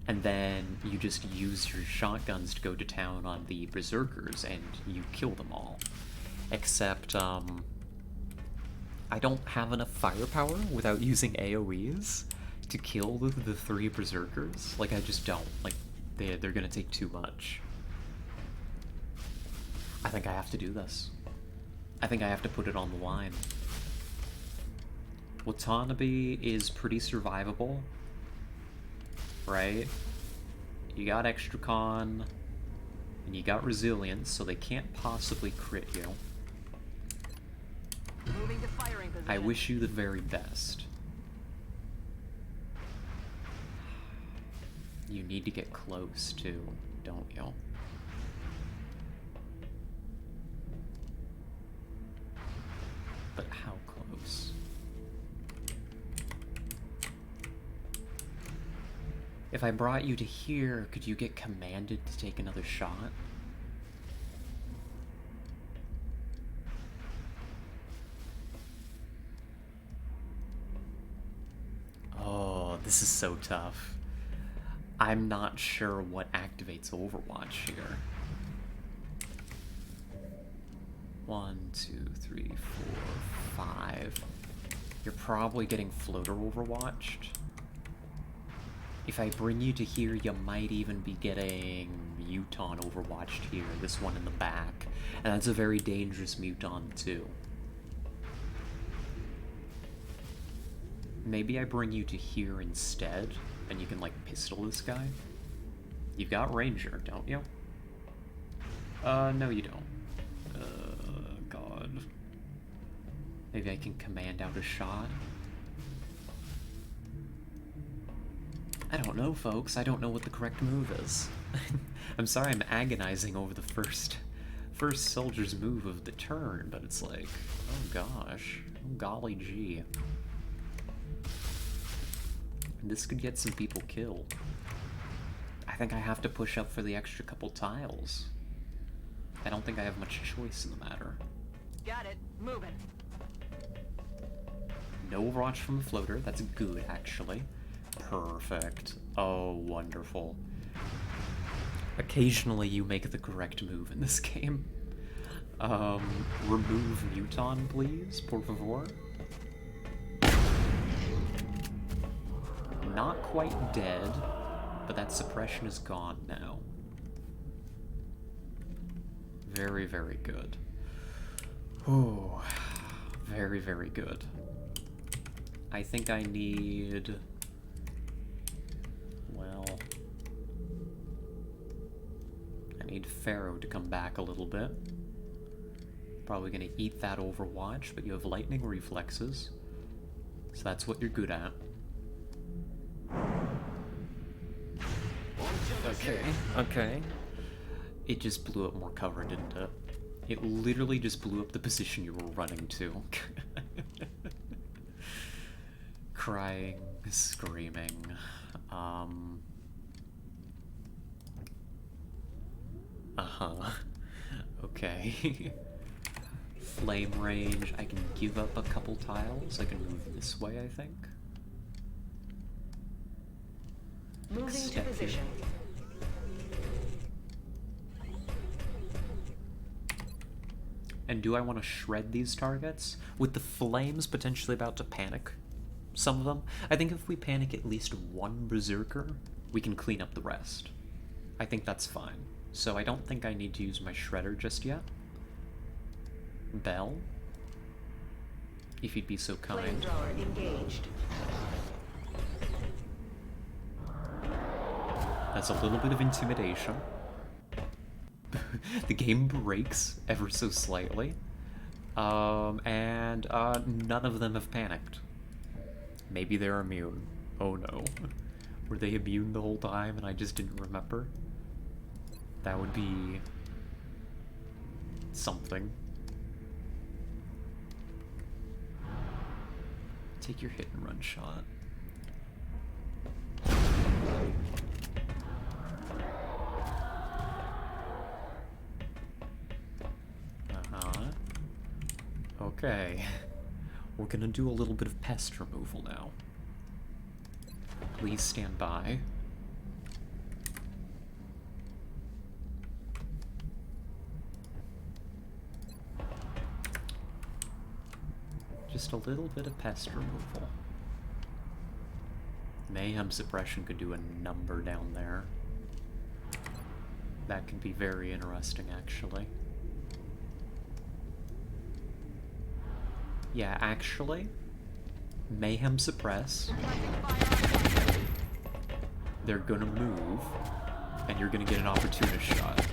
and then you just use your shotguns to go to town on the berserkers, and you kill them all. Except, I don't have enough firepower without using AoEs to kill the 3 berserkers. Like, I just don't. Like, they're gonna take too much. I think I have to do this. I think I have to put it on the line. Watanabe is pretty survivable, right? You got extra con, and you got resilience, so they can't possibly crit you. Moving to firing position. I wish you the very best. You need to get close, too, don't you? But how close? If I brought you to here, could you get commanded to take another shot? Oh, this is so tough. I'm not sure what activates Overwatch here. 1, 2, 3, 4, 5. You're probably getting floater overwatched. If I bring you to here, you might even be getting Muton overwatched here, this one in the back. And that's a very dangerous Muton too. Maybe I bring you to here instead, and you can like pistol this guy. You've got Ranger, don't you? No you don't. God. Maybe I can command out a shot? I don't know, folks. I don't know what the correct move is. I'm sorry I'm agonizing over the first soldier's move of the turn, but it's like, oh gosh. Oh golly gee. This could get some people killed. I think I have to push up for the extra couple tiles. I don't think I have much choice in the matter. Got it. Moving. No Overwatch from the floater. That's good, actually. Perfect. Oh, wonderful. Occasionally you make the correct move in this game. Remove Muton, please, por favor. Not quite dead, but that suppression is gone now. Very, very good. Oh, very, very good. I think I need... well... I need Pharaoh to come back a little bit. Probably gonna eat that Overwatch, but you have lightning reflexes. So that's what you're good at. Okay. It just blew up more cover, didn't it? It literally just blew up the position you were running to. Crying, screaming. Okay. Flame range. I can give up a couple tiles. I can move this way, I think. Moving to position. And do I want to shred these targets? With the flames potentially about to panic some of them, I think if we panic at least one berserker, we can clean up the rest. I think that's fine. So I don't think I need to use my shredder just yet. Bell, if you'd be so kind. Flamethrower engaged. That's a little bit of intimidation. The game breaks ever so slightly. And none of them have panicked. Maybe they're immune. Oh no. Were they immune the whole time and I just didn't remember? That would be... something. Take your hit and run shot. Okay. We're gonna do a little bit of pest removal now. Please stand by. Just a little bit of pest removal. Mayhem suppression could do a number down there. That could be very interesting, actually. Yeah, actually, Mayhem suppress. They're gonna move, and you're gonna get an opportunist shot.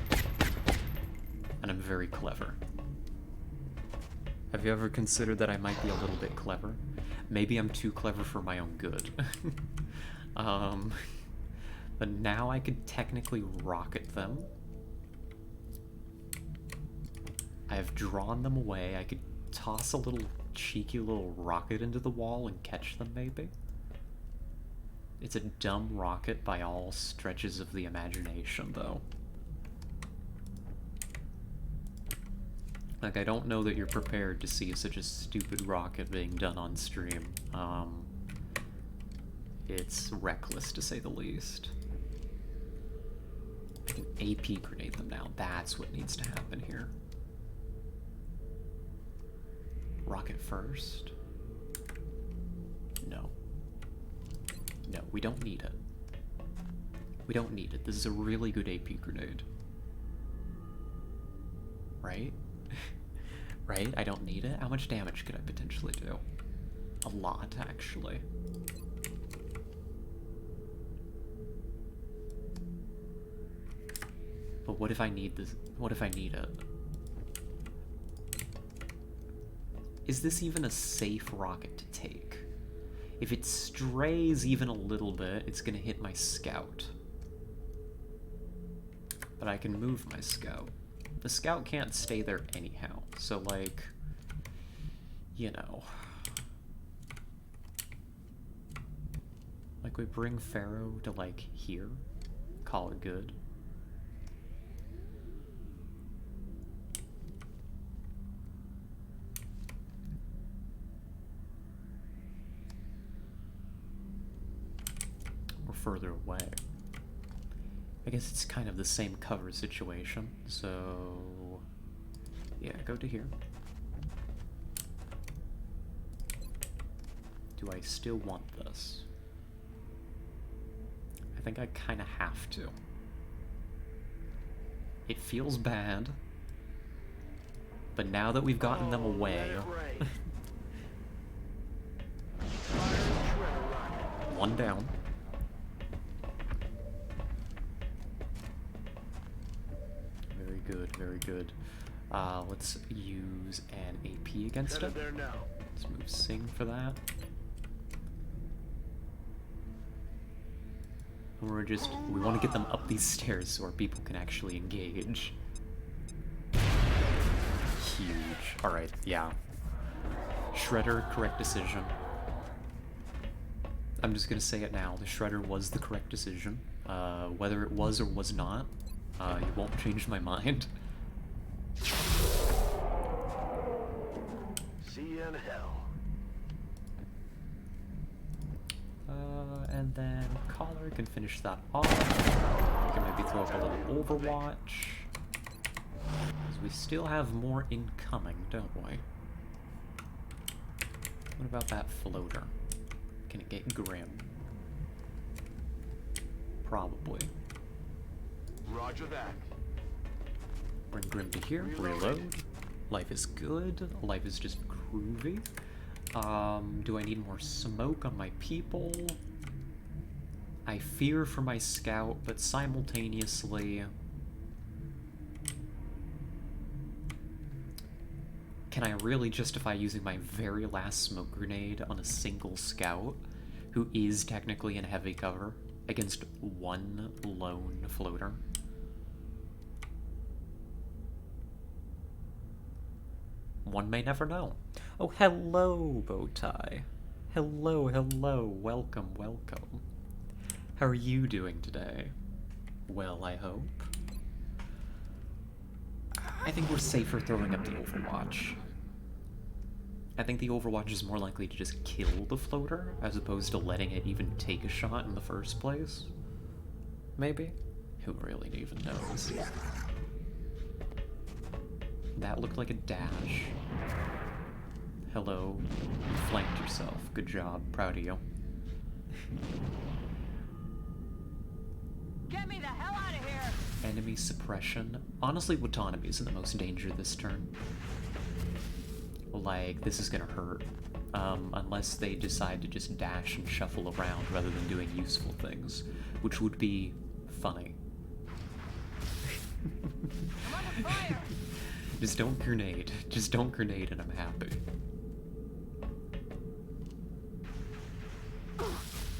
And I'm very clever. Have you ever considered that I might be a little bit clever? Maybe I'm too clever for my own good. But now I could technically rocket them. I have drawn them away. I could toss a little cheeky little rocket into the wall and catch them, maybe? It's a dumb rocket by all stretches of the imagination, though. Like, I don't know that you're prepared to see such a stupid rocket being done on stream. It's reckless, to say the least. I can AP grenade them now. That's what needs to happen here. Rocket first? No. No, we don't need it. We don't need it. This is a really good AP grenade. Right? Right? I don't need it? How much damage could I potentially do? A lot, actually. But what if I need this? What if I need it? Is this even a safe rocket to take? If it strays even a little bit, it's gonna hit my scout. But I can move my scout. The scout can't stay there anyhow, so like, you know. Like we bring Pharaoh to like here, call it good. Further away. I guess it's kind of the same cover situation, so Yeah, go to here. Do I still want this? I think I kind of have to. It feels bad. But now that we've gotten them away... One down. Very good, very good. Let's use an AP against it. Let's move Sing for that. And we want to get them up these stairs so our people can actually engage. Huge. Alright, yeah. Shredder, correct decision. I'm just gonna say it now. The Shredder was the correct decision. Whether it was or was not, it won't change my mind. See you in hell. And then Collar can finish that off. We can maybe throw up a little Overwatch. Because we still have more incoming, don't we? What about that floater? Can it get Grim? Probably. Roger that. Bring Grim to here, reload. Life is good, life is just groovy. Do I need more smoke on my people? I fear for my scout, but simultaneously... Can I really justify using my very last smoke grenade on a single scout, who is technically in heavy cover, against one lone floater? One may never know. Oh, hello, Bowtie. Hello, hello. Welcome, welcome. How are you doing today? Well, I hope. I think we're safer throwing up the Overwatch. I think the Overwatch is more likely to just kill the floater, as opposed to letting it even take a shot in the first place. Maybe? Who really even knows? That looked like a dash. Hello. You flanked yourself. Good job. Proud of you. Get me the hell out of here! Enemy suppression. Honestly, Watanabe is in the most danger this turn. Like, this is gonna hurt. Unless they decide to just dash and shuffle around rather than doing useful things. Which would be funny. I'm under fire! Just don't grenade. Just don't grenade and I'm happy.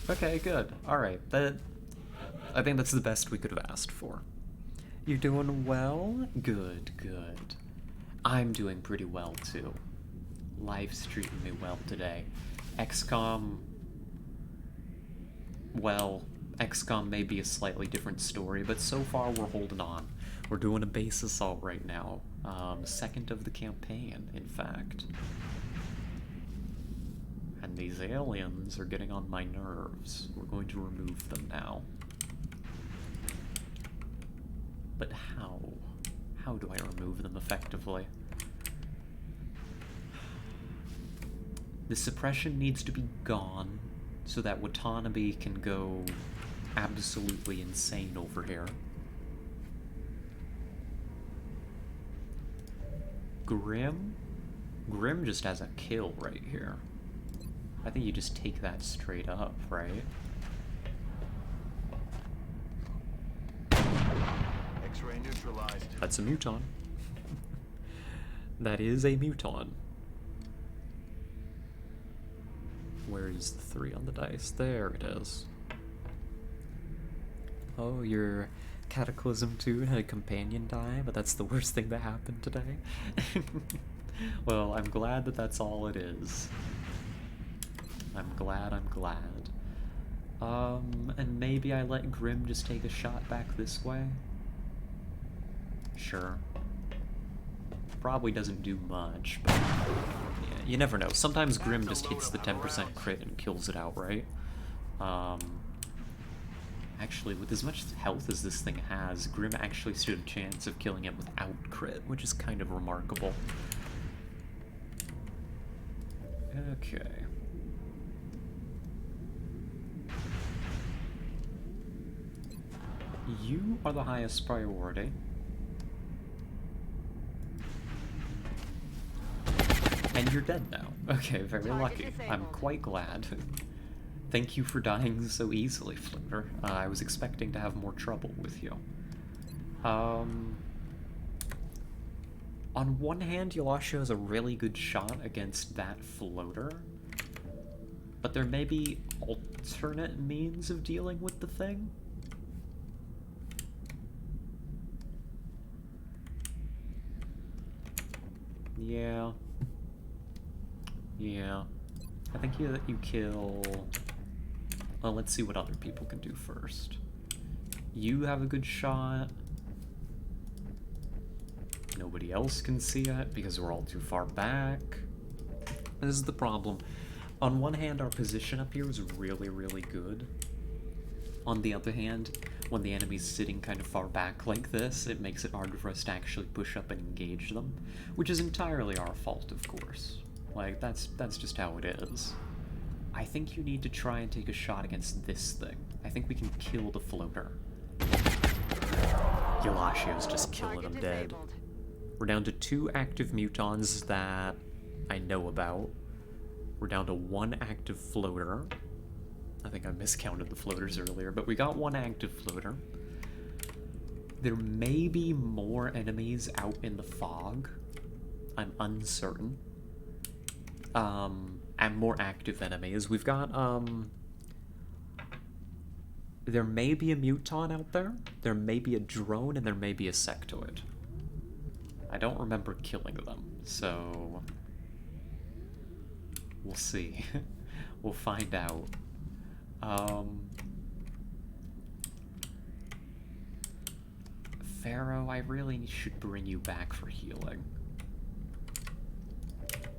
Okay, good. Alright, I think that's the best we could have asked for. You're doing well? Good, good. I'm doing pretty well, too. Life's treating me well today. XCOM... Well, XCOM may be a slightly different story, but so far we're holding on. We're doing a base assault right now. Second of the campaign, in fact. And these aliens are getting on my nerves. We're going to remove them now. But how? How do I remove them effectively? The suppression needs to be gone so that Watanabe can go absolutely insane over here. Grim? Grim just has a kill right here. I think you just take that straight up, right? X-ray neutralized. That's a muton. That is a muton. Where is the 3 on the dice? There it is. Oh, your Cataclysm 2 had a companion die, but that's the worst thing that happened today. Well, I'm glad that that's all it is. I'm glad, I'm glad. And maybe I let Grim just take a shot back this way? Sure. Probably doesn't do much, but yeah, you never know. Sometimes Grim just hits the 10% crit and kills it outright. Actually, actually, with as much health as this thing has, Grim actually stood a chance of killing it without crit, which is kind of remarkable. Okay. You are the highest priority. And you're dead now. Okay, very lucky. I'm quite glad. Thank you for dying so easily, Flitter. I was expecting to have more trouble with you. On one hand, Yolashio has a really good shot against that floater, but there may be alternate means of dealing with the thing. Yeah. Yeah. I think that you kill... Well, let's see what other people can do first. You have a good shot. Nobody else can see it because we're all too far back. This is the problem. On one hand, our position up here is really, really good. On the other hand, when the enemy's sitting kind of far back like this, it makes it hard for us to actually push up and engage them, which is entirely our fault, of course. Like, that's just how it is. I think you need to try and take a shot against this thing. I think we can kill the floater. Yolashio's just killing him dead. We're down to 2 active mutons that I know about. We're down to 1 active floater. I think I miscounted the floaters earlier, but we got 1 active floater. There may be more enemies out in the fog. I'm uncertain. And more active enemies. We've got, there may be a muton out there may be a drone, and there may be a sectoid. I don't remember killing them, so... We'll see. We'll find out. Pharaoh, I really should bring you back for healing.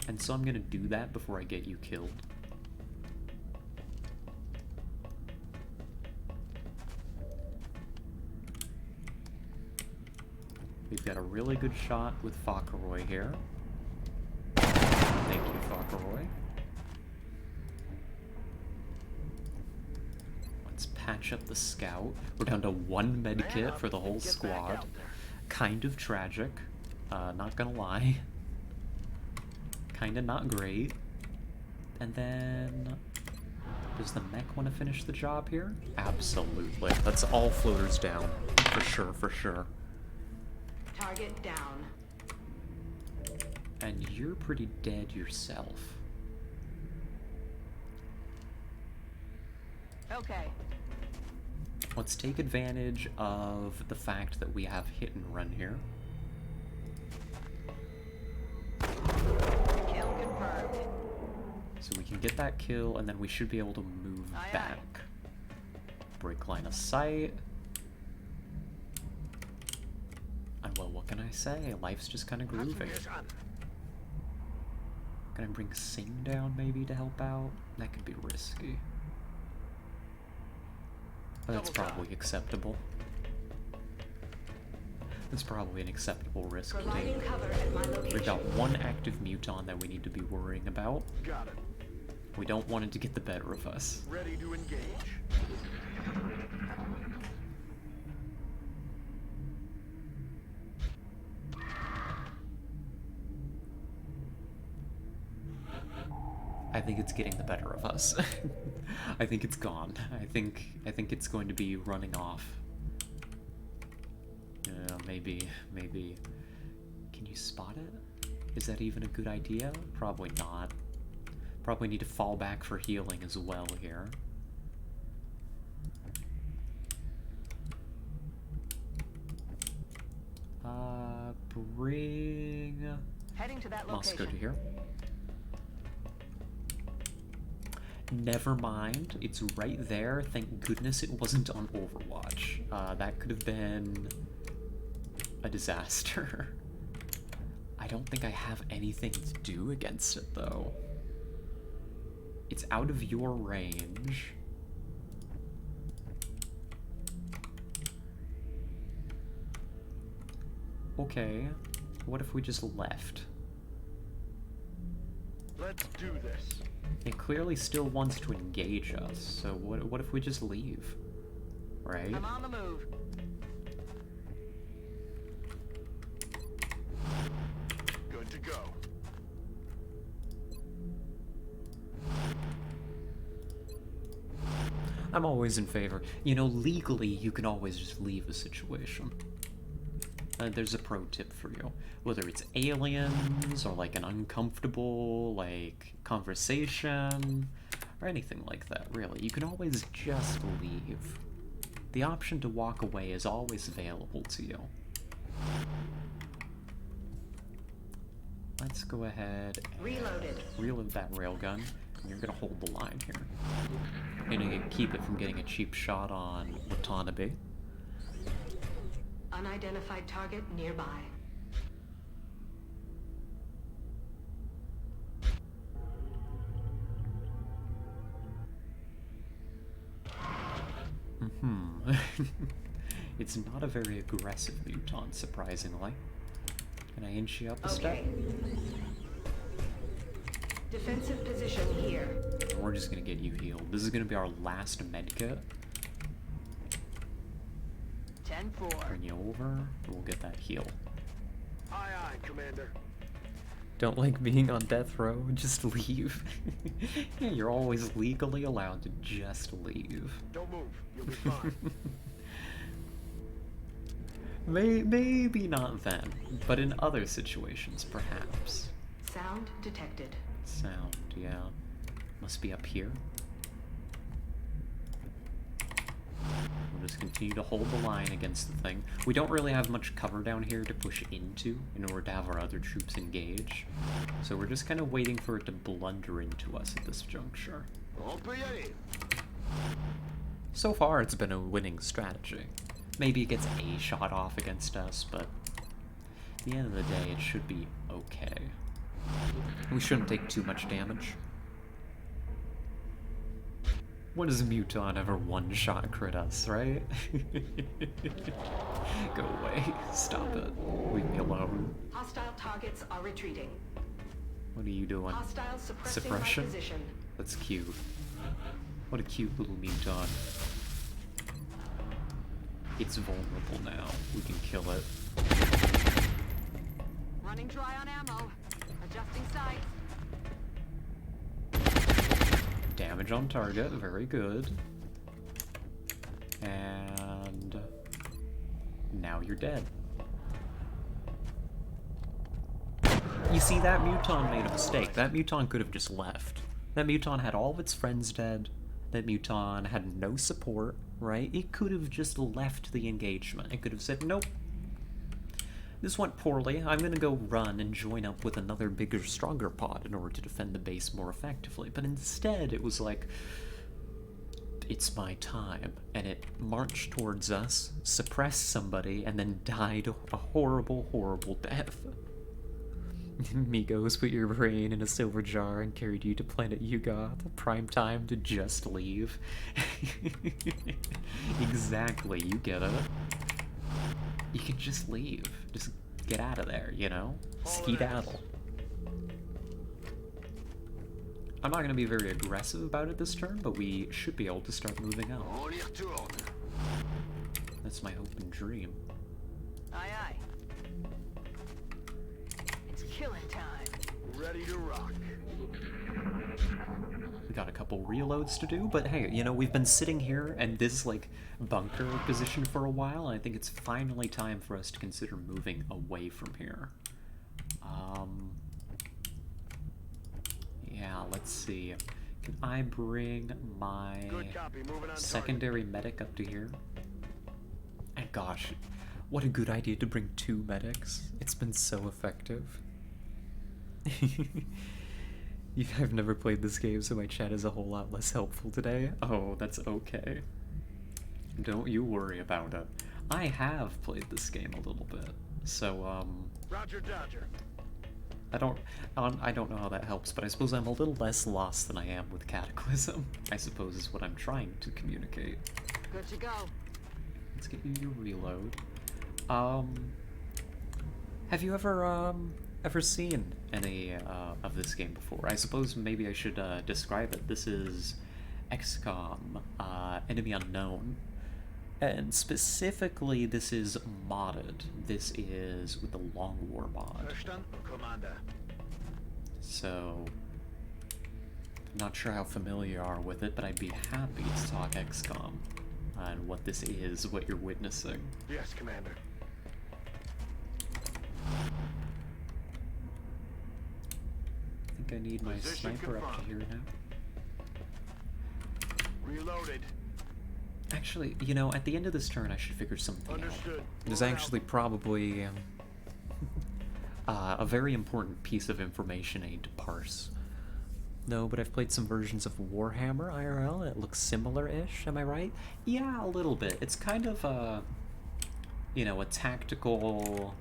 And so I'm gonna do that before I get you killed. We've got a really good shot with Faukeroy here. Thank you, Faukeroy. Let's patch up the scout. We're down to 1 medkit for the whole squad. Kind of tragic, not gonna lie. Kinda not great. And then... Does the mech want to finish the job here? Absolutely. That's all floaters down. For sure, for sure. Target down. And you're pretty dead yourself. Okay. Let's take advantage of the fact that we have hit and run here. Kill confirmed. So we can get that kill, and then we should be able to move back. Break line of sight. And well, what can I say? Life's just kind of grooving. Can I bring Sing down, maybe, to help out? That could be risky. But that's probably acceptable. That's probably an acceptable risk to take. We've got 1 active muton that we need to be worrying about. Got it. We don't want it to get the better of us. Ready to engage. I think it's getting the better of us. I think it's gone. I think it's going to be running off. Maybe. Can you spot it? Is that even a good idea? Probably not. Probably need to fall back for healing as well here. Bring... Heading to that Moscow location. to here. Never mind, it's right there. Thank goodness it wasn't on Overwatch. That could have been a disaster. I don't think I have anything to do against it, though. It's out of your range. Okay, what if we just left? Let's do this. It clearly still wants to engage us, so what if we just leave? Right? I'm on the move. Good to go. I'm always in favor. You know, legally, you can always just leave a situation. There's a pro tip for you. Whether it's aliens, or like an uncomfortable, like, conversation, or anything like that, really. You can always just leave. The option to walk away is always available to you. Let's go ahead and reload that railgun. And you're gonna hold the line here. You're gonna keep it from getting a cheap shot on Watanabe. Unidentified target nearby. It's not a very aggressive mutant, surprisingly. Can I inch you up a step? Okay. Defensive position here. We're just gonna get you healed. This is gonna be our last medkit. 10-4. Bring you over, and we'll get that heal. Aye, aye, Commander. Don't like being on death row, just leave. Yeah, you're always legally allowed to just leave. Don't move. You'll be fine. Maybe not then, but in other situations, perhaps. Sound detected. Sound, yeah. Must be up here. We'll just continue to hold the line against the thing. We don't really have much cover down here to push into in order to have our other troops engage. So we're just kind of waiting for it to blunder into us at this juncture. On peut y aller. So far, it's been a winning strategy. Maybe it gets a shot off against us, but at the end of the day, it should be okay. We shouldn't take too much damage. When does a mutant ever one-shot crit us, right? Go away. Stop it. Leave me alone. Hostile targets are retreating. What are you doing? Hostile suppressing Suppression? my position. That's cute. What a cute little mutant. It's vulnerable now. We can kill it. Running dry on ammo. Adjusting sights. Damage on target, very good. And now you're dead. You see, that mutant made a mistake. That mutant could have just left. That mutant had all of its friends dead. That mutant had no support, right? It could have just left the engagement. It could have said, nope. This went poorly. I'm gonna go run and join up with another bigger, stronger pod in order to defend the base more effectively. But instead, it was like, it's my time. And it marched towards us, suppressed somebody, and then died a horrible, horrible death. Migos put your brain in a silver jar and carried you to planet Yuga. The prime time to just leave. Exactly, you get it. You can just leave. Just get out of there, you know? Skedaddle. I'm not going to be very aggressive about it this turn, but we should be able to start moving out. On y retourne. That's my hope and dream. Aye, aye. It's killing time. Ready to rock. We got a couple reloads to do, but hey, you know, we've been sitting here in this, like, bunker position for a while, and I think it's finally time for us to consider moving away from here. Yeah, let's see. Can I bring my Good copy. Moving on secondary medic up to here? And gosh, what a good idea to bring 2 medics. It's been so effective. I've never played this game, so my chat is a whole lot less helpful today. Oh, that's okay. Don't you worry about it. I have played this game a little bit, so, Roger, Dodger. I don't know how that helps, but I suppose I'm a little less lost than I am with Cataclysm, I suppose is what I'm trying to communicate. Good to go. Let's get you your reload. Have you ever seen any of this game before? I suppose maybe I should describe it. This is XCOM, Enemy Unknown. And specifically, this is modded. This is with the Long War mod. Verstanden, Commander. So, not sure how familiar you are with it, but I'd be happy to talk XCOM and what this is, what you're witnessing. Yes, Commander. I think I need my Position sniper up to confirmed. here now. Reloaded. Actually, you know, at the end of this turn, I should figure something out. Understood. There's Moving actually probably a very important piece of information I need to parse. No, but I've played some versions of Warhammer IRL, and it looks similar-ish, am I right? Yeah, a little bit. It's kind of a, you know, a tactical...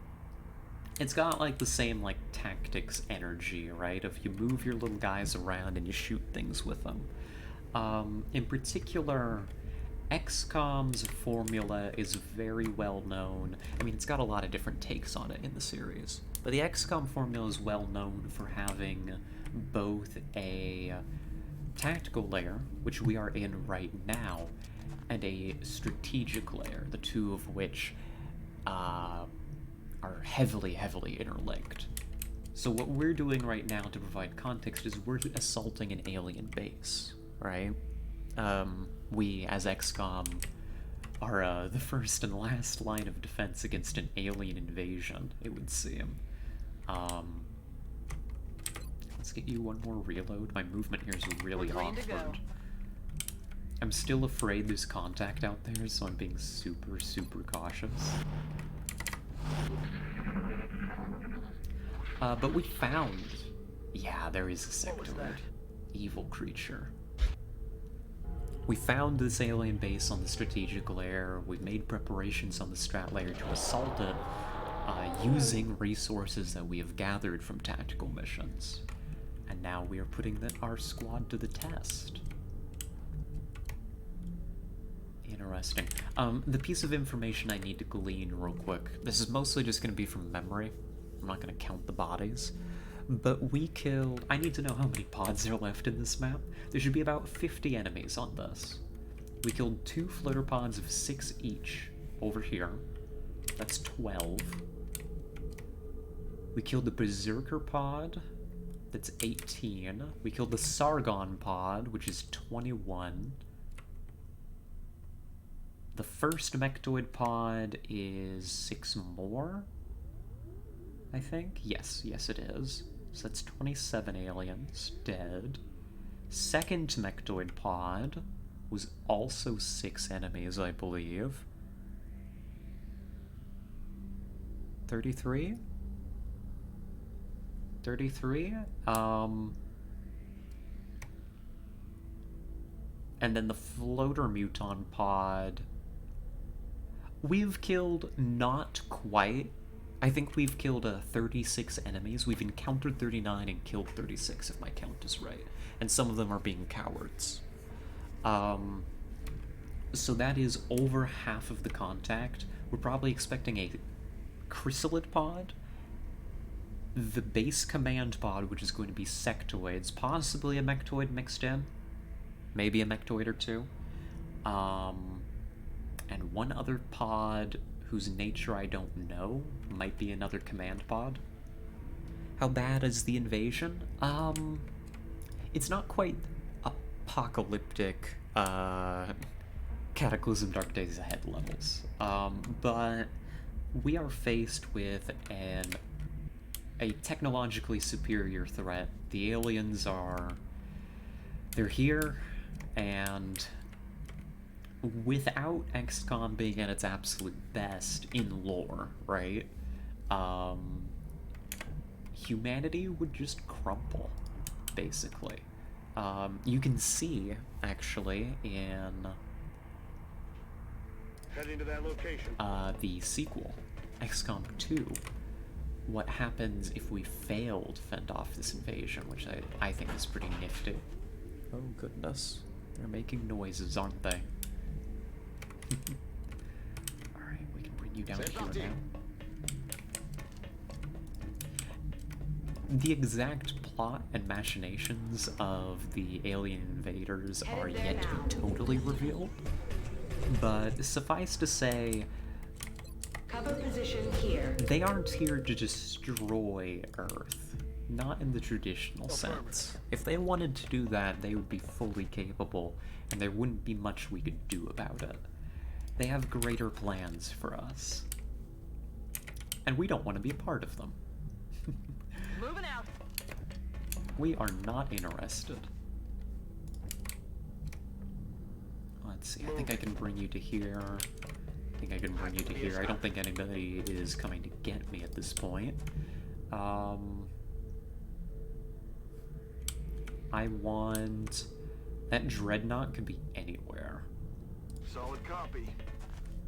It's got, like, the same, like, tactics energy, right? If you move your little guys around and you shoot things with them. In particular... XCOM's formula is very well known. I mean, it's got a lot of different takes on it in the series. But the XCOM formula is well known for having both a tactical layer, which we are in right now, and a strategic layer, the two of which are heavily, heavily interlinked. So what we're doing right now to provide context is we're assaulting an alien base, right? We, as XCOM, are the first and last line of defense against an alien invasion, it would seem. Let's get you one more reload. My movement here is really We're green to go. awkward. I'm still afraid there's contact out there, so I'm being super, super cautious. But we found... Yeah, there is a sectoid. Evil creature. We found this alien base on the strategic layer. We've made preparations on the strat layer to assault it, using resources that we have gathered from tactical missions. And now we are putting our squad to the test. Interesting. The piece of information I need to glean real quick. This is mostly just going to be from memory. I'm not going to count the bodies. But we killed... I need to know how many pods are left in this map. There should be about 50 enemies on this. We killed 2 floater pods of 6 each over here. That's 12. We killed the Berserker pod. That's 18. We killed the Sargon pod, which is 21. The first Mechtoid pod is 6 more, I think. Yes, it is. So that's 27 aliens dead. Second Mechtoid pod was also 6 enemies, I believe. 33? 33? And then the floater muton pod... We've killed not quite... I think we've killed 36 enemies. We've encountered 39 and killed 36, if my count is right. And some of them are being cowards. So that is over half of the contact. We're probably expecting a chrysalid pod. The base command pod, which is going to be sectoids. Possibly a mechtoid mixed in. Maybe a mechtoid or two. And one other pod whose nature I don't know, might be another command pod. How bad is the invasion? It's not quite apocalyptic, Cataclysm Dark Days Ahead levels, but we are faced with a technologically superior threat. The aliens they're here, and without XCOM being at its absolute best in lore, right? Humanity would just crumble, basically. You can see, actually, in Heading to that location. the sequel, XCOM 2, what happens if we fail to fend off this invasion, which I think is pretty nifty. Oh goodness, they're making noises, aren't they? Alright, we can bring you down here now. The exact plot and machinations of the alien invaders are yet to be totally revealed, but suffice to say, Cover position here. they aren't here to destroy Earth, not in the traditional sense. If they wanted to do that, they would be fully capable, and there wouldn't be much we could do about it. They have greater plans for us, and we don't want to be a part of them. Moving out. We are not interested. Let's see, I think I can bring you to here. I think I can bring you to here. I don't think anybody is coming to get me at this point. I want... That dreadnought could be anywhere. Solid copy.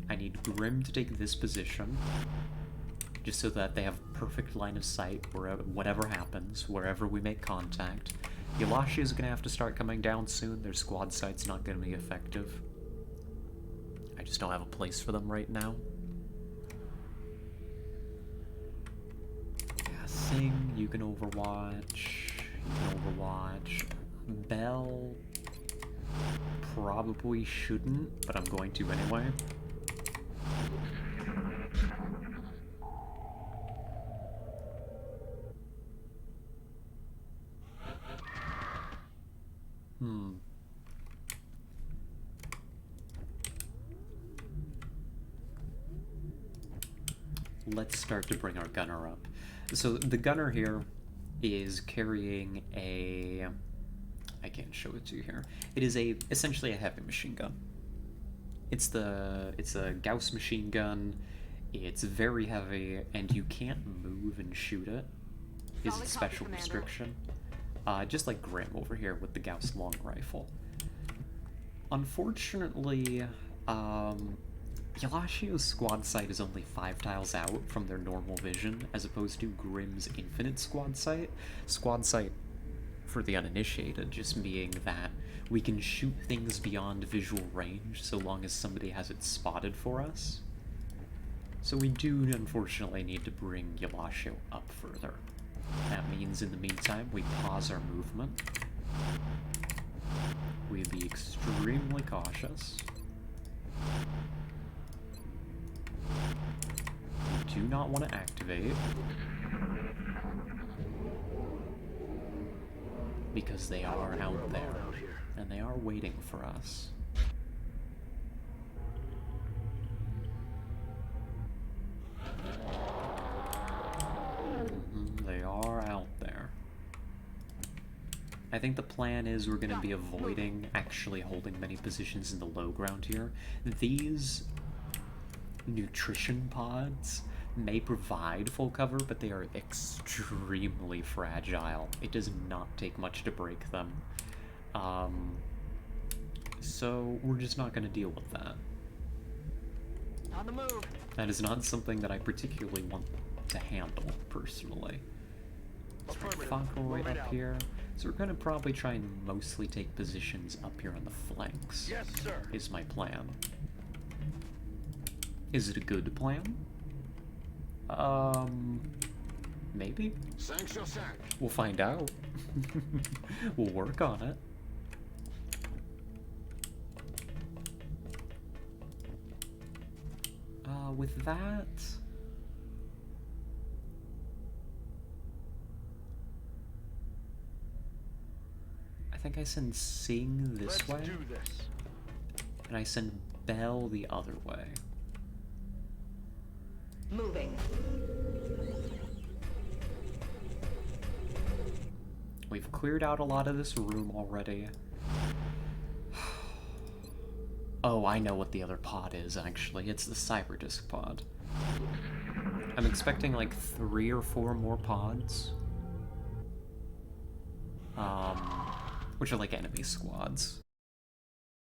I need Grim to take this position, just so that they have perfect line of sight wherever, whatever happens, wherever we make contact. Yalashi is going to have to start coming down soon. Their squad sight's not going to be effective. I just don't have a place for them right now. Yeah, Sing, you can overwatch. You can overwatch. Bell probably shouldn't, but I'm going to anyway. Let's start to bring our gunner up. So the gunner here is carrying a... I can't show it to you here. It is essentially a heavy machine gun. It's a Gauss machine gun. It's very heavy, and you can't move and shoot it. Is its special restriction. Just like Grim over here with the Gauss long rifle. Unfortunately, Yalashio's squad sight is only 5 tiles out from their normal vision, as opposed to Grim's infinite squad sight. Squad sight, for the uninitiated, just being that we can shoot things beyond visual range so long as somebody has it spotted for us. So we do, unfortunately, need to bring Yalashio up further. That means, in the meantime, we pause our movement. We be extremely cautious. We do not want to activate, because they are out there, and they are waiting for us. They are out there. I think the plan is we're going to be avoiding actually holding many positions in the low ground here. These nutrition pods may provide full cover, but they are extremely fragile. It does not take much to break them. So we're just not going to deal with that. On the move. That is not something that I particularly want to handle, personally. Fauntleroy up here. So we're going to probably try and mostly take positions up here on the flanks. Yes, sir. Is my plan. Is it a good plan? Maybe? We'll find out. We'll work on it. With that... I think I send Sing this way. Let's do this. And I send Bell the other way. Moving. We've cleared out a lot of this room already. Oh, I know what the other pod is, actually. It's the Cyberdisk pod. I'm expecting like 3 or 4 more pods. Which are like enemy squads.